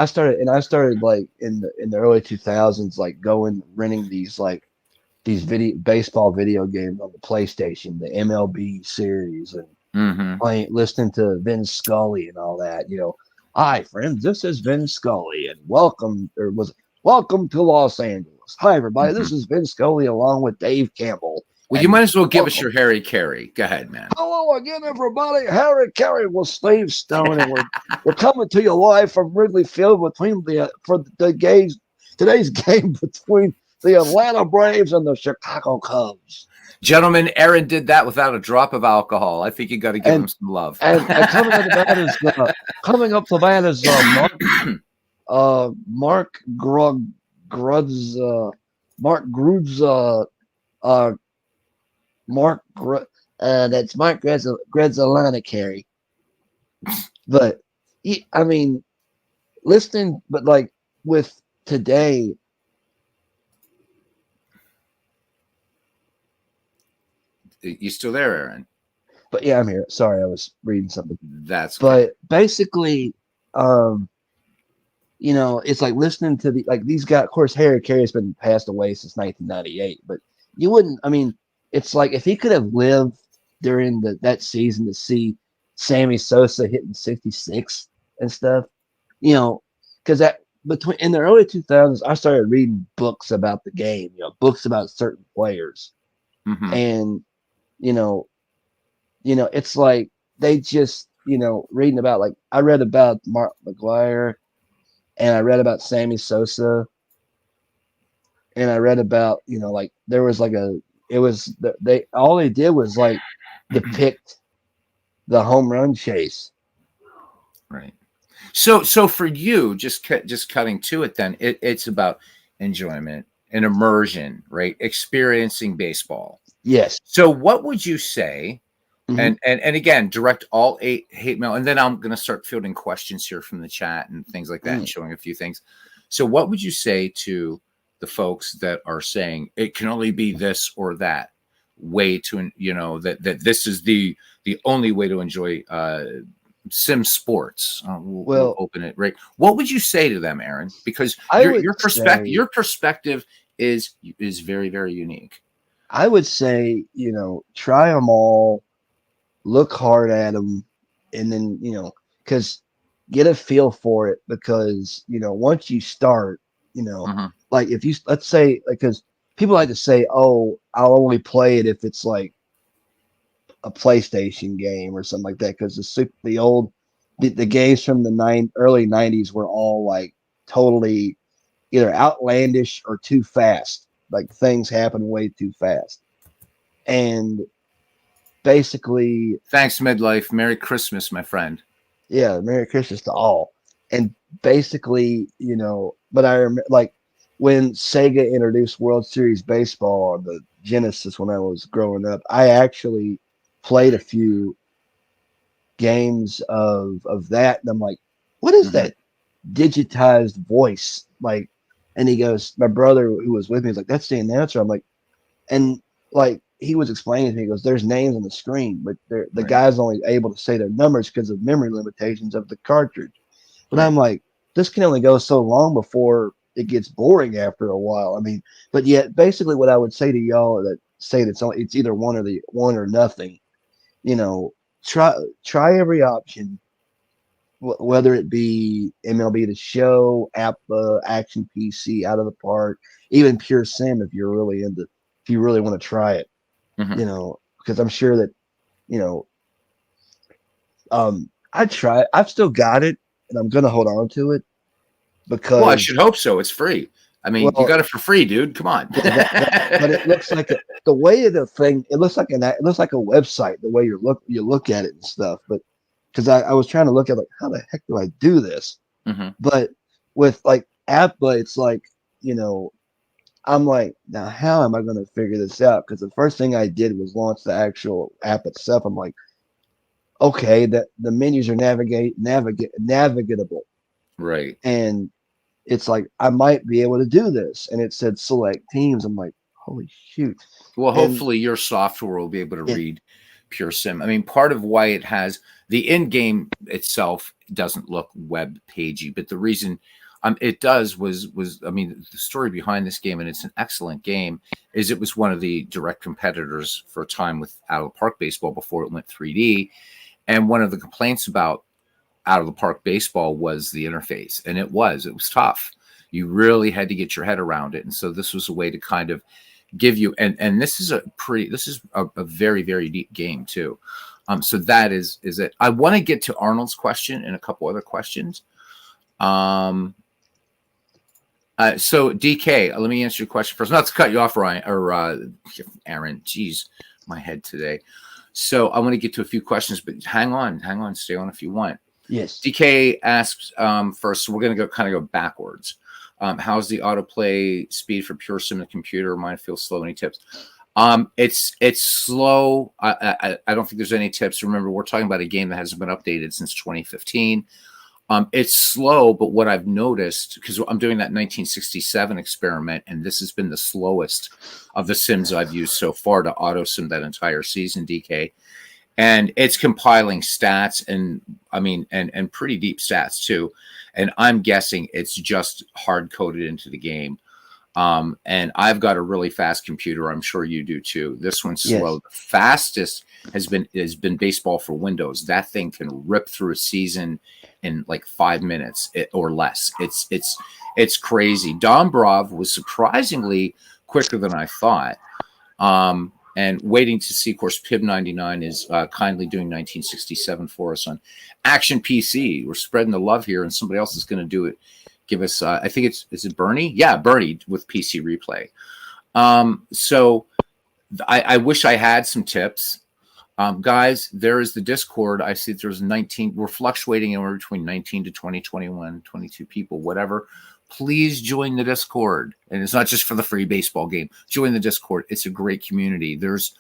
started like in the early 2000s, like renting these baseball video games on the PlayStation, the MLB series, and listening to Vin Scully and all that. Hi friends, this is Vin Scully, and welcome to Los Angeles. Hi everybody, this is Vin Scully along with Dave Campbell. Well, you might as well give us your Harry Carey. Go ahead, man. Hello again, everybody. Harry Carey with Steve Stone, and we're coming to you live from Wrigley Field today's game between the Atlanta Braves and the Chicago Cubs. Gentlemen, Aaron did that without a drop of alcohol. I think you got to give him some love. And coming up to bat is Mark Grudz. That's Mark Gretzalana Carey. But I mean, listening, but like with today. You still there, Aaron? But yeah, I'm here. Sorry, I was reading something. That's okay. But basically, it's like listening to these guys. Of course, Harry Carey's been passed away since 1998, but you wouldn't. I mean, it's like if he could have lived during that season to see Sammy Sosa hitting 66 and stuff, because that between in the early 2000s, I started reading books about the game, books about certain players, and you know, it's like they just reading about like I read about Mark McGuire. And I read about Sammy Sosa, and I read about like there was like they all they did was like depict the home run chase. Right. So for you, just cutting to it, then it's about enjoyment and immersion, right? Experiencing baseball. Yes. So what would you say? And again, direct all hate mail, and then I'm going to start fielding questions here from the chat and things like that, and showing a few things. So, what would you say to the folks that are saying it can only be this or that way to, that this is the only way to enjoy sim sports? We'll open it, right? What would you say to them, Aaron? Because your perspective is very, very unique. I would say, try them all. Look hard at them, and then because get a feel for it, because once you start, like if you let's say, because people like to say, oh, I'll only play it if it's like a PlayStation game or something like that, because the games from the early 90s were all like totally either outlandish or too fast, like things happen way too fast, and basically, thanks, midlife. Merry Christmas, my friend. Yeah, Merry Christmas to all. And basically, but I remember like when Sega introduced World Series Baseball on the Genesis when I was growing up, I actually played a few games of that, and I'm like, what is that digitized voice? Like, and he goes, my brother who was with me was like, that's the announcer. I'm like, and like he was explaining to me, he goes, there's names on the screen, but the guy's only able to say their numbers because of memory limitations of the cartridge. But I'm like, this can only go so long before it gets boring after a while. I mean, but yet basically what I would say to y'all that say that it's either one or nothing, try every option, whether it be MLB The Show, APBA, Action PC, Out of the Park, even Pure Sim if you really want to try it. Because I'm sure that, I've still got it, and I'm going to hold on to it because. Well, I should hope so. It's free. I mean, you got it for free, dude. Come on. But it looks like the way of the thing. It looks like a website. The way you look at it and stuff. But because I was trying to look at like how the heck do I do this? But with like APBA, it's like I'm like, now how am I going to figure this out? Because the first thing I did was launch the actual app itself. I'm like, okay, that the menus are navigatable, right? And it's like I might be able to do this. And it said select teams. I'm like, holy shoot! Well, hopefully your software will be able to read Pure Sim. I mean, part of why it has the in-game itself doesn't look web pagey, but the reason. It does was I mean, the story behind this game, and it's an excellent game, is it was one of the direct competitors for a time with Out of the Park Baseball before it went 3D. And one of the complaints about Out of the Park Baseball was the interface, and it was tough. You really had to get your head around it, and so this was a way to kind of give you. And this is a very, very deep game too. So that is it. I want to get to Arnold's question and a couple other questions. So DK, let me answer your question first. Not to cut you off, Ryan or Aaron. Jeez, my head today. So I want to get to a few questions, but hang on, stay on if you want. Yes. DK asks first. So we're going to go backwards. How's the autoplay speed for Pure Sim in the computer? Mine feels slow. Any tips? It's slow. I don't think there's any tips. Remember, we're talking about a game that hasn't been updated since 2015. It's slow, but what I've noticed, because I'm doing that 1967 experiment, and this has been the slowest of the sims I've used so far to auto sim that entire season, DK. And it's compiling stats and pretty deep stats too. and I'm guessing it's just hard coded into the game. And I've got a really fast computer. I'm sure you do too. This one's slow. Yes. The fastest has been baseball for Windows. That thing can rip through a season in like 5 minutes or less. It's crazy. Dombrov was surprisingly quicker than I thought. And waiting to see, of course, PIB99 is kindly doing 1967 for us on Action PC. We're spreading the love here, and somebody else is going to do it. Give us, I think is it Bernie? Yeah, Bernie with PC Replay. So I wish I had some tips. Guys, there is the Discord. I see there's 19. We're fluctuating anywhere between 19 to 20, 21, 22 people, whatever. Please join the Discord. And it's not just for the free baseball game. Join the Discord. It's a great community. There's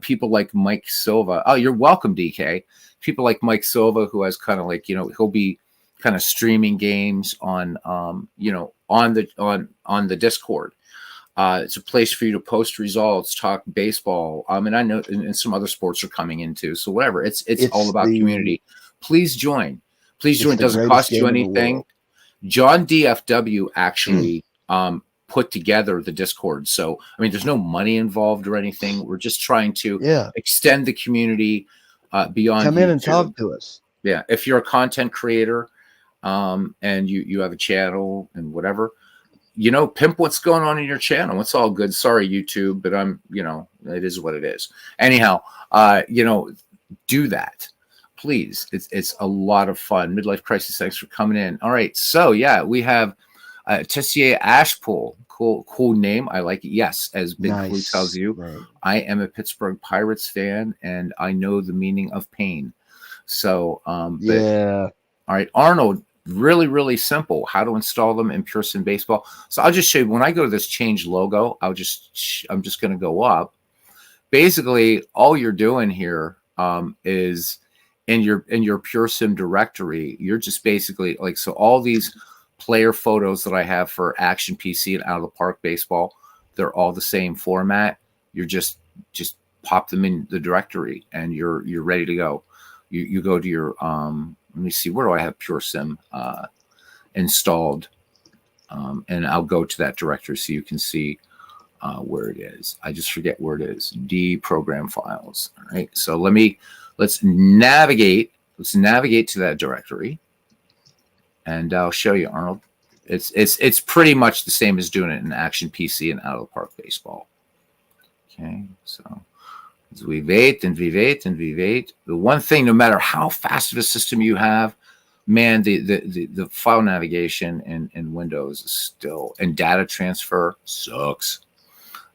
people like Mike Silva. Oh, you're welcome, DK. People like Mike Silva, who has kind of like, he'll be kind of streaming games on, on the Discord. It's a place for you to post results, talk baseball. And I know and some other sports are coming into. So whatever, it's all about community. Please join. Please join. It doesn't cost you anything. John DFW actually put together the Discord. So, I mean, there's no money involved or anything. We're just trying to extend the community beyond. Come in and talk to us. Yeah. If you're a content creator and you have a channel and whatever, pimp what's going on in your channel. It's all good. Sorry, YouTube, but it is what it is. Anyhow, do that. Please. It's a lot of fun. Midlife Crisis, thanks for coming in. All right. So yeah, we have Tessier Ashpool. Cool name. I like it. Yes, as Big Blue tells you. Right. I am a Pittsburgh Pirates fan and I know the meaning of pain. So yeah. All right, Arnold. Really, really simple. How to install them in Pure Sim Baseball. So I'll just show you when I go to this change logo. I'm just going to go up. Basically, all you're doing here is in your Pure Sim directory. You're just basically so all these player photos that I have for Action PC and Out of the Park Baseball, they're all the same format. You're just pop them in the directory and you're ready to go. You go to your let me see, where do I have Pure Sim installed? And I'll go to that directory so you can see where it is. I just forget where it is. D program files. All right. So let's navigate to that directory. And I'll show you, Arnold. It's pretty much the same as doing it in Action PC and Out of the Park Baseball. Okay, so we wait. The one thing, no matter how fast of a system you have, man, the file navigation in Windows is still, and data transfer sucks.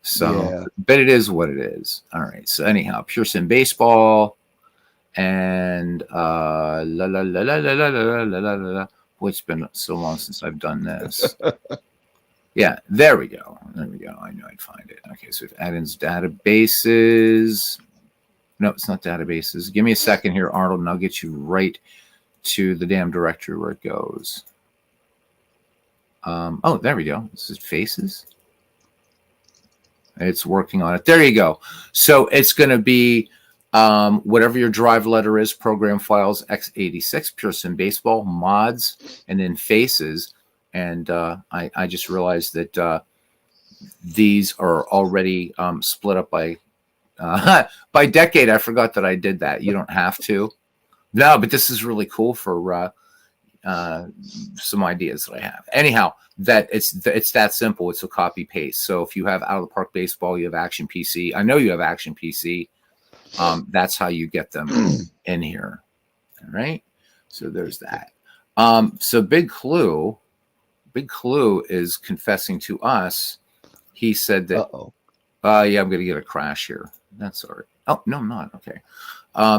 So, but it is what it is. All right. So anyhow, Pure Sim Baseball, and Boy, it's been so long since I've done this. Yeah, there we go. I knew I'd find it. Okay, so if add-ins databases. No, it's not databases. Give me a second here, Arnold, and I'll get you right to the damn directory where it goes. Oh, there we go. This is faces. It's working on it. There you go. So it's going to be whatever your drive letter is, program files, x86, Pure Sim Baseball, mods, and then faces. And I just realized that these are already split up by decade. I forgot that I did that. You don't have to. No, but this is really cool for some ideas that I have. Anyhow, that it's that simple. It's a copy paste. So if you have Out of the Park Baseball, you have Action PC. I know you have Action PC. That's how you get them in here. All right. So there's that. So Big Clue is confessing to us. He said that, yeah, I'm going to get a crash here. That's all right. Oh, no, I'm not. Okay.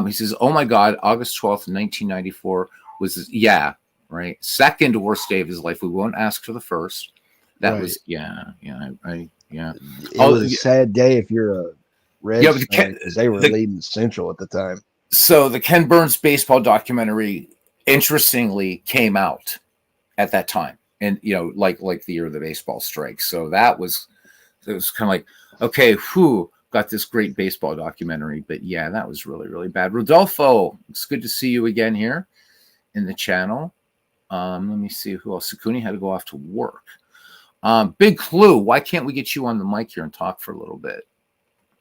He says, oh my God, August 12th, 1994 was, yeah, right. Second worst day of his life. We won't ask for the first. That was, yeah. It was a sad day if you're a Reds fan, because they were leading Central at the time. So the Ken Burns baseball documentary, interestingly, came out at that time. And, like the year of the baseball strike. So it was kind of like, okay, got this great baseball documentary. But yeah, that was really, really bad. Rodolfo, it's good to see you again here in the channel. Let me see who else. Sakuni had to go off to work. Big Clue, why can't we get you on the mic here and talk for a little bit?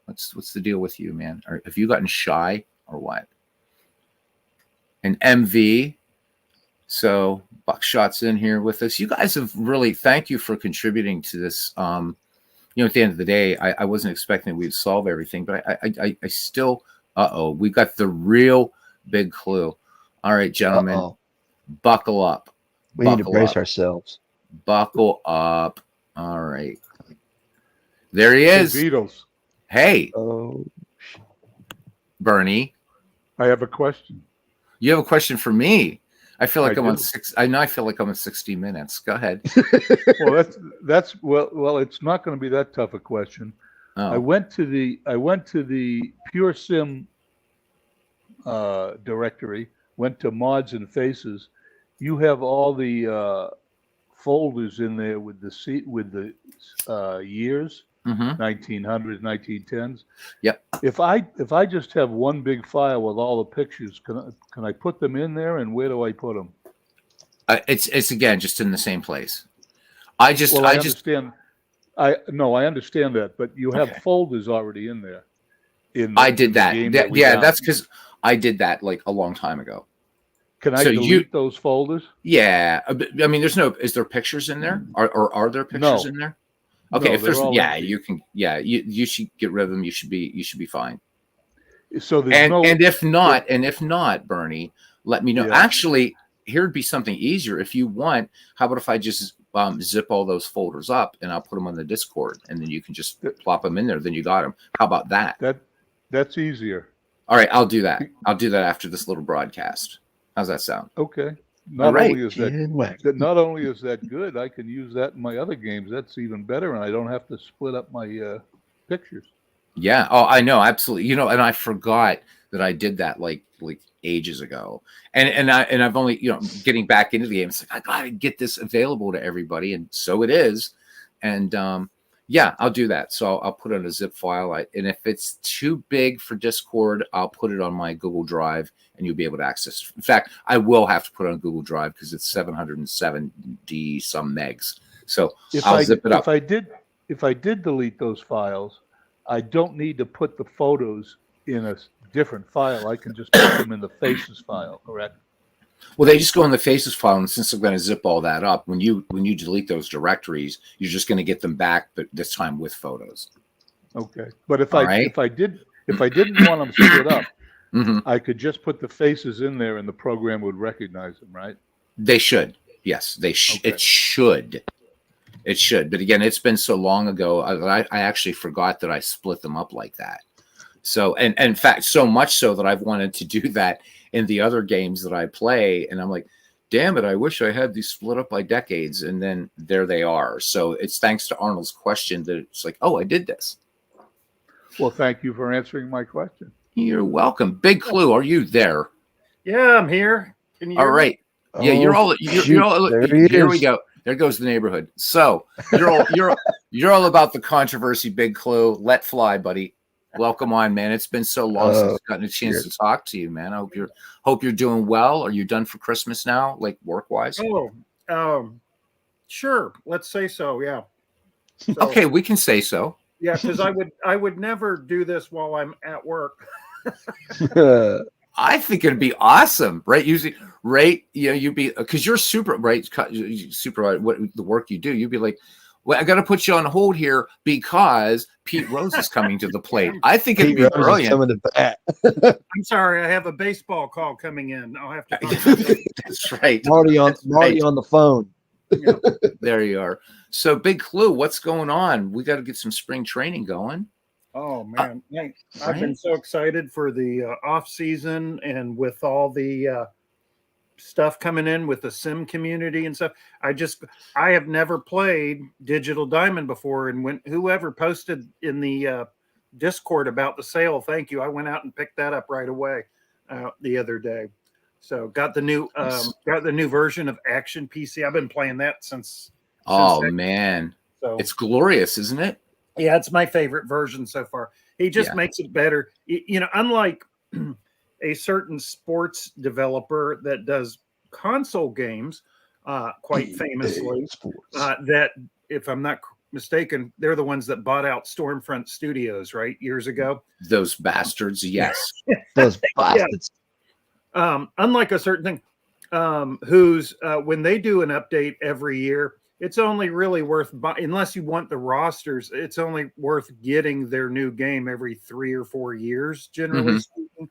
What's the deal with you, man? Have you gotten shy or what? And MV, so Buckshot's in here with us. You guys have really, thank you for contributing to this. At the end of the day, I wasn't expecting we'd solve everything, but I still, we got the real Big Clue. All right, gentlemen, buckle up. We need to brace ourselves. Buckle up. All right. There he is. Hey, Beatles. Hey. Bernie. I have a question. You have a question for me? I feel like I'm on 60 minutes. Go ahead. Well, well, it's not going to be that tough a question. Oh. I went to the Pure Sim directory, went to mods and faces. You have all the folders in there with the years, 1900s, 1910s. Yep. If I just have one big file with all the pictures, can I put them in there, and where do I put them? It's again just in the same place. I understand. I understand that, but you have folders already in there. I did that. That's because I did that like a long time ago. Can I delete those folders? Yeah, I mean, is there pictures in there? Are there pictures in there? Okay, if there's, you can, you should get rid of them. You should be fine. So and if not, Bernie, let me know. Yeah. Actually, here'd be something easier if you want. How about if I just zip all those folders up and I'll put them on the Discord, and then you can just plop them in there. Then you got them. How about that? That's easier. All right, I'll do that. I'll do that after this little broadcast. How's that sound? Okay. Not only is that good, I can use that in my other games. That's even better, and I don't have to split up my pictures. Yeah. Oh, I know, absolutely. And I forgot that I did that like ages ago. And I've only getting back into the game. It's like I gotta get this available to everybody, and so it is. And I'll do that. So I'll put it in a zip file. And if it's too big for Discord, I'll put it on my Google Drive, and you'll be able to access it. In fact, I will have to put it on Google Drive because it's 770 some megs. So I'll zip it up. If I did delete those files, I don't need to put the photos in a different file. I can just put them in the faces file, correct? Well, they just go in the faces file, and since I'm going to zip all that up, when you delete those directories, you're just going to get them back, but this time with photos. Okay, but if I didn't want them split up, I could just put the faces in there, and the program would recognize them, right? They should. Yes, It should. It should. But again, it's been so long ago. I actually forgot that I split them up like that. So, and in fact, so much so that I've wanted to do that in the other games that I play. And I'm like, damn it, I wish I had these split up by decades. And then there they are. So it's thanks to Arnold's question that it's like, oh, I did this. Well, thank you for answering my question. You're welcome. Big Clue, are you there? Yeah, I'm here. Can you hear all right. me? Yeah, you're all here we go. There goes the neighborhood. So you're all about the controversy, Big Clue. Let fly, buddy. Welcome on, man. It's been so long since I've gotten a chance to talk to you, man. I hope you're doing well. Are you done for Christmas now, like work wise? Sure. Let's say so. Yeah. So, okay, we can say so. Yeah, because I would never do this while I'm at work. I think it'd be awesome, right? Usually, right? You'd be because you're super what the work you do. You'd be like, well, I got to put you on hold here because Pete Rose is coming to the plate. I think it'd be brilliant. Coming to bat. I'm sorry, I have a baseball call coming in. I'll have to. That's right. Marty on the phone. Yeah. There you are. So, Big Clue, what's going on? We got to get some spring training going. Oh man, I've been so excited for the off season, and with all the stuff coming in with the sim community and stuff. I have never played Digital Diamond before, and when whoever posted in the Discord about the sale, thank you. I went out and picked that up right away the other day. So got the new version of Action PC. I've been playing that since. Man, so it's glorious, isn't it? Yeah, it's my favorite version so far. He just makes it better. Unlike a certain sports developer that does console games, quite EA famously. Sports. That, if I'm not mistaken, they're the ones that bought out Stormfront Studios, right, years ago. Those bastards, yes. Those bastards. Unlike a certain thing, who's when they do an update every year, it's only really worth unless you want the rosters. It's only worth getting their new game every 3 or 4 years, generally speaking.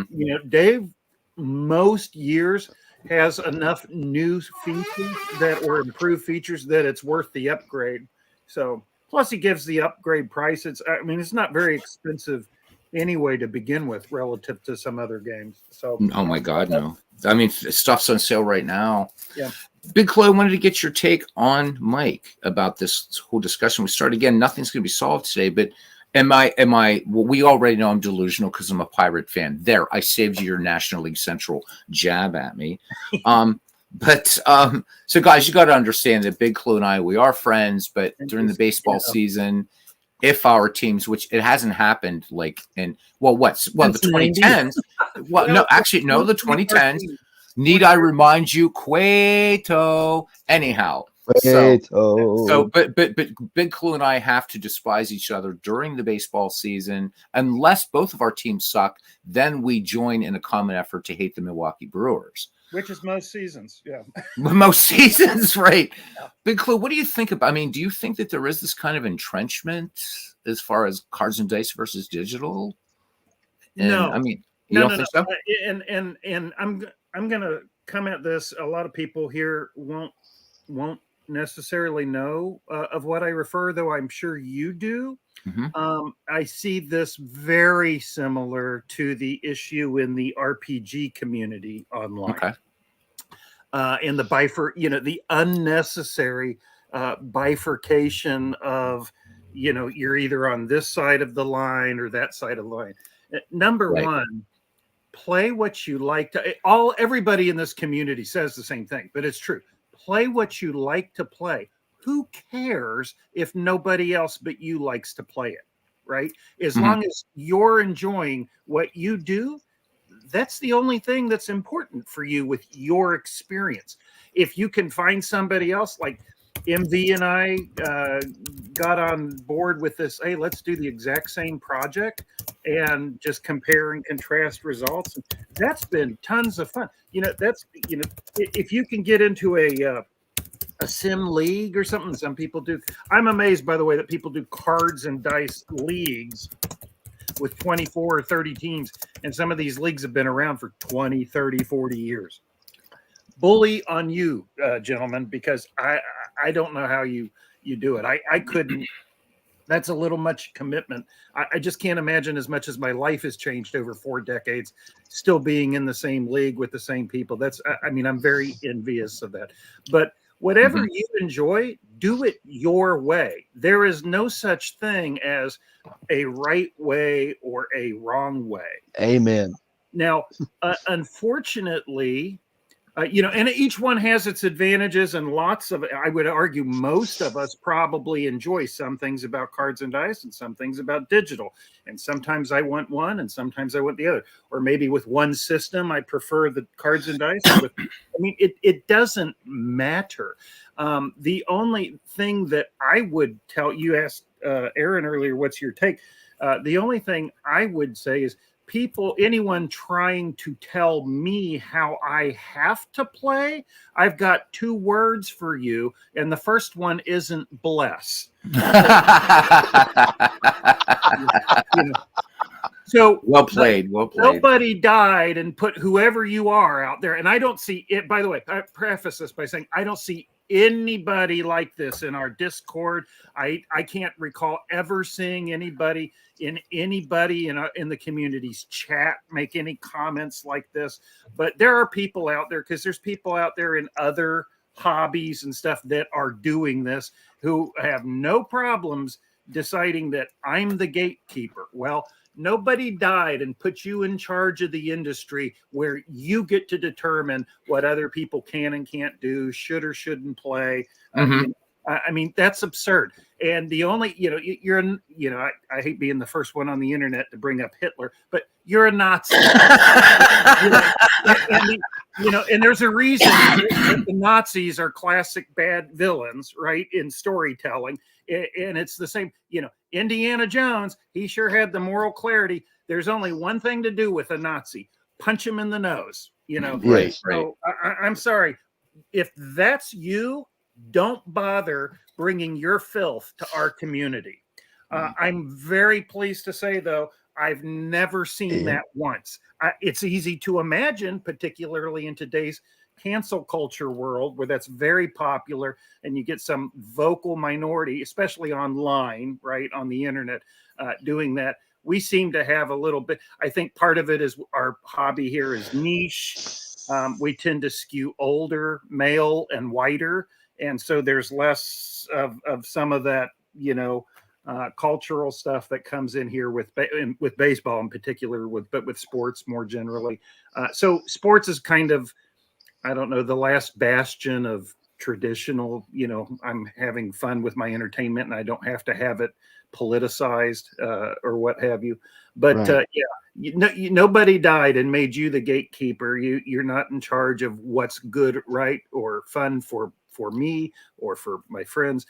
You know, Dave, most years has enough new features that or improved features that it's worth the upgrade. So plus he gives the upgrade price. I mean, it's not very expensive anyway to begin with relative to some other games. So Oh my God, no. I mean, stuff's on sale right now. Yeah. Big Chloe, I wanted to get your take on Mike about this whole discussion. We start again. Nothing's going to be solved today, but well, we already know I'm delusional because I'm a Pirate fan. There, I saved you your National League Central jab at me. So guys, you got to understand that Big Chloe and I, we are friends, but during the baseball season, if our teams, which it hasn't happened like the 2010s. The 2010s. Need I remind you, Cueto? Anyhow, but Big Clue and I have to despise each other during the baseball season. Unless both of our teams suck, then we join in a common effort to hate the Milwaukee Brewers. Which is most seasons, yeah. Most seasons, right? Yeah. Big Clue, what do you think about? I mean, do you think that there is this kind of entrenchment as far as cards and dice versus digital? And, no, I mean, you don't think so? And I'm going to come at this. A lot of people here won't necessarily know of what I refer, though I'm sure you do. I see this very similar to the issue in the RPG community online. Okay. In the the unnecessary bifurcation of, you're either on this side of the line or that side of the line. Number one, play what you like to. Everybody in this community says the same thing, but it's true. Play what you like to play. Who cares if nobody else but you likes to play it, right? As long as you're enjoying what you do, that's the only thing that's important for you with your experience. If you can find somebody else, like MV and I got on board with this, hey, let's do the exact same project and just compare and contrast results. That's been tons of fun. If you can get into a sim league or something, some people do. I'm amazed, by the way, that people do cards and dice leagues with 24 or 30 teams. And some of these leagues have been around for 20, 30, 40 years. Bully on you, gentlemen, because I don't know how you do it. I couldn't. That's a little much commitment. I just can't imagine, as much as my life has changed over 4 decades, still being in the same league with the same people. I'm very envious of that. But whatever you enjoy, do it your way. There is no such thing as a right way or a wrong way. Amen. Now, unfortunately, and each one has its advantages, and I would argue most of us probably enjoy some things about cards and dice and some things about digital. And sometimes I want one and sometimes I want the other. Or maybe with one system, I prefer the cards and dice. It doesn't matter. The only thing that I would tell you, asked Aaron earlier, what's your take? The only thing I would say is, anyone trying to tell me how I have to play, I've got 2 words for you, and the first one isn't bless. So well played. Nobody died and put whoever you are out there. And I don't see it. By the way, I preface this by saying I don't see anybody like this in our Discord. I can't recall ever seeing anybody in the community's chat make any comments like this. But there are people out there, because there's people out there in other hobbies and stuff that are doing this, who have no problems deciding that I'm the gatekeeper. Well, nobody died and put you in charge of the industry where you get to determine what other people can and can't do, should or shouldn't play. That's absurd. And the only, I hate being the first one on the internet to bring up Hitler, but you're a Nazi. And there's a reason that the Nazis are classic bad villains, right, in storytelling. And it's the same, Indiana Jones, he sure had the moral clarity. There's only one thing to do with a Nazi: punch him in the nose, Right. So I'm sorry. If that's you, don't bother bringing your filth to our community. I'm very pleased to say, though, I've never seen that once. It's easy to imagine, particularly in today's cancel culture world, where that's very popular, and you get some vocal minority, especially online, right, on the internet, doing that. We seem to have a little bit. I think part of it is our hobby here is niche. We tend to skew older, male, and whiter. And so there's less of some of that, cultural stuff that comes in here with baseball in particular, but with sports more generally. So sports is kind of, I don't know, the last bastion of traditional, I'm having fun with my entertainment and I don't have to have it politicized or what have you. But Right. nobody died and made you the gatekeeper. You're not in charge of what's good, right, or fun for me or for my friends.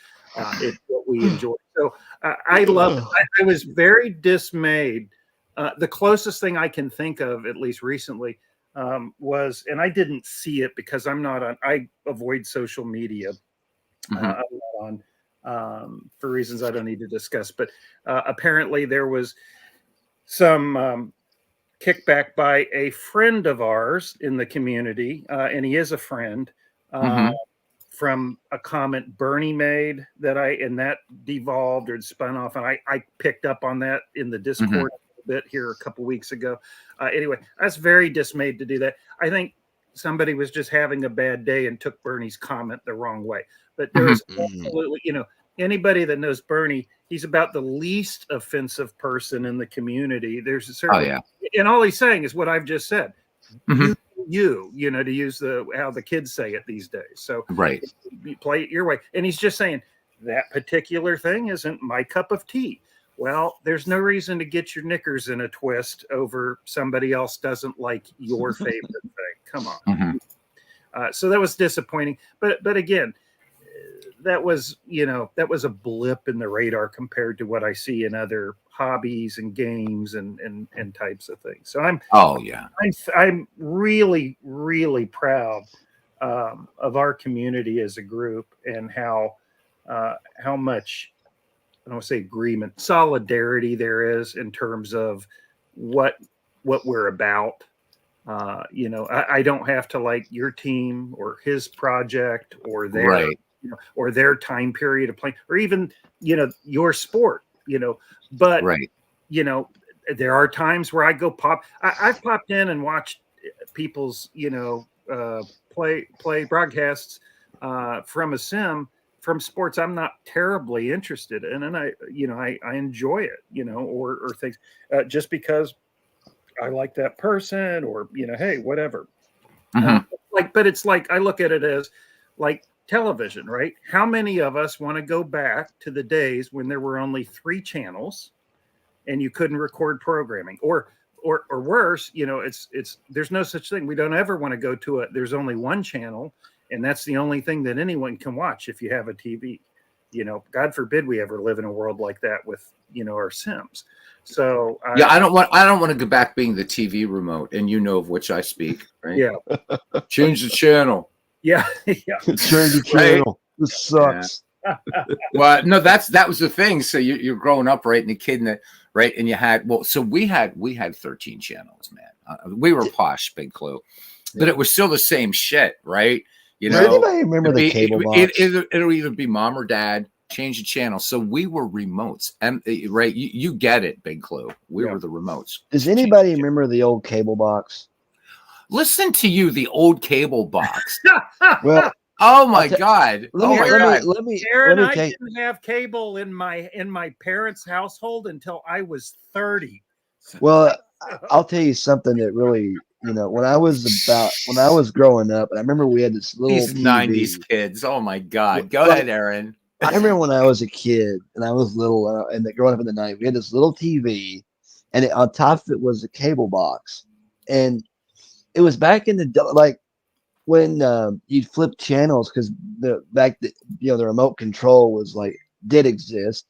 It's what we enjoy. So I love it. I was very dismayed. The closest thing I can think of, at least recently, was, and I didn't see it because I avoid social media. I'm not on for reasons I don't need to discuss. But apparently there was some kickback by a friend of ours in the community, and he is a friend, from a comment Bernie made that devolved or spun off, and I picked up on that in the Discord a bit here a couple weeks ago. Anyway, I was very dismayed to do that. I think somebody was just having a bad day and took Bernie's comment the wrong way. But there is absolutely, anybody that knows Bernie, he's about the least offensive person in the community. There's a certain, and all he's saying is what I've just said. To use how the kids say it these days. So you play it your way. And he's just saying that particular thing isn't my cup of tea. Well, there's no reason to get your knickers in a twist over somebody else doesn't like your favorite thing. Come on. So that was disappointing. But again, that was a blip in the radar compared to what I see in other hobbies and games and types of things. So I'm really, really proud of our community as a group and how much, I don't want to say agreement, solidarity there is in terms of what we're about. I don't have to like your team or his project or their or their time period of playing, or even your sport. But there are times where I go I've popped in and watched people's play broadcasts from a sim from sports I'm not terribly interested in, and I enjoy it, or things just because I like that person, or hey, whatever. But it's like I look at it as like television, right? How many of us want to go back to the days when there were only 3 channels and you couldn't record programming, or worse, it's there's no such thing. We don't ever want to go to there's only 1 channel and that's the only thing that anyone can watch if you have a TV. God forbid we ever live in a world like that with our Sims. So I don't want to go back being the TV remote, and of which I speak, right? Yeah. Change the channel. Yeah. Change the channel. This sucks. Well, no, that was the thing. So you're growing up, right? And the kid right, and you had so we had 13 channels, man. We were posh, Big Clue, but it was still the same shit, right? Does anybody remember the cable box? It'll either be mom or dad. Change the channel. So we were remotes, and right, you get it, Big Clue. We were the remotes. Does anybody remember the old cable box? Listen to you, the old cable box. Well, oh my God! Let me I take. didn't have cable in my parents' household until I was 30. Well, I'll tell you something that really, when I was growing up, and I remember we had this little These TV. 90s kids. Oh my God! Go ahead, Aaron. I remember when I was a kid and I was little and growing up in the night, we had this little TV, and on top of it was a cable box, and it was back in the like when you'd flip channels because the remote control was like did exist,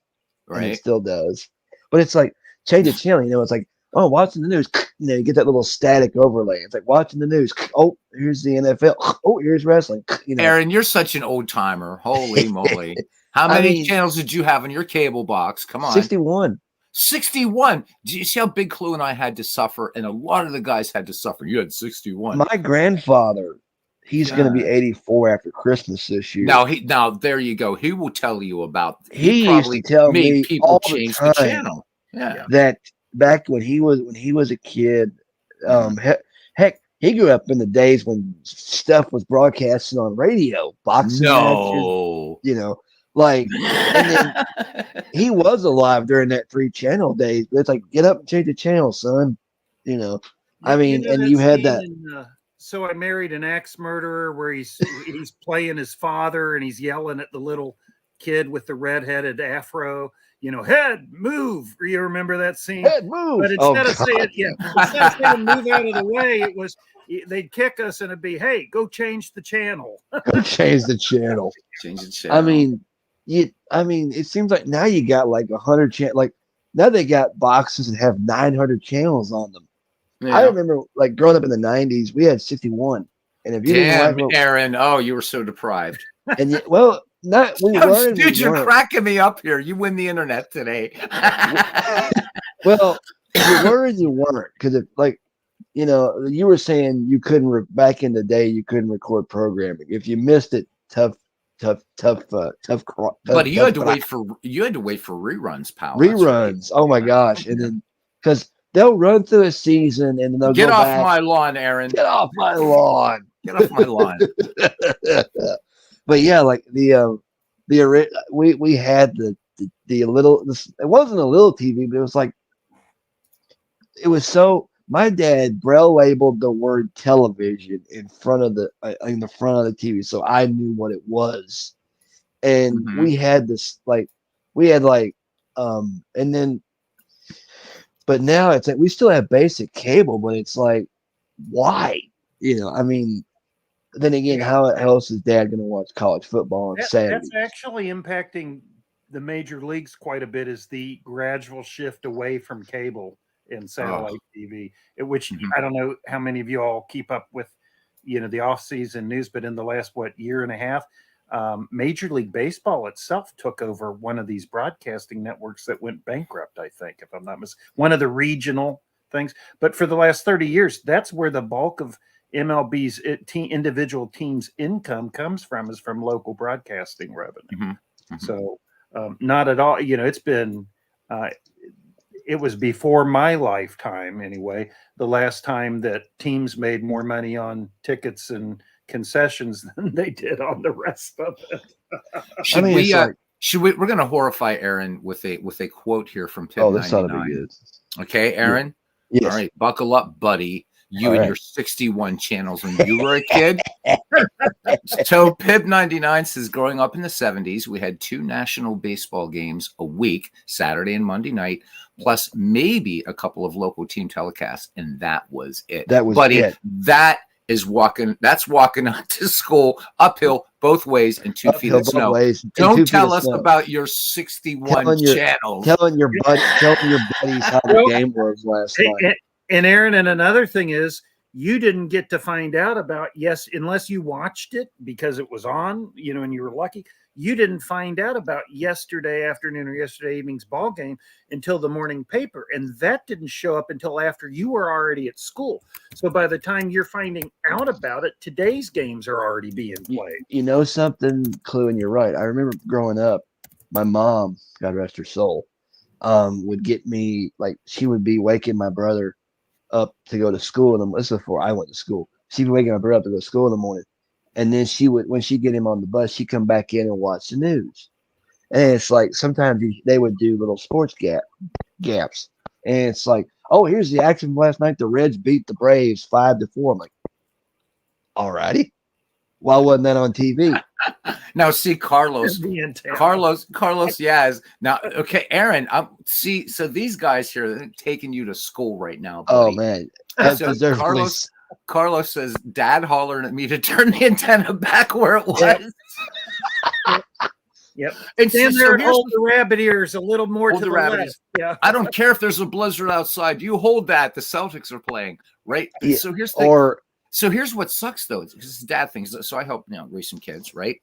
and it Right. still does, but it's like change the channel. It's like, oh, watching the news. You get that little static overlay. It's like watching the news. Oh, here's the NFL. Oh, here's wrestling. Aaron, you're such an old timer. Holy moly! How I many mean, channels did you have in your cable box? Come on, 61. 61. Do you see how Big Clue and I had to suffer, and a lot of the guys had to suffer? You had 61. My grandfather, he's going to be 84 after Christmas this year. Now there you go. He will tell you about. He used to probably tell made me people all the change the time channel. Yeah. that back when he was a kid, heck, he grew up in the days when stuff was broadcasted on radio, boxing No. matches, like, and then he was alive during that 3-channel days. But it's like, get up and change the channel, son. I mean, and that you had scene that. in, So I Married an Axe Murderer, where he's playing his father and he's yelling at the little kid with the red-headed afro. Head, move. You remember that scene? Head, move. But instead of saying move out of the way, it was they'd kick us and it'd be, hey, go change the channel. Go change the channel. Change the channel. I mean, it seems like now you got like 100 channels. Like now they got boxes that have 900 channels on them. Yeah. I remember like growing up in the 90s, we had 61. And if you didn't like Aaron, oh, you were so deprived. And not we weren't. Dude, you're cracking me up here. You win the internet today. Well, you were and you weren't, because you were saying you couldn't back in the day you couldn't record programming. If you missed it, tough. But you had to wait for reruns, pal. Reruns. Oh my gosh! And then because they'll run through a season and then they'll get go off back. my lawn, Aaron. Get off my lawn. Get off my lawn. But yeah, like we had the little. It wasn't a little TV, but it was like it was so. My dad braille labeled the word television in the front of the TV, so I knew what it was. And we had this and then, but now it's like we still have basic cable, but it's like, why? I mean, then again, how else is Dad going to watch college football on Saturdays? That's actually impacting the major leagues quite a bit. Is the gradual shift away from cable and satellite TV, which I don't know how many of you all keep up with, the off-season news, but in the last, year and a half, Major League Baseball itself took over one of these broadcasting networks that went bankrupt, I think, if I'm not mistaken, one of the regional things. But for the last 30 years, that's where the bulk of MLB's individual teams' income comes from, is from local broadcasting revenue. So not at all, it's been... it was before my lifetime, anyway, the last time that teams made more money on tickets and concessions than they did on the rest of it. We're going to horrify Aaron with a quote here from Pip 99. This ought to be good. Okay, Aaron? Yes. All right, buckle up, buddy. You and your 61 channels when you were a kid. So Pip 99 says, growing up in the 70s, we had 2 national baseball games a week, Saturday and Monday night, plus maybe a couple of local team telecasts, and that was it. That was Buddy, it. That's walking to school uphill both ways and 2 feet of snow. Don't tell us about your 61 channels. Telling your buddies how the game was last night. And Aaron, and another thing is, you didn't get to find out about, unless you watched it because it was on, and you were lucky, you didn't find out about yesterday afternoon or yesterday evening's ball game until the morning paper. And that didn't show up until after you were already at school. So by the time you're finding out about it, today's games are already being played. You know something, Clue, and you're right. I remember growing up, my mom, God rest her soul, would get me, she would be waking my brother up to go to school. And this is before I went to school. She'd be waking my brother up to go to school in the morning. And then when she'd get him on the bus, she'd come back in and watch the news. And it's like, sometimes they would do little sports gaps. And it's like, oh, here's the action from last night. The Reds beat the Braves 5-4. I'm like, all righty. Why wasn't that on TV? Now, see, Carlos, The antenna. Carlos, yes. Now, okay, Aaron, see, so these guys here are taking you to school right now, Oh buddy. man, So Carlos says, Dad hollered at me to turn the antenna back where it was. Yep. And Stand so there and here's hold the rabbit ears a little more Hold to the the rabbit left. ears. Yeah. I don't care if there's a blizzard outside. You hold that. The Celtics are playing, right? Yeah, So here's the thing. or So here's what sucks though. It's dad things. So I help raise some kids, right?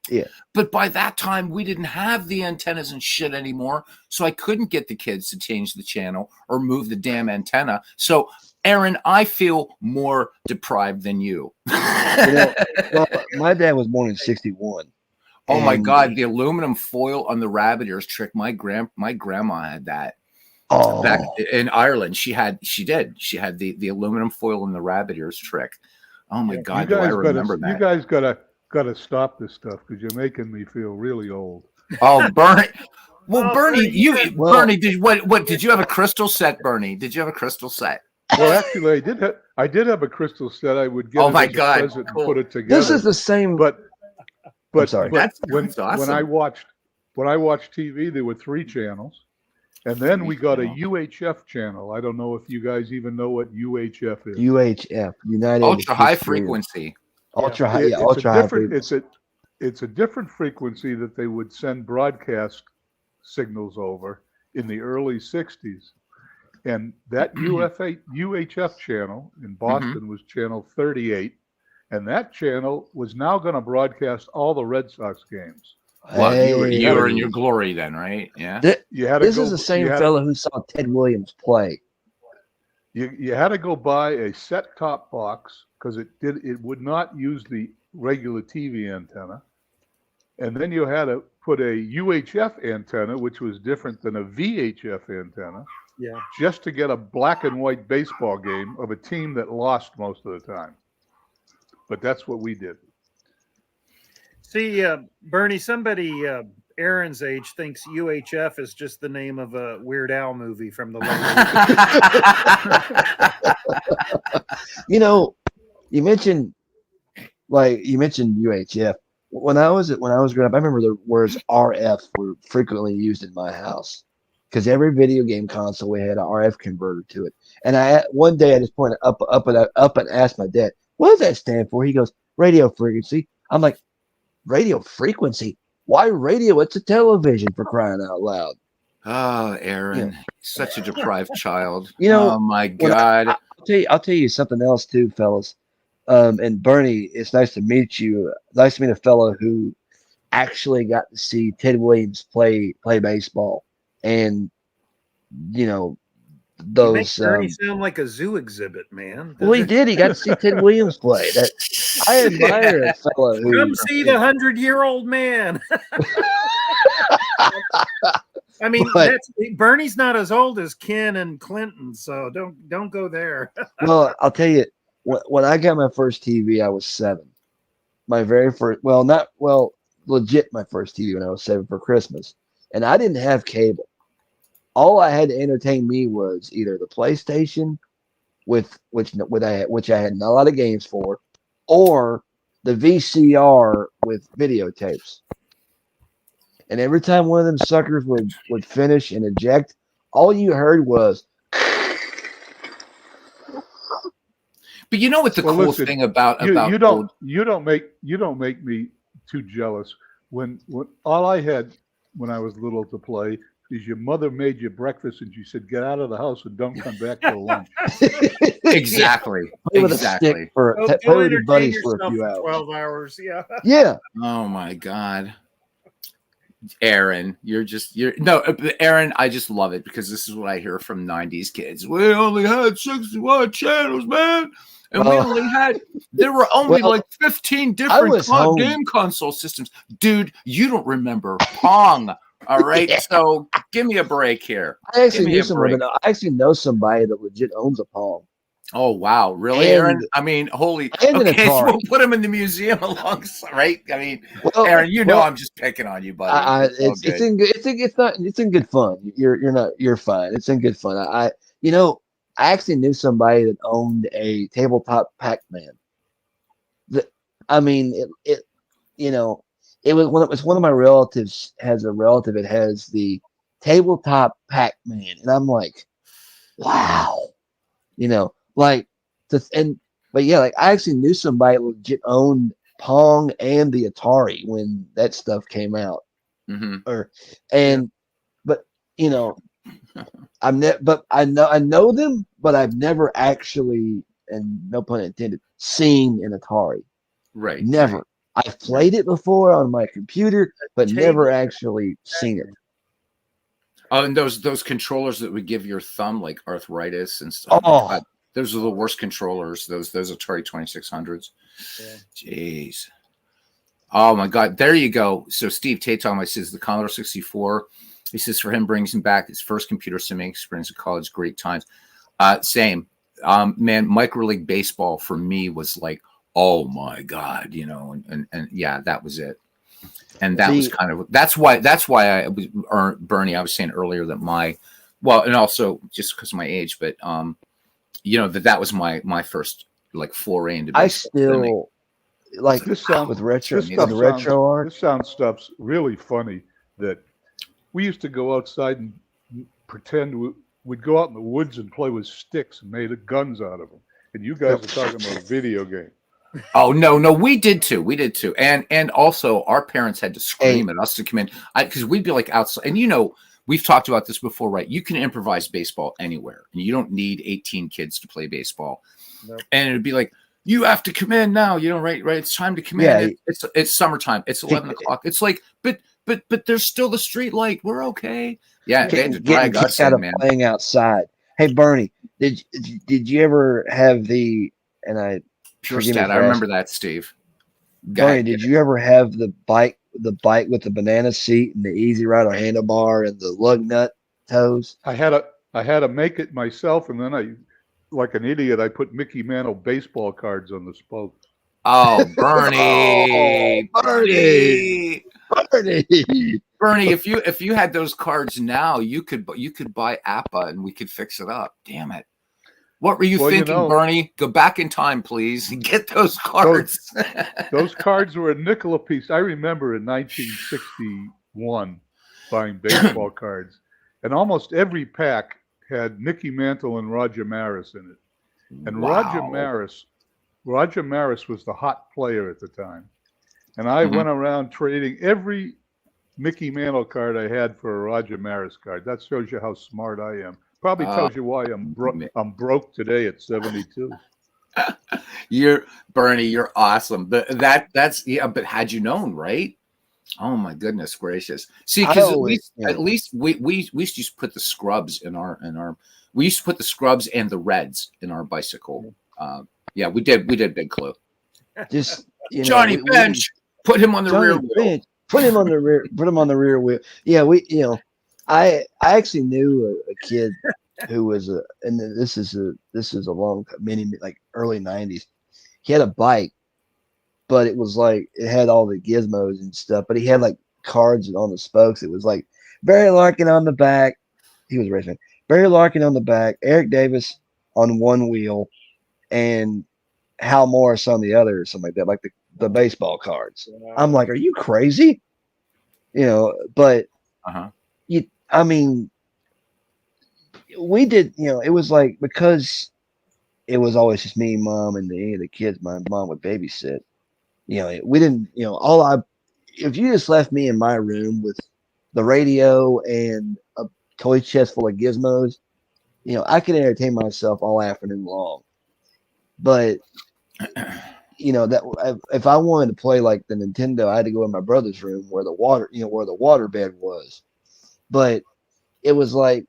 yeah. But by that time, we didn't have the antennas and shit anymore. So I couldn't get the kids to change the channel or move the damn antenna. So Aaron, I feel more deprived than you. Well, my dad was born in '61. Oh my and- God, the aluminum foil on the rabbit ears trick. My grandma had that. Oh, Back in Ireland, she had the aluminum foil in the rabbit ears trick. Oh my God, do I remember that? You guys gotta stop this stuff because you're making me feel really old. Oh, Bernie. Well, Oh, Bernie, Bernie, Bernie, did you have a crystal set, Bernie? Did you have a crystal set? Well, actually, I did have a crystal set. I would get Oh it my as a God, present cool. and put it together. this is the same. But sorry. That's when awesome. I watched TV, there were 3 channels, and then we got a UHF channel. I don't know if you guys even know what UHF is. UHF, United Ultra high History- frequency. Ultra high, It- yeah, it's ultra a high different. frequency. It's a different frequency that they would send broadcast signals over in the early '60s, and that UHF channel in Boston was channel 38, and that channel was now going to broadcast all the Red Sox games. Well, you were in Hey. your glory then, right? Yeah. You had to This go, is the same you had- fellow who saw Ted Williams play. You had to go buy a set-top box because it would not use the regular TV antenna, and then you had to put a UHF antenna, which was different than a VHF antenna, Yeah. just to get a black and white baseball game of a team that lost most of the time. But that's what we did. See, Bernie, somebody Aaron's age thinks UHF is just the name of a Weird Al movie from the late 80s. You mentioned UHF. When I was growing up, I remember the words RF were frequently used in my house because every video game console we had an RF converter to it. And one day I just pointed up and asked my dad, "What does that stand for?" He goes, "Radio frequency." I'm like, "Radio frequency? Why radio? It's a television, for crying out loud." Oh, Aaron, such a deprived child. Oh my God. I'll tell you something else too, fellas. And Bernie, it's nice to meet you. Nice to meet a fellow who actually got to see Ted Williams play baseball, and You those. make Bernie sound like a zoo exhibit, man. Well, he did. He got to see Ted Williams play. I admire a fellow who. Come see the 100-year-old man. I mean, Bernie's not as old as Ken and Clinton, so don't go there. Well, I'll tell you, when I got my first TV, I was 7. My very first, legit my first TV when I was 7 for Christmas, and I didn't have cable. All I had to entertain me was either the PlayStation, which I had not a lot of games for, or the VCR with videotapes. And every time one of them suckers would finish and eject, all you heard was. But you know what the cool listen, thing about you don't make me too jealous. When all I had when I was little to play is your mother made you breakfast and she said, "Get out of the house and don't come back till lunch." Exactly. Play with a Exactly. stick play Go with your entertain buddies for a yourself few for hours. 12 hours. Yeah. Yeah. Oh my God. Aaron, Aaron, I just love it because this is what I hear from 90s kids. We only had 61 channels, man. And there were only like 15 different game console systems. Dude, you don't remember Pong. All right. Yeah. So give me a break here. I actually know somebody that legit owns a Pong. Oh, wow. Really, And- Aaron? I mean, holy. and an Okay, so Atari. we'll put him in the museum alongside, right? I mean, Well, Aaron, I'm just picking on you, buddy. It's in good fun. You're fine. It's in good fun. I actually knew somebody that owned a tabletop Pac-Man. you know, it was one of my relatives has a relative that has the tabletop Pac-Man, and I'm like, wow, like but yeah, like I actually knew somebody that legit owned Pong and the Atari when that stuff came out, Mm-hmm. and but but I know them, but I've never actually, and no pun intended, seen an Atari. Right. Never. Right. I've played it before on my computer, but never Table. actually seen it. Oh, and those controllers that would give your thumb like arthritis and stuff. Oh, God, those are the worst controllers. Those Atari 2600s. Yeah. Jeez. Oh my God. There you go. So Steve Tatum says the Commodore 64. He says for him brings him back his first computer simming experience at college. Great times. Same. Man, micro league baseball for me was like, oh my God, and yeah, that was it. And that was kind of that's why I was Bernie. I was saying earlier that and also just because of my age, but that was my first like foray into baseball. I still like this sound with retro art. This sound stuff's really funny. That we used to go outside and pretend we'd go out in the woods and play with sticks and made guns out of them. And you guys are talking about a video game. Oh no, we did too. And also our parents had to scream at us to come in because we'd be like outside. And we've talked about this before, right? You can improvise baseball anywhere, and you don't need 18 kids to play baseball. Nope. And it'd be like, you have to come in now. Right. It's time to come in. It's summertime. It's 11 o'clock. It's like, but there's still the street light. We're okay. Yeah, they had to drag us out in, of man. Playing outside. Hey Bernie, did you ever have Pure Stat? I remember that, Steve. Bernie, did you ever have the bike with the banana seat and the easy rider handlebar and the lug nut toes? I had to make it myself, and then I, like an idiot, I put Mickey Mantle baseball cards on the spoke. Oh, Bernie, Bernie. Bernie, if you had those cards now, you could buy APA and we could fix it up. Damn it. What were you thinking, Bernie? Go back in time, please, and get those cards. Those cards were a nickel a piece. I remember in 1961 buying baseball cards, and almost every pack had Mickey Mantle and Roger Maris in it. And Wow. Roger Maris was the hot player at the time. And I went around trading every Mickey Mantle card I had for a Roger Maris card. That shows you how smart I am. Probably tells you why I'm broke today at 72. Bernie, you're awesome. But but had you known, right? Oh my goodness gracious. See, because at least we used to put the scrubs in our we used to put the scrubs and the reds in our bicycle. Yeah, we did Big Clue. Just Johnny Bench, put him on the rear wheel. Put him on the rear wheel. Yeah, I actually knew a kid who was and this is a long early 90s. He had a bike, but it was like it had all the gizmos and stuff, but he had like cards on the spokes. It was like Barry Larkin on the back. He was a racing. Barry Larkin on the back, Eric Davis on one wheel, and Hal Morris on the other, or something like that, like the baseball cards. I'm like, are you crazy? But we did, it was like, because it was always just me, mom, and the kids, my mom would babysit. We didn't, if you just left me in my room with the radio and a toy chest full of gizmos, I could entertain myself all afternoon long. But, that if I wanted to play like the Nintendo, I had to go in my brother's room where the water bed was. But it was like,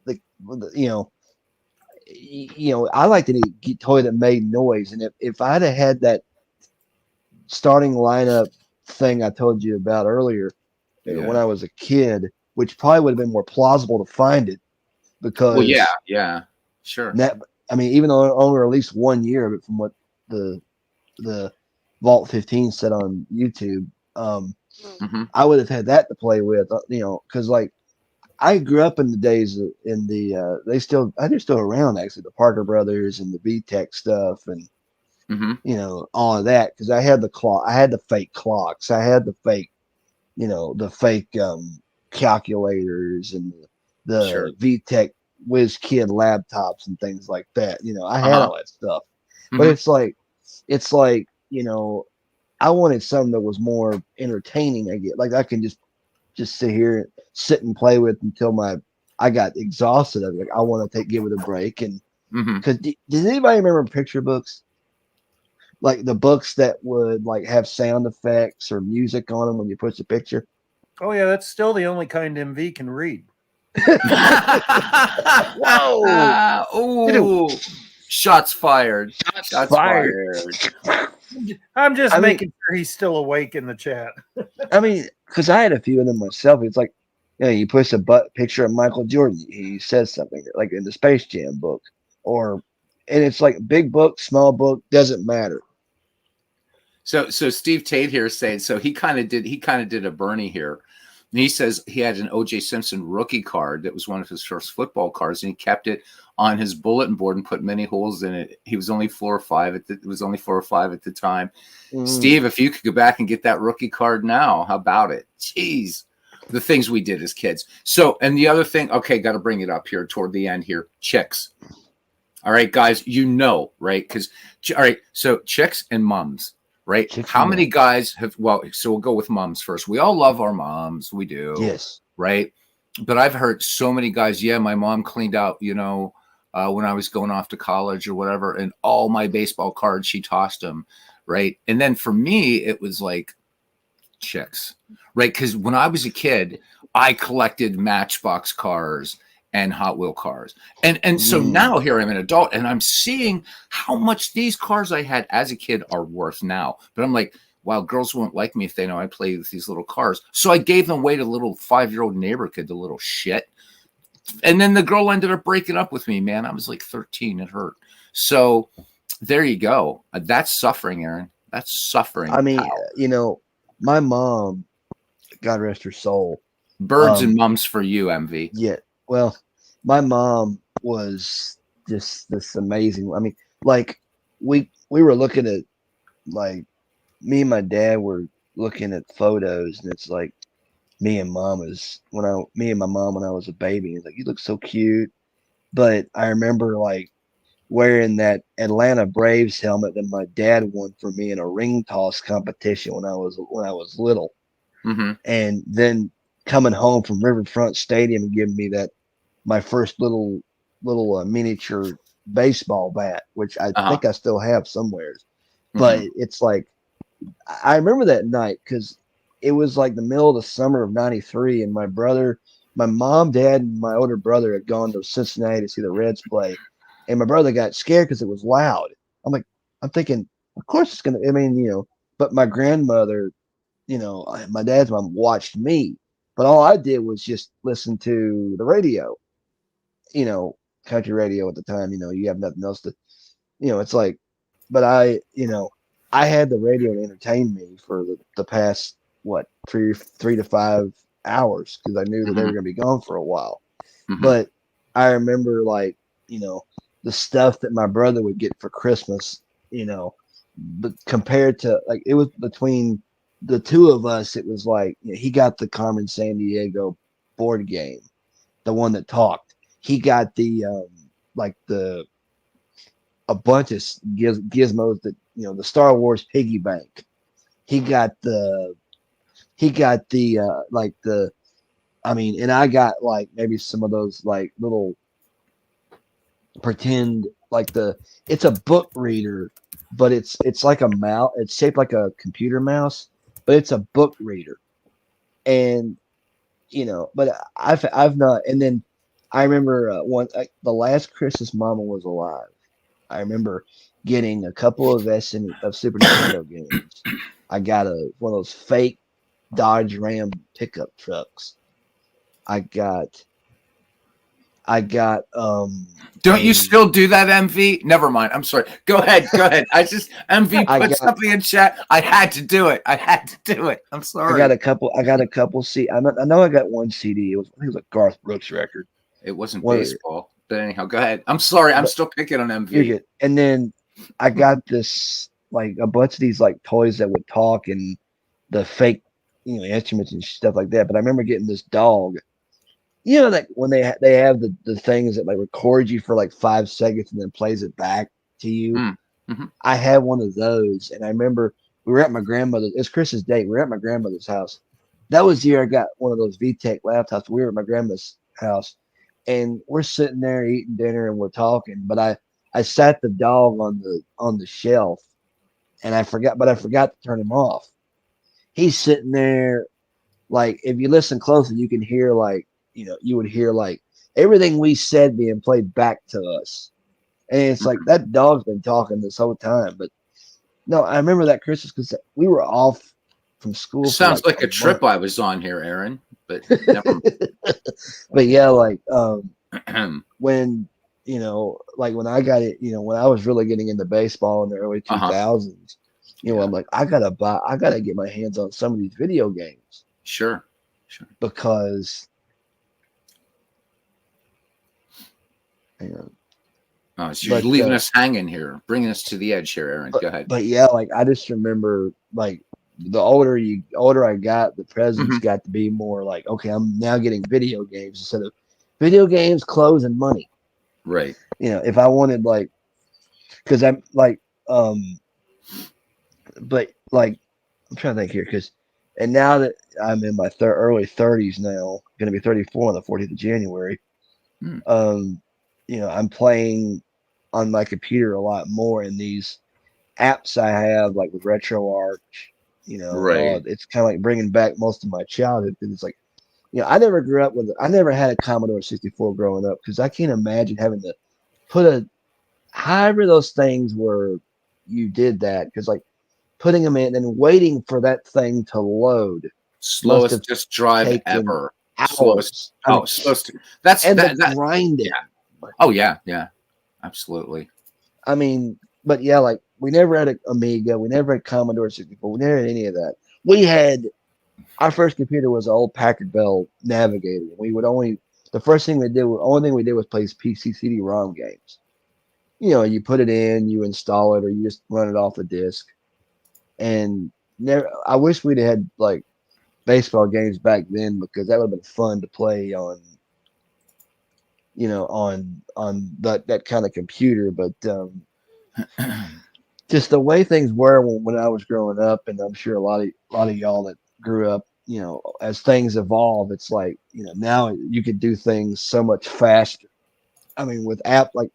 I like to get toy that made noise. And if I'd have had that starting lineup thing I told you about earlier when I was a kid, which probably would have been more plausible to find it, because sure. Even though I only released 1 year of it from what the Vault 15 said on YouTube, I would have had that to play with, because like I grew up in the days they're still around, actually, the Parker Brothers and the VTech stuff, and you know, all of that, because I had the clock, I had the fake clocks, I had the fake, you know, the fake calculators and Sure. the VTech Whiz Kid laptops and things like that. You know, I had Uh-huh. all that stuff, but it's like, you know, I wanted something that was more entertaining. I get like I can just sit here, sit and play with until I got exhausted of it. Like I want to give it a break. And because does anybody remember picture books? Like the books that would like have sound effects or music on them when you push the picture. Oh yeah, that's still the only kind MV can read. Whoa! Ooh, shots fired. Shots fired. I'm just I mean- making sure he's still awake in the chat. I mean, because I had a few of them myself. It's like, you know, you push a picture of Michael Jordan, he says something like in the Space Jam book, and it's like big book, small book, doesn't matter. So Steve Tate here is saying, so he kind of did a Bernie here. And he says he had an O.J. Simpson rookie card that was one of his first football cards, and he kept it on his bulletin board and put many holes in it. He was only 4 or 5 at the time. Steve, if you could go back and get that rookie card now, how about it? Jeez, the things we did as kids. So, and the other thing, okay, got to bring it up here toward the end here, chicks. All right, guys, you know, right? Because, all right, so chicks and mums. Right? How many guys have, well, so we'll go with moms first. We all love our moms. We do. Yes. Right? But I've heard so many guys, yeah, my mom cleaned out, you know, when I was going off to college or whatever, and all my baseball cards, she tossed them. Right? And then for me, it was like chicks. Right? Because when I was a kid, I collected Matchbox cars and Hot Wheel cars. And so now here I'm an adult and I'm seeing how much these cars I had as a kid are worth now. But I'm like, wow, girls won't like me if they know I play with these little cars. So I gave them away to little 5-year-old neighbor kid, the little shit. And then the girl ended up breaking up with me, man. I was like 13. It hurt. So there you go. That's suffering, Aaron. That's suffering. I mean, you know, my mom, God rest her soul. Birds and mums for you, MV. Yeah. Well, my mom was just this amazing. I mean, like we were looking at, like, me and my dad were looking at photos, and it's like me and my mom when I was a baby. It's like, you look so cute. But I remember like wearing that Atlanta Braves helmet that my dad won for me in a ring toss competition when I was little, and then coming home from Riverfront Stadium and giving me my first little miniature baseball bat, which I think I still have somewhere. But it's like, I remember that night because it was like the middle of the summer of '93, and my mom, dad, and my older brother had gone to Cincinnati to see the Reds play, and my brother got scared because it was loud. I'm thinking, of course it's gonna. I mean, you know, but my grandmother, you know, my dad's mom watched me. But all I did was just listen to the radio, you know, country radio at the time. You know, you have nothing else to, you know, it's like, but I had the radio to entertain me for the past, what, 3 to 5 hours, because I knew that they were going to be gone for a while. But I remember, like, you know, the stuff that my brother would get for Christmas, you know, but compared to, like, it was between the two of us, it was like, you know, he got the Carmen Sandiego board game, the one that talked. He got the a bunch of gizmos that, you know, the Star Wars piggy bank. He got the I mean, and I got like maybe some of those like little pretend, like it's a book reader, but it's like a mouse. It's shaped like a computer mouse, but it's a book reader. And, you know, but I've not. And then I remember the last Christmas Mama was alive, I remember getting a couple of Super Nintendo games. I got one of those fake Dodge Ram pickup trucks. I got Don't you still do that, MV? Never mind. I'm sorry. Go ahead. MV put something in chat. I had to do it. I'm sorry. I got a couple C. I know I got one CD. I think it was a Garth Brooks record. It wasn't baseball. But anyhow, go ahead. I'm sorry. I'm still picking on MV. And then I got this like a bunch of these like toys that would talk and the fake, instruments and stuff like that. But I remember getting this dog. Like when they have the things that like record you for like 5 seconds and then plays it back to you. Mm-hmm. I had one of those, and I remember we were at my grandmother's. It's Chris's date. We were at my grandmother's house. That was the year I got one of those VTech laptops. We were at my grandma's house, and we're sitting there eating dinner and we're talking. But I sat the dog on the shelf, and I forgot to turn him off. He's sitting there, like if you listen closely, you can hear like you would hear like everything we said being played back to us. And it's like that dog's been talking this whole time. But no, I remember that Christmas because we were off from school. Sounds for like a trip I was on here, Aaron. But never. But yeah, like when like when I got it, when I was really getting into baseball in the early 2000s, I'm like, I gotta get my hands on some of these video games. Sure. Because Oh, so you're leaving us hanging here, bringing us to the edge here, Aaron. Go ahead. But yeah, like I just remember, like the older I got, the presents got to be more like, okay, I'm now getting video games instead of video games, clothes, and money. Right. If I wanted like, because I'm like, but like, I'm trying to think here, and now that I'm in my early 30s now, going to be 34 on the 14th of January. I'm playing on my computer a lot more in these apps I have, like with RetroArch. Right. It's kind of like bringing back most of my childhood because it's like, I never had a Commodore 64 growing up because I can't imagine having to put however those things were you did that because like putting them in and waiting for that thing to load. Slowest disk drive ever. Slowest. Slowest. That's grinding. Yeah. Oh yeah, absolutely. I mean, but yeah, like we never had an Amiga, we never had Commodore 64, we never had any of that. We had our first computer was an old Packard Bell Navigator. The only thing we did was play PC CD-ROM games. You put it in, you install it, or you just run it off a disc. And I wish we'd had like baseball games back then because that would have been fun to play on that kind of computer. But just the way things were when I was growing up, and I'm sure a lot of y'all that grew up, as things evolve, it's like now you could do things so much faster. I mean, with Apple,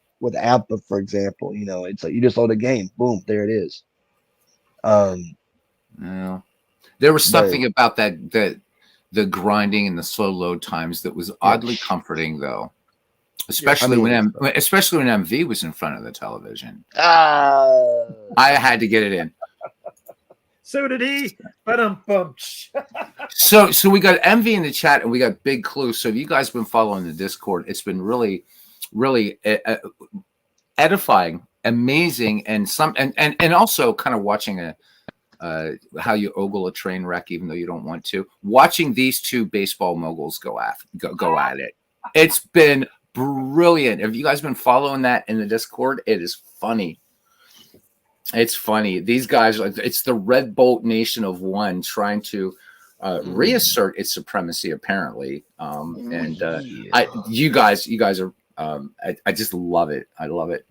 for example, it's like you just load a game, boom, there it is. Yeah. There was something about that the grinding and the slow load times that was oddly comforting, though. Especially when MV was in front of the television. I had to get it in. So did he. So we got MV in the chat and we got Big Clue. So if you guys have been following the Discord, it's been really, really edifying, amazing, and also kind of watching how you ogle a train wreck, even though you don't want to. Watching these two baseball moguls go at it. It's been brilliant. Have you guys been following that in the Discord? It is funny. It's funny. These guys, it's the Red Bolt Nation of one trying to reassert its supremacy, apparently. You guys are. I just love it. I love it.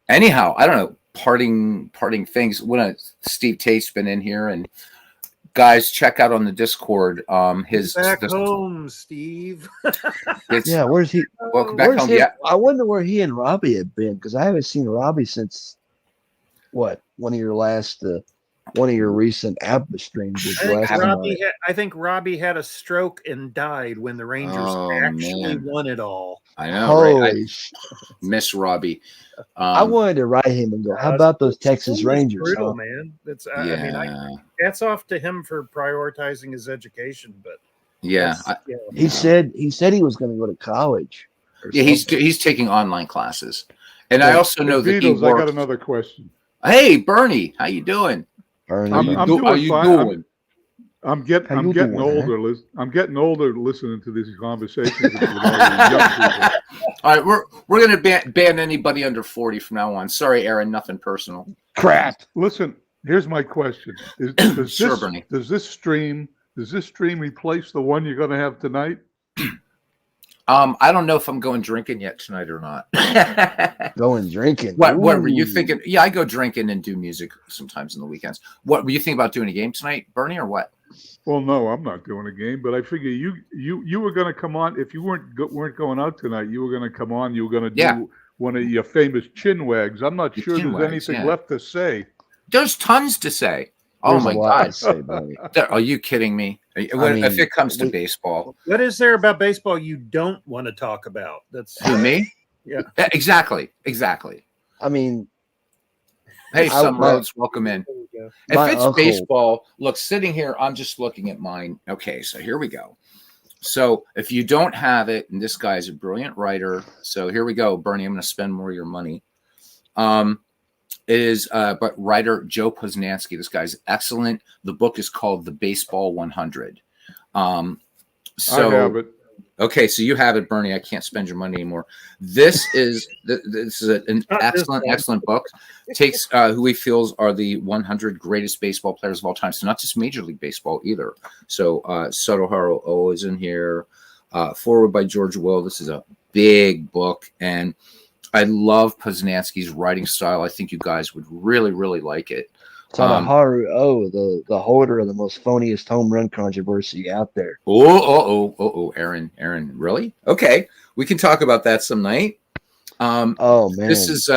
Anyhow, I don't know. Parting things. When Steve Tate's been in here, and guys, check out on the Discord. His back home, Steve. Where's he? Welcome back home. Yeah, I wonder where he and Robbie have been because I haven't seen Robbie since one of your recent app streams. I think Robbie had a stroke and died when the Rangers actually won it all. I know, right? Miss Robbie. I wanted to write him and go, "How about those Texas Rangers?" Brutal, man. That's I mean, hats off to him for prioritizing his education. But he said he was going to go to college. Yeah, he's taking online classes, and I also know that Beatles, I got another question. Hey, Bernie, how you doing? I'm doing fine. I'm How you getting doing, older. I'm getting older listening to these conversations with all these young people. All right, we're gonna ban anybody under 40 from now on. Sorry, Aaron, nothing personal. Crap. Listen, here's my question: does Sure, Bernie. this stream replace the one you're going to have tonight? I don't know if I'm going drinking yet tonight or not. Going drinking. What were you Ooh. thinking? Yeah, I go drinking and do music sometimes in the weekends. What were you thinking about doing a game tonight, Bernie, or what? Well, no, I'm not doing a game, but I figure you were going to come on if you weren't going out tonight. You were going to come on. You were going to do one of your famous chin wags. I'm not sure there's anything left to say. There's tons to say. There's oh my a lot God! to say, Bernie. Are you kidding me? If it comes to baseball, What is there about baseball you don't want to talk about? That's who, me? Yeah. Exactly. I mean, Hey, some roads, welcome in. There we go. If it's uncle- baseball, look, sitting here, I'm just looking at mine. Okay, so here we go. So if you don't have it, and this guy's a brilliant writer, so here we go, Bernie. I'm going to spend more of your money. It is, but writer Joe Posnanski. This guy's excellent. The book is called The Baseball 100. I have it. Okay, so you have it, Bernie. I can't spend your money anymore. This is an excellent book. Takes who he feels are the 100 greatest baseball players of all time. So not just Major League Baseball either. So Satoharu O is in here. Forward by George Will. This is a big book, and I love Posnanski's writing style. I think you guys would really, really like it. Tadaharu O, the holder of the most phoniest home run controversy out there. Aaron, really? Okay, we can talk about that some night. Oh man, this is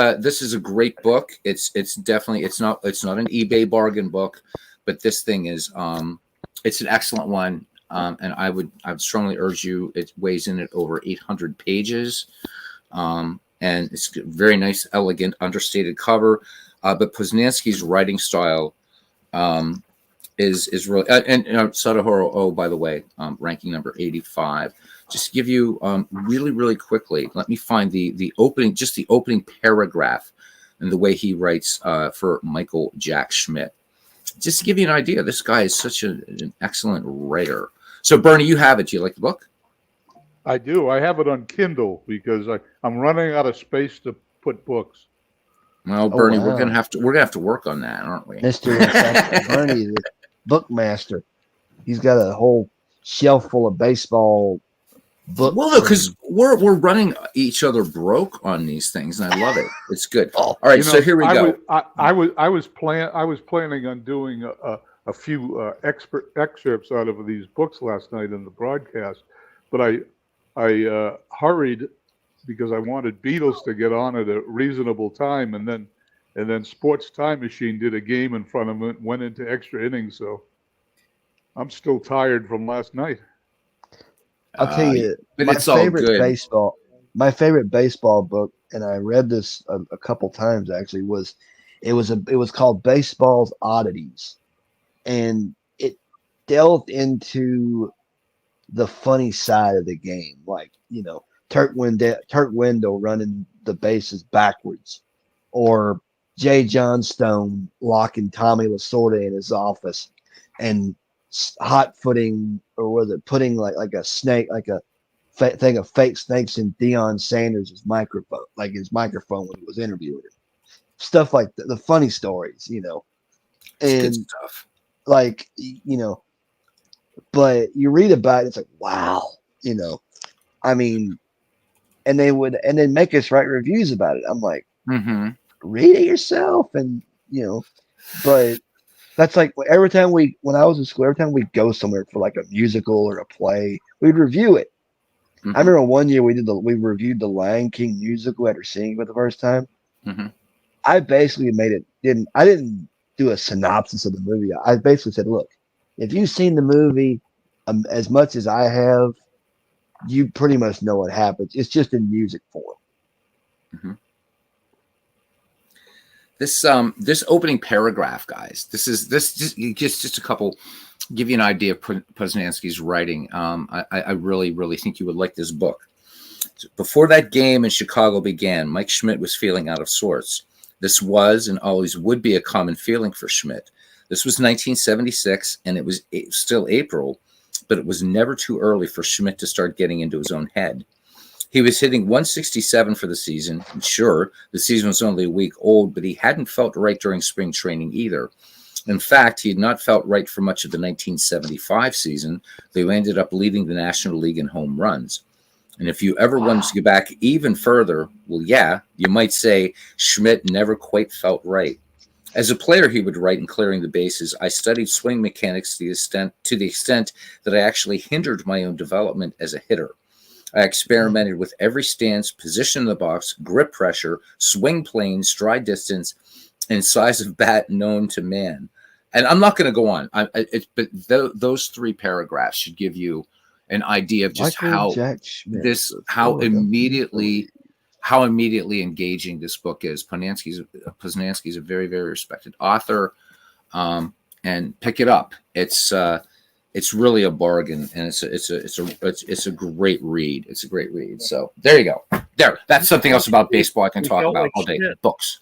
a great book. It's definitely it's not an eBay bargain book, but this thing is it's an excellent one. And I would strongly urge you. It weighs in at over 800 pages, and it's a very nice, elegant, understated cover. But Posnanski's writing style is really and Satoharu O, by the way, ranking number 85. Just to give you really, really quickly, let me find the opening paragraph and the way he writes for Michael Jack Schmidt. Just to give you an idea, this guy is such an excellent writer. So, Bernie, you have it. Do you like the book? I do. I have it on Kindle because I'm running out of space to put books. Well, Bernie, we're gonna have to work on that, aren't we? Mr. Bernie, the bookmaster. He's got a whole shelf full of baseball books. Well, because we're running each other broke on these things, and I love it. It's good. All right, so here we go. I was planning on doing a few excerpts out of these books last night in the broadcast, but I hurried because I wanted Beatles to get on at a reasonable time, and then Sports Time Machine did a game in front of it, went into extra innings, so I'm still tired from last night. I'll tell you, but my it's all favorite good. My favorite baseball book, and I read this a couple times actually, it was called Baseball's Oddities, and it delved into the funny side of the game, like Turk Wendell running the bases backwards, or Jay Johnstone locking Tommy Lasorda in his office and hot footing, or was it putting like a snake, like a thing of fake snakes in Deion Sanders' microphone, like his microphone when he was interviewing him. Stuff like the funny stories, and good stuff. Like, but you read about it, it's like, wow, I mean, and then make us write reviews about it. I'm like, read it yourself. And, but that's like every time when I was in school, every time we'd go somewhere for like a musical or a play, we'd review it. I remember one year we reviewed the Lion King musical after seeing it for the first time. I basically I didn't do a synopsis of the movie. I basically said, look, if you've seen the movie as much as I have, you pretty much know what happens. It's just in music form. This opening paragraph, guys. This just a couple. Give you an idea of Posnanski's writing. I really, really think you would like this book. Before that game in Chicago began, Mike Schmidt was feeling out of sorts. This was and always would be a common feeling for Schmidt. This was 1976, and it was still April, but it was never too early for Schmidt to start getting into his own head. He was hitting 167 for the season. And sure, the season was only a week old, but he hadn't felt right during spring training either. In fact, he had not felt right for much of the 1975 season. They ended up leading the National League in home runs. And if you ever wanted to go back even further, well, yeah, you might say Schmidt never quite felt right. As a player, he would write in Clearing the Bases, I studied swing mechanics to the extent that I actually hindered my own development as a hitter. I experimented with every stance, position in the box, grip pressure, swing plane, stride distance, and size of bat known to man. And I'm not going to go on, but those 3 paragraphs should give you an idea of just how immediately engaging this book is. Poznanski is a very, very respected author, and pick it up. It's really a bargain, and it's a great read. It's a great read. So there you go. That's something else about baseball I can talk about all day. Books.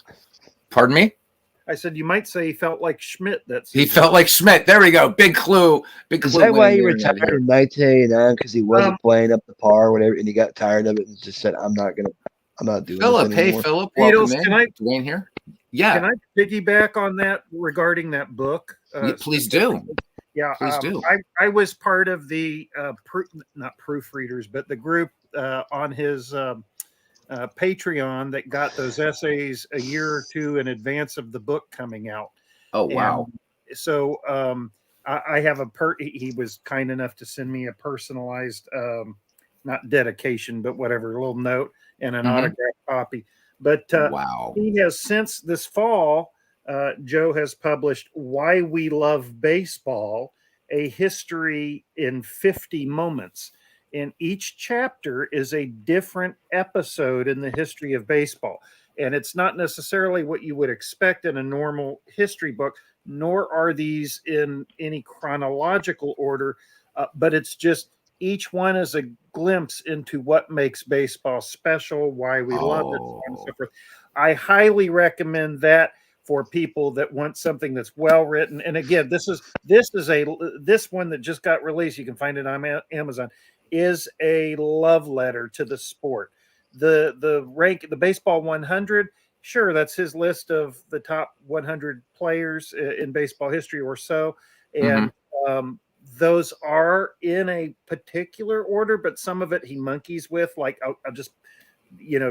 Pardon me? I said you might say he felt like Schmidt. He felt like Schmidt. There we go. Big clue. Is that why he retired in 1989? Because he wasn't playing up the par or whatever, and he got tired of it and just said, I'm not doing Philip, this anymore. hey, Philip. Beatles, Welcome in. Dwayne here. Yeah. Can I piggyback on that regarding that book? Please do. Yeah, please do. I was part of the not proofreaders, but the group on his Patreon that got those essays a year or 2 in advance of the book coming out. Oh wow! And so I have he was kind enough to send me a personalized, not dedication, but whatever, a little note and an autographed copy. But wow, he has since this fall. Joe has published Why We Love Baseball, a history in 50 moments. And each chapter is a different episode in the history of baseball. And it's not necessarily what you would expect in a normal history book, nor are these in any chronological order, but it's just each one is a glimpse into what makes baseball special, why we love it, so on and so forth. I highly recommend that for people that want something that's well written. And again, this one that just got released, you can find it on Amazon, is a love letter to the sport. The baseball 100, sure, that's his list of the top 100 players in baseball history or so. And those are in a particular order, but some of it he monkeys with, like I'll just,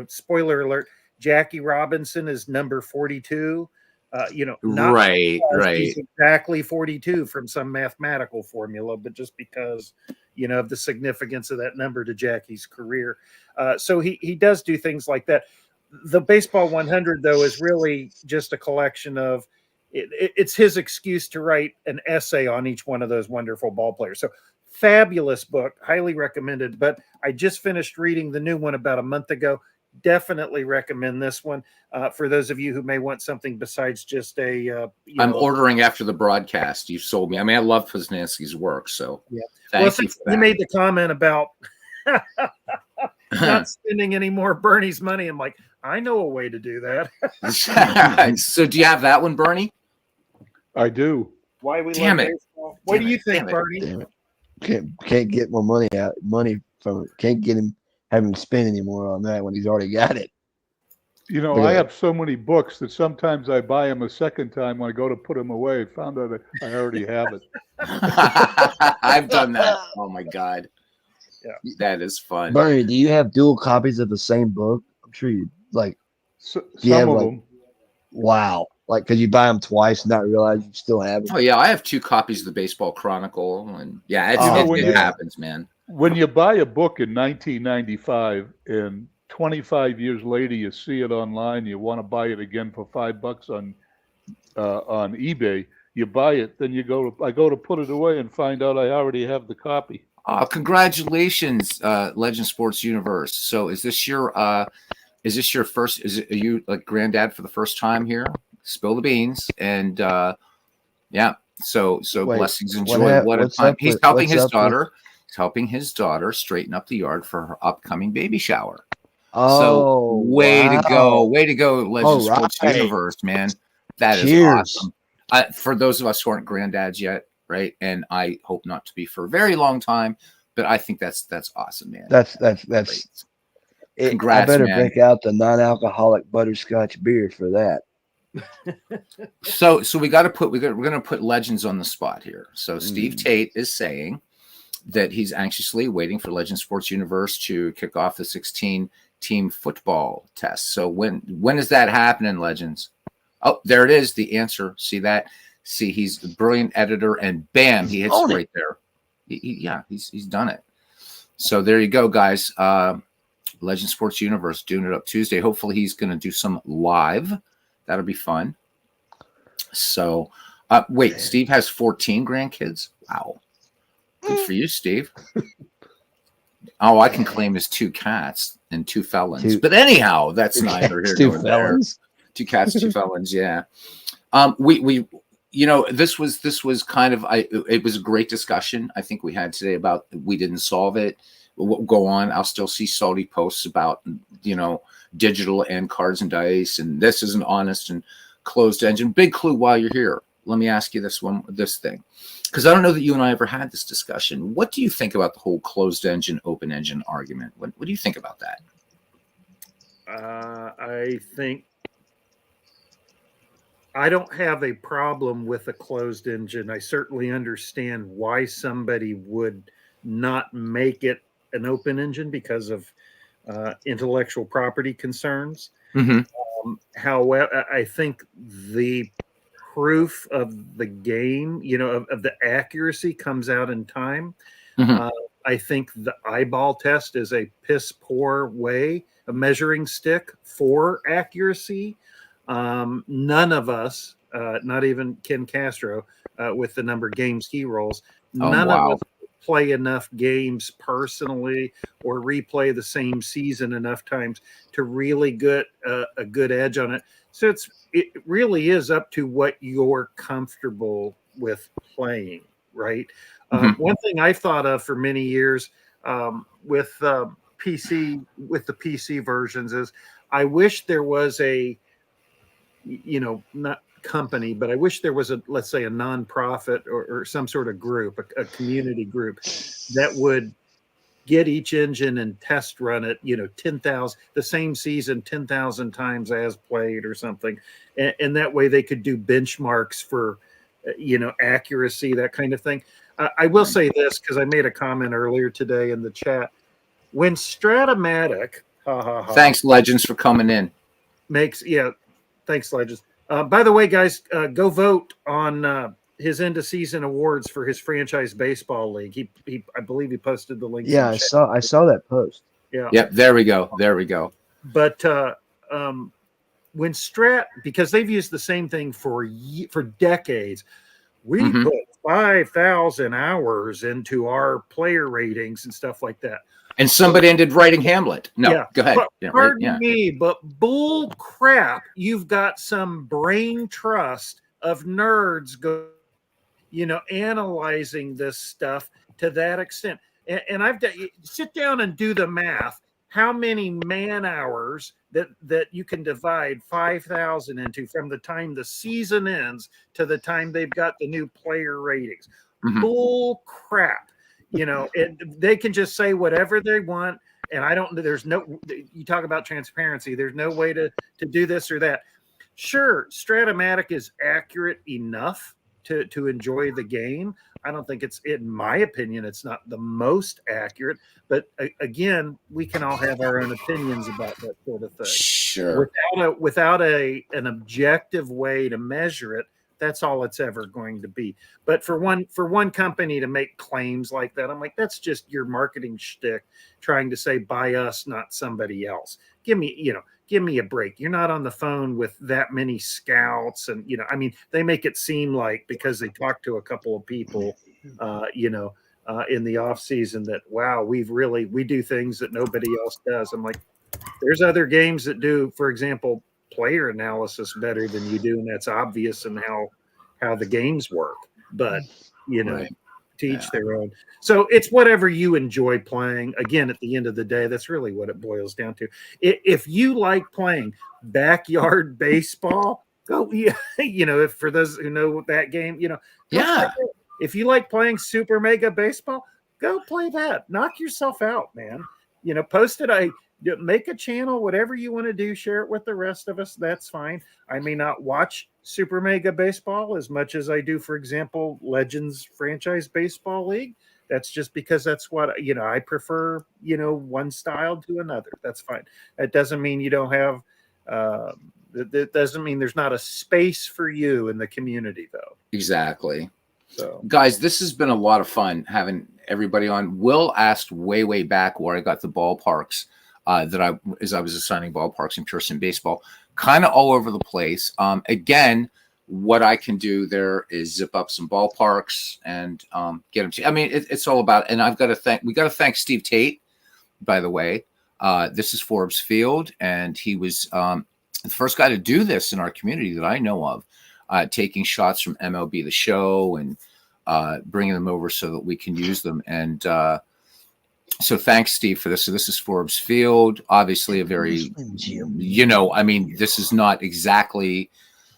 spoiler alert, Jackie Robinson is number 42. Not right. He's exactly 42 from some mathematical formula, but just because, of the significance of that number to Jackie's career. So he does do things like that. The baseball 100, though, is really just a collection of it's his excuse to write an essay on each one of those wonderful ball players. So fabulous book, highly recommended. But I just finished reading the new one about a month ago. Definitely recommend this one for those of you who may want something besides just a. I'm ordering after the broadcast. You've sold me. I mean, I love Poznanski's work, so yeah. Thank you. You made the comment about not spending any more Bernie's money. I'm like, I know a way to do that. So, do you have that one, Bernie? I do. Why we Damn love it. baseball? What do you think, Bernie? Damn it. Can't get more money from it. Can't get him. Have him spend anymore on that when he's already got it. I have so many books that sometimes I buy them a second time when I go to put them away. I found out I already have it. I've done that. Oh my God. Yeah. That is fun. Bernie, do you have dual copies of the same book? I'm sure you like. Some of them. Wow. Like, could you buy them twice and not realize you still have them? Oh yeah, I have 2 copies of the Baseball Chronicle, and yeah, it happens, man. When you buy a book in 1995 and 25 years later you see it online, you want to buy it again for $5 on eBay, you buy it, then I go to put it away and find out I already have the copy. Congratulations, Legend Sports Universe. So is this your first? Are you like granddad for the first time here? Spill the beans, and yeah. So Wait, blessings and joy. What a time! He's helping his daughter. He's helping his daughter straighten up the yard for her upcoming baby shower. So way to go, Legend Sports Universe, man. That is awesome. For those of us who aren't granddads yet, right? And I hope not to be for a very long time, but I think that's awesome, man. That's Great. I Congrats, better man. break out the non-alcoholic butterscotch beer for that. So we're going to put legends on the spot here. So Steve Tate is saying that he's anxiously waiting for Legend Sports Universe to kick off the 16-team football test. So when is that happening, Legends? Oh, there it is. The answer. See that? See, he's a brilliant editor, and bam, he hits right there. He's done it. So there you go, guys. Legend Sports Universe doing it up Tuesday. Hopefully, he's going to do some live. That'll be fun. So, wait, Steve has 14 grandkids. Wow, good for you, Steve. Oh, I can claim his 2 cats and 2 felons. But anyhow, that's neither here nor there. 2 cats, 2 felons. Yeah. We this was kind of it was a great discussion I think we had today about we didn't solve it. We'll go on. I'll still see salty posts about digital and cards and dice, and this is an honest and closed engine. Big clue while you're here. Let me ask you this thing, because I don't know that you and I ever had this discussion. What do you think about the whole closed engine, open engine argument? What do you think about that? I think I don't have a problem with a closed engine. I certainly understand why somebody would not make it an open engine because of intellectual property concerns. However, I think the proof of the game, of the accuracy comes out in time. I think the eyeball test is a piss poor way, a measuring stick for accuracy. None of us, not even Ken Castro, with the number of games he rolls, none of us play enough games personally or replay the same season enough times to really get a good edge on it. So it really is up to what you're comfortable with playing, right? One thing I've thought of for many years with the PC versions is I wish there was a not company, but I wish there was let's say a nonprofit or some sort of group, a community group that would get each engine and test run it, 10,000, the same season, 10,000 times as played or something. And that way they could do benchmarks for, accuracy, that kind of thing. I will say this, because I made a comment earlier today in the chat. When Strat-o-Matic, thanks Legends for coming in. Thanks, Legends. By the way, guys, go vote on his end of season awards for his franchise baseball league. He I believe he posted the link. Yeah, I saw that post. Yeah. Yep. There we go. But when because they've used the same thing for decades, we put 5,000 hours into our player ratings and stuff like that. And somebody ended writing Hamlet. No, go ahead. Pardon me, but bull crap. You've got some brain trust of nerds analyzing this stuff to that extent. And I've done, sit down and do the math. How many man hours that you can divide 5,000 into from the time the season ends to the time they've got the new player ratings? Bull crap. They can just say whatever they want. And you talk about transparency. There's no way to do this or that. Sure, Strat-o-Matic is accurate enough to enjoy the game. I don't think in my opinion, it's not the most accurate, but again, we can all have our own opinions about that sort of thing. Sure. Without an objective way to measure it, that's all it's ever going to be. But for one company to make claims like that, I'm like, that's just your marketing shtick trying to say buy us, not somebody else. Give me a break. You're not on the phone with that many scouts. And, they make it seem like because they talk to a couple of people, in the off season that, wow, we do things that nobody else does. I'm like, there's other games that do, for example, player analysis better than you do. And that's obvious in how the games work, but to each their own. So it's whatever you enjoy playing. Again, at the end of the day, that's really what it boils down to. If you like playing backyard baseball, go. Yeah, if for those who know that game, go Yeah. play it. If you like playing Super Mega Baseball, go play that. Knock yourself out, man. Post it. Make a channel, whatever you want to do, share it with the rest of us. That's fine. I may not watch Super Mega Baseball as much as I do, for example, Legends Franchise Baseball League. That's just because that's what, I prefer, one style to another. That's fine. That doesn't mean you don't have, that doesn't mean there's not a space for you in the community, though. Exactly. So, guys, this has been a lot of fun having everybody on. Will asked way back where I got the ballparks. As I was assigning ballparks in Pearson baseball, kind of all over the place. Again, what I can do there is zip up some ballparks and get them to. I mean, it's all about. And we got to thank Steve Tate, by the way. This is Forbes Field, and he was the first guy to do this in our community that I know of, taking shots from MLB The Show and bringing them over so that we can use them. And so thanks, Steve, for this. So this is Forbes Field, obviously a very, I mean, this is not exactly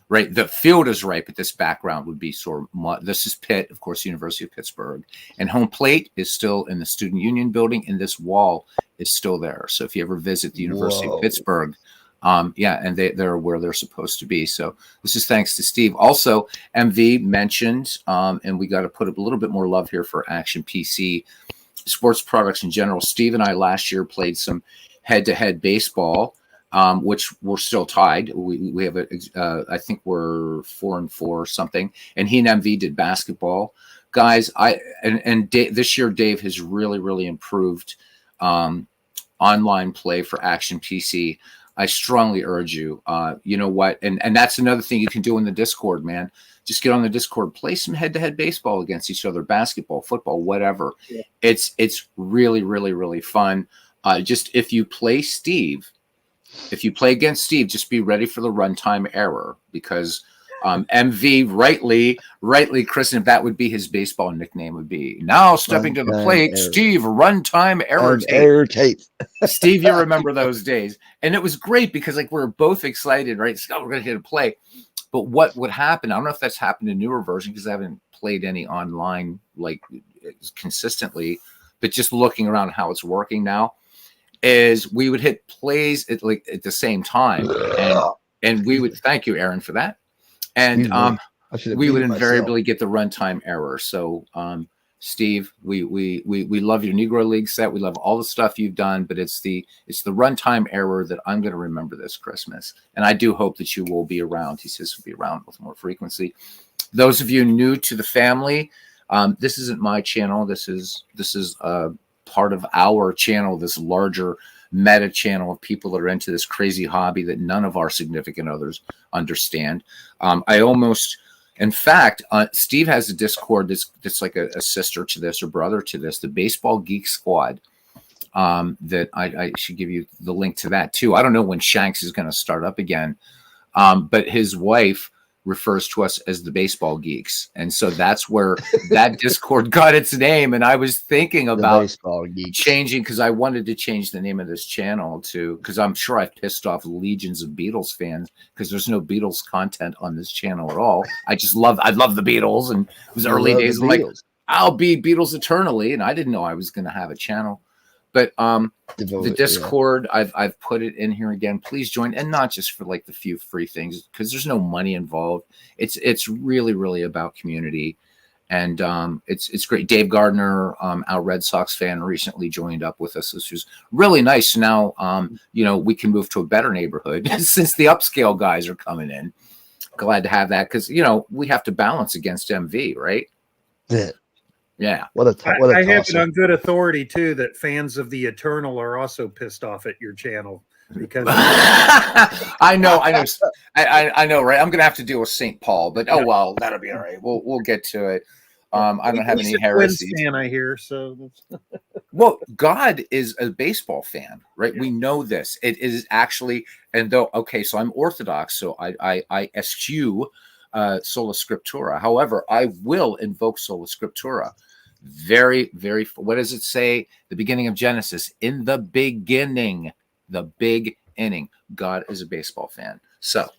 right. The field is right, but this background would be sort of, this is Pitt, of course, University of Pittsburgh. And home plate is still in the Student Union building, and this wall is still there. So if you ever visit the University of Pittsburgh, and they're where they're supposed to be. So this is thanks to Steve. Also, MV mentioned, and we got to put a little bit more love here for Action PC sports products in general. Steve and I last year played some head-to-head baseball, which we're still tied. We have I think we're 4-4 or something. And he and MV did basketball. Guys, this year Dave has really improved online play for Action PC. I strongly urge you. You know what? And that's another thing you can do in the Discord, man. Just get on the Discord, play some head-to-head baseball against each other, basketball, football, whatever. Yeah. It's really fun. Just if you play against Steve, just be ready for the runtime error, because MV rightly christened, that would be his baseball nickname, would be now stepping to the plate, error. Steve, runtime error tape. Steve, you remember those days. And it was great because we're both excited, right? So, we're going to hit a play. But what would happen, I don't know if that's happened in newer version because I haven't played any online consistently, but just looking around how it's working now, is we would hit plays at the same time. And we would, thank you, Aaron, for that. And we would invariably get the runtime error. So Steve, we love your Negro League set. We love all the stuff you've done, but it's the runtime error that I'm going to remember this Christmas. And I do hope that you will be around. He says he'll be around with more frequency. Those of you new to the family, this isn't my channel. This is part of our channel, this larger meta channel of people that are into this crazy hobby that none of our significant others understand. In fact, Steve has a Discord that's like a sister to this or brother to this, the Baseball Geek Squad, that I should give you the link to that too. I don't know when Shanks is going to start up again, but his wife refers to us as the Baseball Geeks. And so that's where that Discord got its name. And I was thinking about changing, because I wanted to change the name of this channel because I'm sure I've pissed off legions of Beatles fans, because there's no Beatles content on this channel at all. I love the Beatles, and it was early days. I'm like, I'll be Beatles eternally. And I didn't know I was going to have a channel. But the Discord, yeah. I've put it in here again. Please join, and not just for the few free things, because there's no money involved. It's really about community, and it's great. Dave Gardner, our Red Sox fan, recently joined up with us, which was really nice. So now we can move to a better neighborhood since the upscale guys are coming in. Glad to have that, because we have to balance against MV, right? Yeah. I have it on good authority too that fans of the Eternal are also pissed off at your channel, because I know, right? I'm gonna have to deal with St. Paul, but oh well, that'll be all right. We'll get to it. I don't have any heresies. Fan, I hear. So well, God is a baseball fan, right? Yeah. We know this. It is actually, and though so I'm Orthodox, so I eschew sola scriptura. However, I will invoke sola scriptura. Very, very. What does it say? The beginning of Genesis. In the beginning, the big inning. God is a baseball fan. So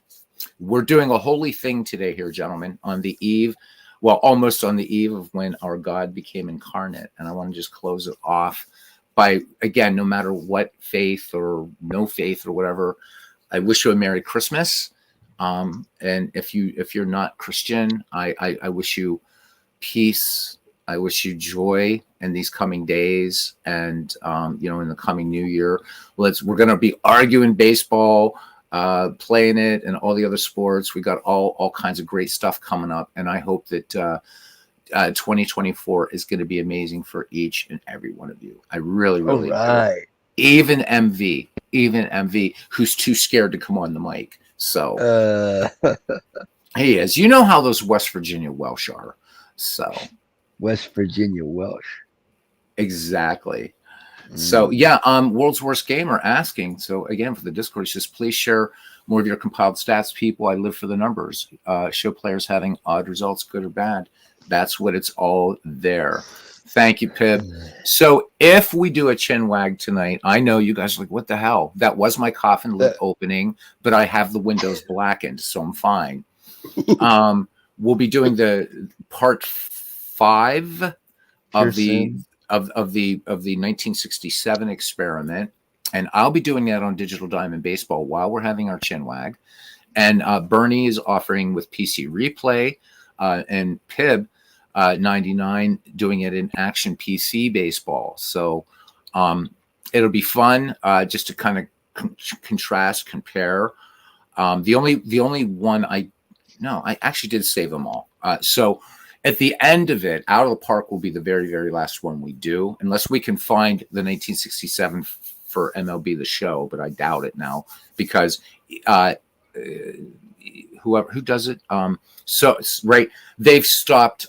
we're doing a holy thing today here, gentlemen, on the eve, well, almost on the eve of when our God became incarnate. And I want to just close it off by, again, no matter what faith or no faith or whatever, I wish you a Merry Christmas. And if you're not Christian, I wish you peace. I wish you joy in these coming days, and in the coming new year. We're going to be arguing baseball, playing it, and all the other sports. We got all kinds of great stuff coming up, and I hope that 2024 is going to be amazing for each and every one of you. I really do. Even MV, who's too scared to come on the mic. So he is. You know how those West Virginia Welsh are. So West Virginia Welsh. Exactly. So yeah, World's Worst Gamer asking. So again, for the Discord, he says, please share more of your compiled stats, people. I live for the numbers. Show players having odd results, good or bad. That's what it's all there. Thank you, Pib. So if we do a chin wag tonight, I know you guys are like, what the hell? That was my coffin lid opening, but I have the windows blackened, so I'm fine. We'll be doing the part 5 of the 1967 experiment, and I'll be doing that on Digital Diamond Baseball while we're having our chin wag. And Bernie is offering with PC Replay, and Pib 99 doing it in Action PC Baseball. So it'll be fun just to kind of contrast, compare. The only one I actually did save them all. So at the end of it, Out of the Park will be the very, very last one we do, unless we can find the 1967 for MLB The Show, but I doubt it now because who does it? They've stopped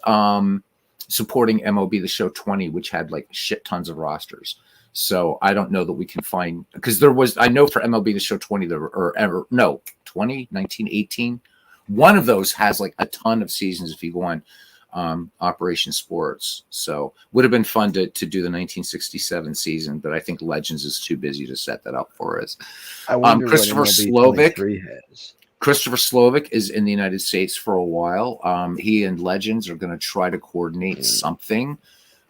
supporting MLB The Show 20, which had like shit tons of rosters. So I don't know that we can find, because I know for MLB The Show 20 20, 19, 18. One of those has like a ton of seasons if you go on Operation Sports. So would have been fun to do the 1967 season, but I think Legends is too busy to set that up for us. I wonder Christopher what Slovic has. Christopher Slovic is in the United States for a while. He and Legends are going to try to coordinate something.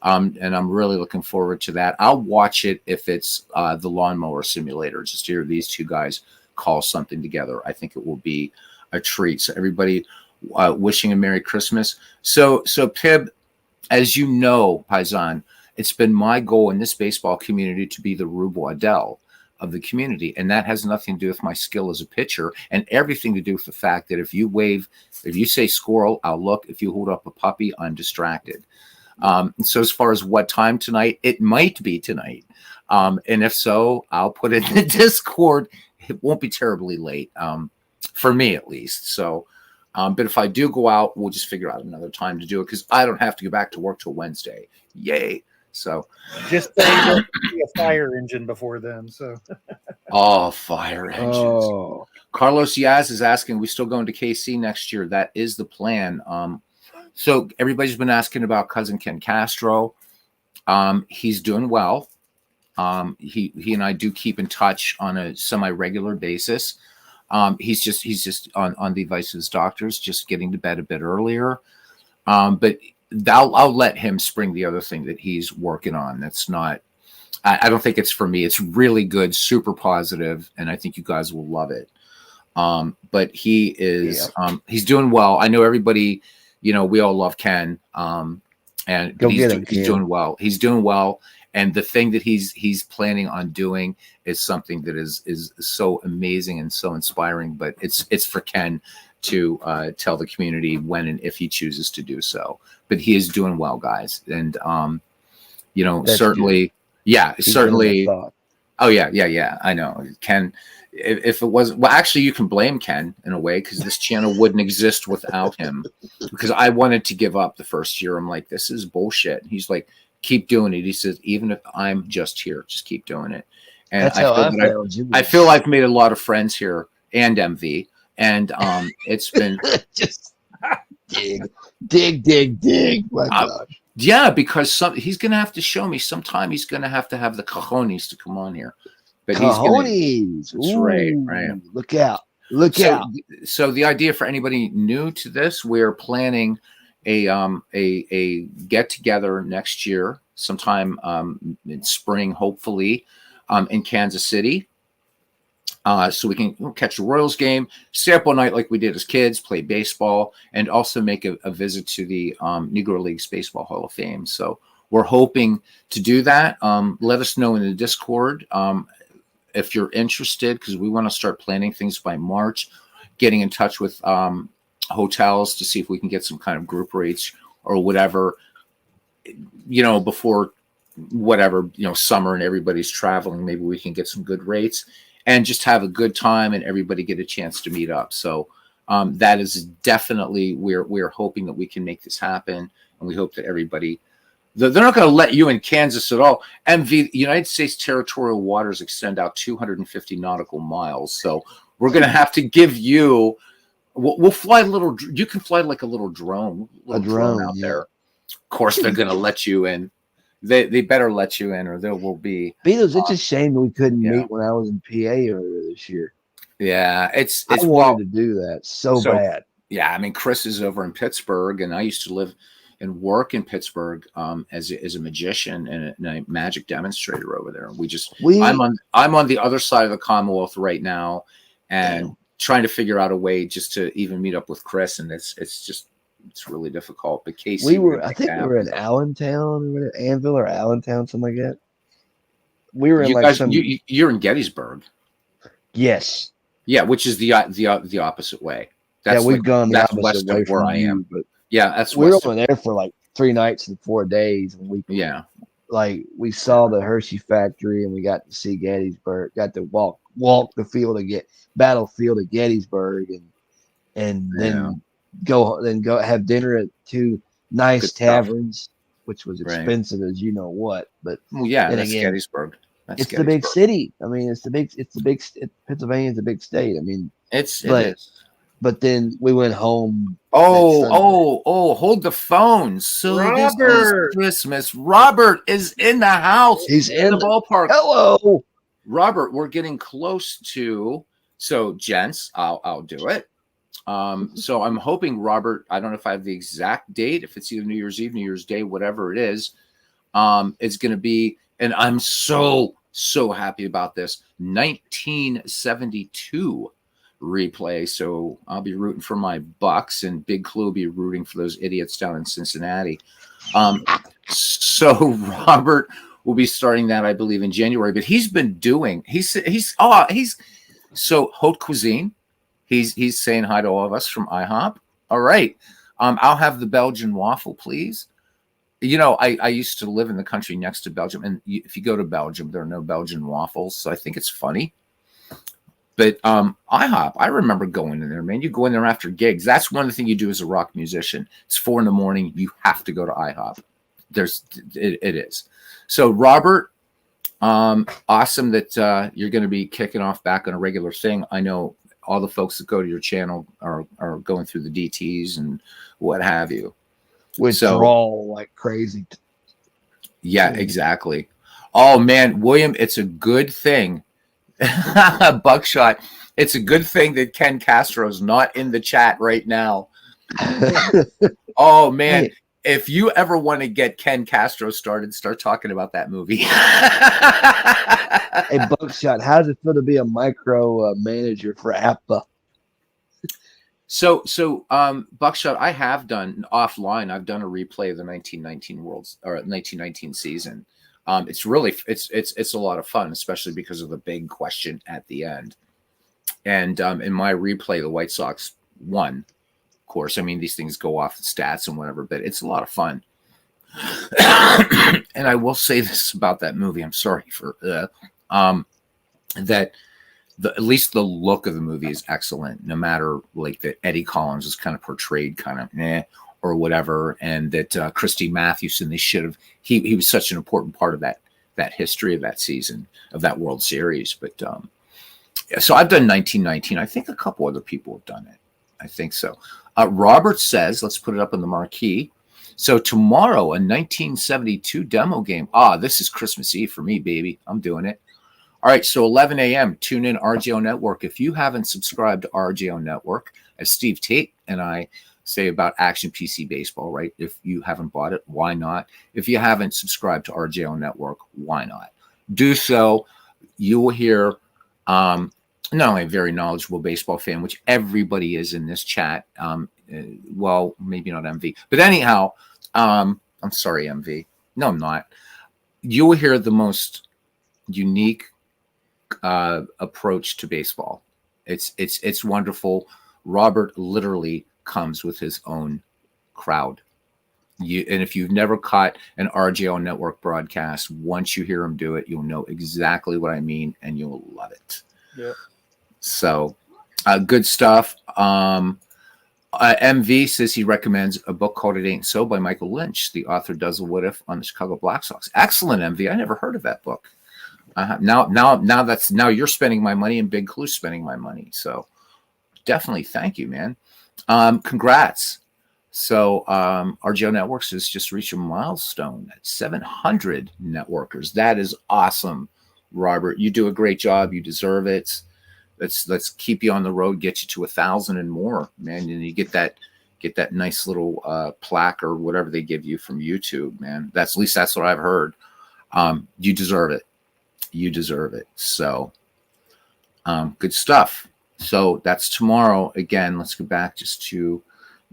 And I'm really looking forward to that. I'll watch it if it's the Lawnmower Simulator, just to hear these two guys call something together. I think it will be a treat. So everybody wishing a Merry Christmas. So Pib, as you know, Paisan, it's been my goal in this baseball community to be the Rube Waddell of the community. And that has nothing to do with my skill as a pitcher and everything to do with the fact that if you say squirrel, I'll look. If you hold up a puppy, I'm distracted. So as far as what time tonight, it might be tonight. And if so, I'll put it in the Discord. It won't be terribly late, for me at least. So, but if I do go out, we'll just figure out another time to do it because I don't have to go back to work till Wednesday. Yay. So just say there'll be a fire engine before then. So fire engines. Oh. Carlos Yaz is asking, we still going to KC next year? That is the plan. So everybody's been asking about cousin Ken Castro. He's doing well. He and I do keep in touch on a semi-regular basis. He's just on the advice of his doctors, just getting to bed a bit earlier. But I'll let him spring the other thing that he's working on. That's not, I don't think it's for me. It's really good, super positive, and I think you guys will love it. But he is, he's doing well. I know everybody, we all love Ken. And he's doing well. He's doing well. And the thing that he's planning on doing is something that is so amazing and so inspiring. But it's for Ken to tell the community when and if he chooses to do so. But he is doing well, guys. And That's certainly, good. yeah, certainly. Oh yeah. I know. Ken, if it wasn't, well, actually, you can blame Ken in a way because this channel wouldn't exist without him. Because I wanted to give up the first year. I'm like, this is bullshit. And he's like, keep doing it. He says, even if I'm just here, just keep doing it. And That's how I found you. I feel I've made a lot of friends here and MV. And it's been just dig. My gosh. Yeah, because he's going to have to show me sometime. He's going to have the cojones to come on here. But cojones. That's right. Look out. Look out. So the idea for anybody new to this, we're planning a get together next year, sometime in spring, hopefully, in Kansas City. So we can catch the Royals game, stay up all night like we did as kids, play baseball, and also make a visit to the Negro Leagues Baseball Hall of Fame. So we're hoping to do that. Let us know in the Discord if you're interested, because we want to start planning things by March, getting in touch with hotels to see if we can get some kind of group rates or whatever, before whatever, summer and everybody's traveling. Maybe we can get some good rates and just have a good time and everybody get a chance to meet up. So that is definitely, we're hoping that we can make this happen. And we hope that everybody, they're not going to let you in Kansas at all. MV, United States territorial waters extend out 250 nautical miles. So we're going to have to give you, we'll fly you can fly like a little drone, out there. Of course, they're going to let you in. They better let you in, or there will be. Beatles, it's a shame that we couldn't meet when I was in PA earlier this year. Yeah, I wanted to do that so bad. Yeah, I mean, Chris is over in Pittsburgh, and I used to live and work in Pittsburgh as a magician and a magic demonstrator over there. I'm on the other side of the Commonwealth right now, and trying to figure out a way just to even meet up with Chris, and it's really difficult. But Casey, I think we were in Allentown, or Anvil or Allentown, something like that. We were in you're in Gettysburg. Yes. Yeah, which is the opposite way. We've gone the opposite west way of where I am. But that's we were only there for like 3 nights and 4 days, and we saw the Hershey factory, and we got to see Gettysburg. Got to walk the battlefield of Gettysburg, and then go have dinner at 2 nice taverns, which was expensive as you know what. But that's Gettysburg. It's the big city. I mean, Pennsylvania's a big state. I mean, it is. But then we went home. Hold the phone. So Robert. This is Christmas. Robert is in the house. He's in the ballpark. Hello, Robert. We're getting close to. So, gents, I'll do it. So I'm hoping, Robert, I don't know if I have the exact date, if it's either New Year's Eve, New Year's Day, whatever it is, it's going to be, and I'm so happy about this, 1972 replay. So I'll be rooting for my Bucks, and Big Clue will be rooting for those idiots down in Cincinnati. So Robert will be starting that, I believe, in January, but he's been doing, so Haute Cuisine. He's saying hi to all of us from IHOP. All right. I'll have the Belgian waffle, please. I used to live in the country next to Belgium, and if you go to Belgium, there are no Belgian waffles. So I think it's funny. But IHOP, I remember going in there, man. You go in there after gigs. That's one of the things you do as a rock musician. It's 4 a.m. You have to go to IHOP. It is. So Robert, awesome that you're going to be kicking off back on a regular thing. I know all the folks that go to your channel are going through the DTs and what have you. Withdrawal like crazy. Yeah, exactly. Oh, man, William, it's a good thing. Buckshot. It's a good thing that Ken Castro's not in the chat right now. Oh, man. Hey. If you ever want to get Ken Castro started, start talking about that movie. Hey, Buckshot, how does it feel to be a micro manager for APBA? So, Buckshot, I have done offline. I've done a replay of the 1919 season. It's really, it's a lot of fun, especially because of the big question at the end. And in my replay, the White Sox won. Of course, I mean, these things go off the stats and whatever, but it's a lot of fun. And I will say this about that movie. I'm sorry for that at least the look of the movie is excellent, no matter like that Eddie Collins is kind of portrayed kind of or whatever, and that Christy Mathewson, he was such an important part of that history of that season, of that World Series. But so I've done 1919. I think a couple other people have done it. I think so. Robert says, let's put it up on the marquee. So tomorrow, a 1972 demo game. This is Christmas Eve for me, baby. I'm doing it. All right, so 11 a.m. Tune in RJO Network. If you haven't subscribed to RJO Network, as Steve Tate and I say about Action PC Baseball, right? If you haven't bought it, why not? If you haven't subscribed to RJO Network, why not? Do so. You will hear not only a very knowledgeable baseball fan, which everybody is in this chat. Well, maybe not MV, but anyhow, I'm sorry, MV. No, I'm not. You will hear the most unique approach to baseball. It's wonderful. Robert literally comes with his own crowd. And if you've never caught an RJO Network broadcast, once you hear him do it, you'll know exactly what I mean, and you'll love it. Yeah. So, good stuff. MV says he recommends a book called It Ain't So by Michael Lynch. The author does a what if on the Chicago Black Sox. Excellent, MV. I never heard of that book. Now you're spending my money and Big Clue's spending my money. So definitely thank you, man. Congrats. So RJO Networks has just reached a milestone at 700 networkers. That is awesome, Robert. You do a great job. You deserve it. Let's keep you on the road, get you to 1,000 and more, man. And you get that nice little plaque or whatever they give you from YouTube, man. At least that's what I've heard. You deserve it. You deserve it. So good stuff. So that's tomorrow. Again, let's go back just to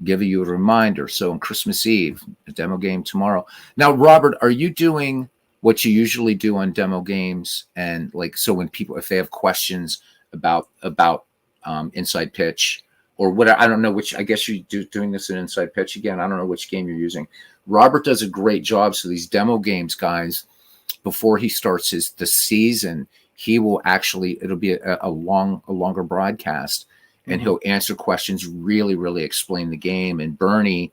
give you a reminder. So on Christmas Eve, a demo game tomorrow. Now, Robert, are you doing what you usually do on demo games? And like, so when people, if they have questions about inside pitch or what, I don't know which, I guess you're doing this in inside pitch again. I don't know which game you're using. Robert does a great job. So these demo games, guys, before he starts the season, he will actually, it'll be a longer broadcast, and he'll answer questions, really, really explain the game. And Bernie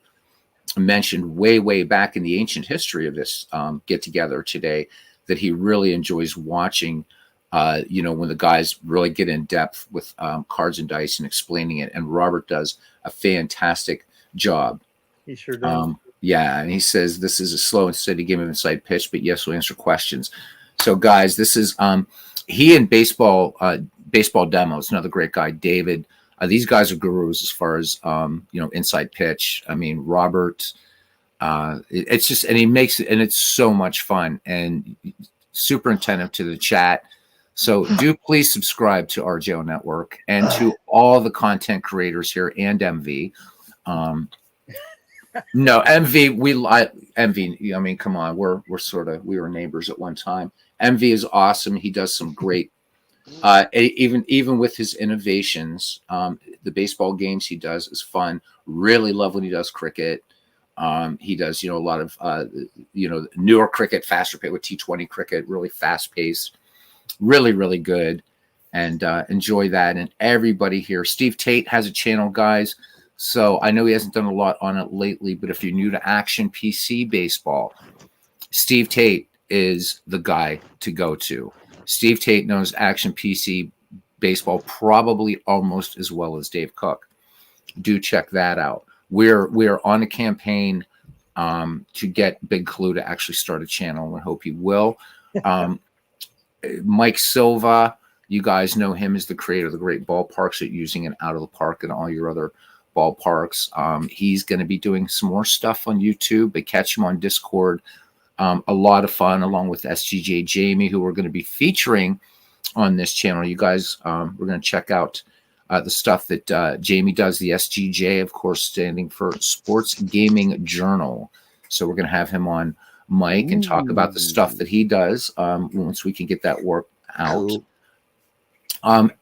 mentioned way back in the ancient history of this get together today that he really enjoys watching, when the guys really get in depth with cards and dice and explaining it. And Robert does a fantastic job. He sure does. Yeah, and he says this is a slow and steady game of inside pitch, but yes, we'll answer questions. So, guys, this is he and baseball demos. Another great guy, David. These guys are gurus as far as inside pitch. I mean, Robert. It's just, and he makes it, and it's so much fun and super attentive to the chat. So, do please subscribe to RJO Network and to all the content creators here and MV. No, MV, we like MV. I mean, come on, we were neighbors at one time. MV is awesome. He does some great, even with his innovations. The baseball games he does is fun. Really love when he does cricket. He does, a lot of, newer cricket, faster pace with T20 cricket, really fast paced, really, really good, and enjoy that. And everybody here, Steve Tate has a channel, guys. So I know he hasn't done a lot on it lately, but if you're new to Action PC Baseball, Steve Tate is the guy to go to. Steve Tate knows Action PC Baseball probably almost as well as Dave Cook. Do check that out. We're on a campaign to get Big Clue to actually start a channel, and I hope he will. Mike Silva, you guys know him as the creator of the great ballparks at Using and Out of the Park and all your other ballparks. He's going to be doing some more stuff on YouTube, but catch him on Discord. A lot of fun, along with SGJ Jamie, who we're going to be featuring on this channel. You guys, we're going to check out the stuff that Jamie does. The SGJ, of course, standing for Sports Gaming Journal. So we're going to have him on mic and talk about the stuff that he does once we can get that work out.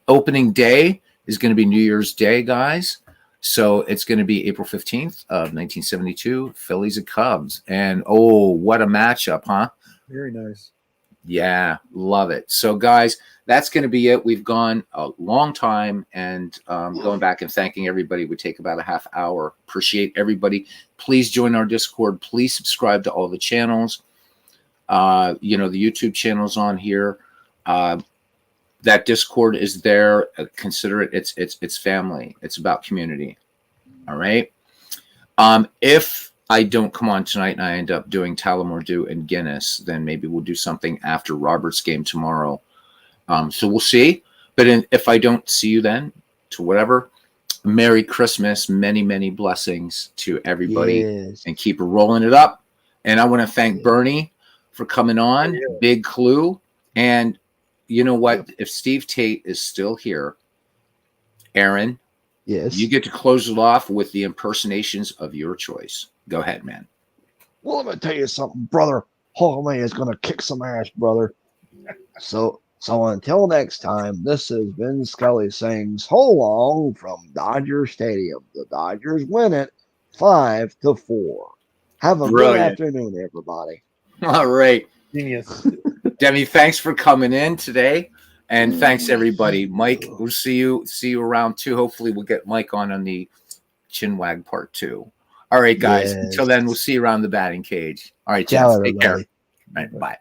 Opening day is going to be New Year's Day, guys. So it's going to be April 15th of 1972, Phillies and Cubs. And, oh, what a matchup, huh? Very nice. Yeah, love it. So, guys, that's going to be it. We've gone a long time, and going back and thanking everybody would take about a half hour. Appreciate everybody. Please join our Discord. Please subscribe to all the channels. The YouTube channel's on here. That Discord is there. Consider it. It's family. It's about community. All right. If I don't come on tonight and I end up doing Tullamore Dew and Guinness, then maybe we'll do something after Robert's game tomorrow. So we'll see. But if I don't see you then, to whatever, Merry Christmas, many, many blessings to everybody, Yes. and keep rolling it up. And I want to thank Yeah. Bernie for coming on. Yeah. Big clue. And you know what? If Steve Tate is still here, Aaron, Yes. you get to close it off with the impersonations of your choice. Go ahead, man. Well, let me tell you something, brother. Homie is gonna kick some ass, brother. So until next time, this has been Scully saying so long from Dodger Stadium. The Dodgers win it 5-4. Have a good Brilliant. afternoon, everybody. All right. Genius. Demi, thanks for coming in today. And thanks everybody. Mike, we'll see you around too. Hopefully we'll get Mike on the Chinwag part 2. All right, guys. Yes. Until then, we'll see you around the batting cage. All right, Ciao, gents. Take care. everybody. All right, bye.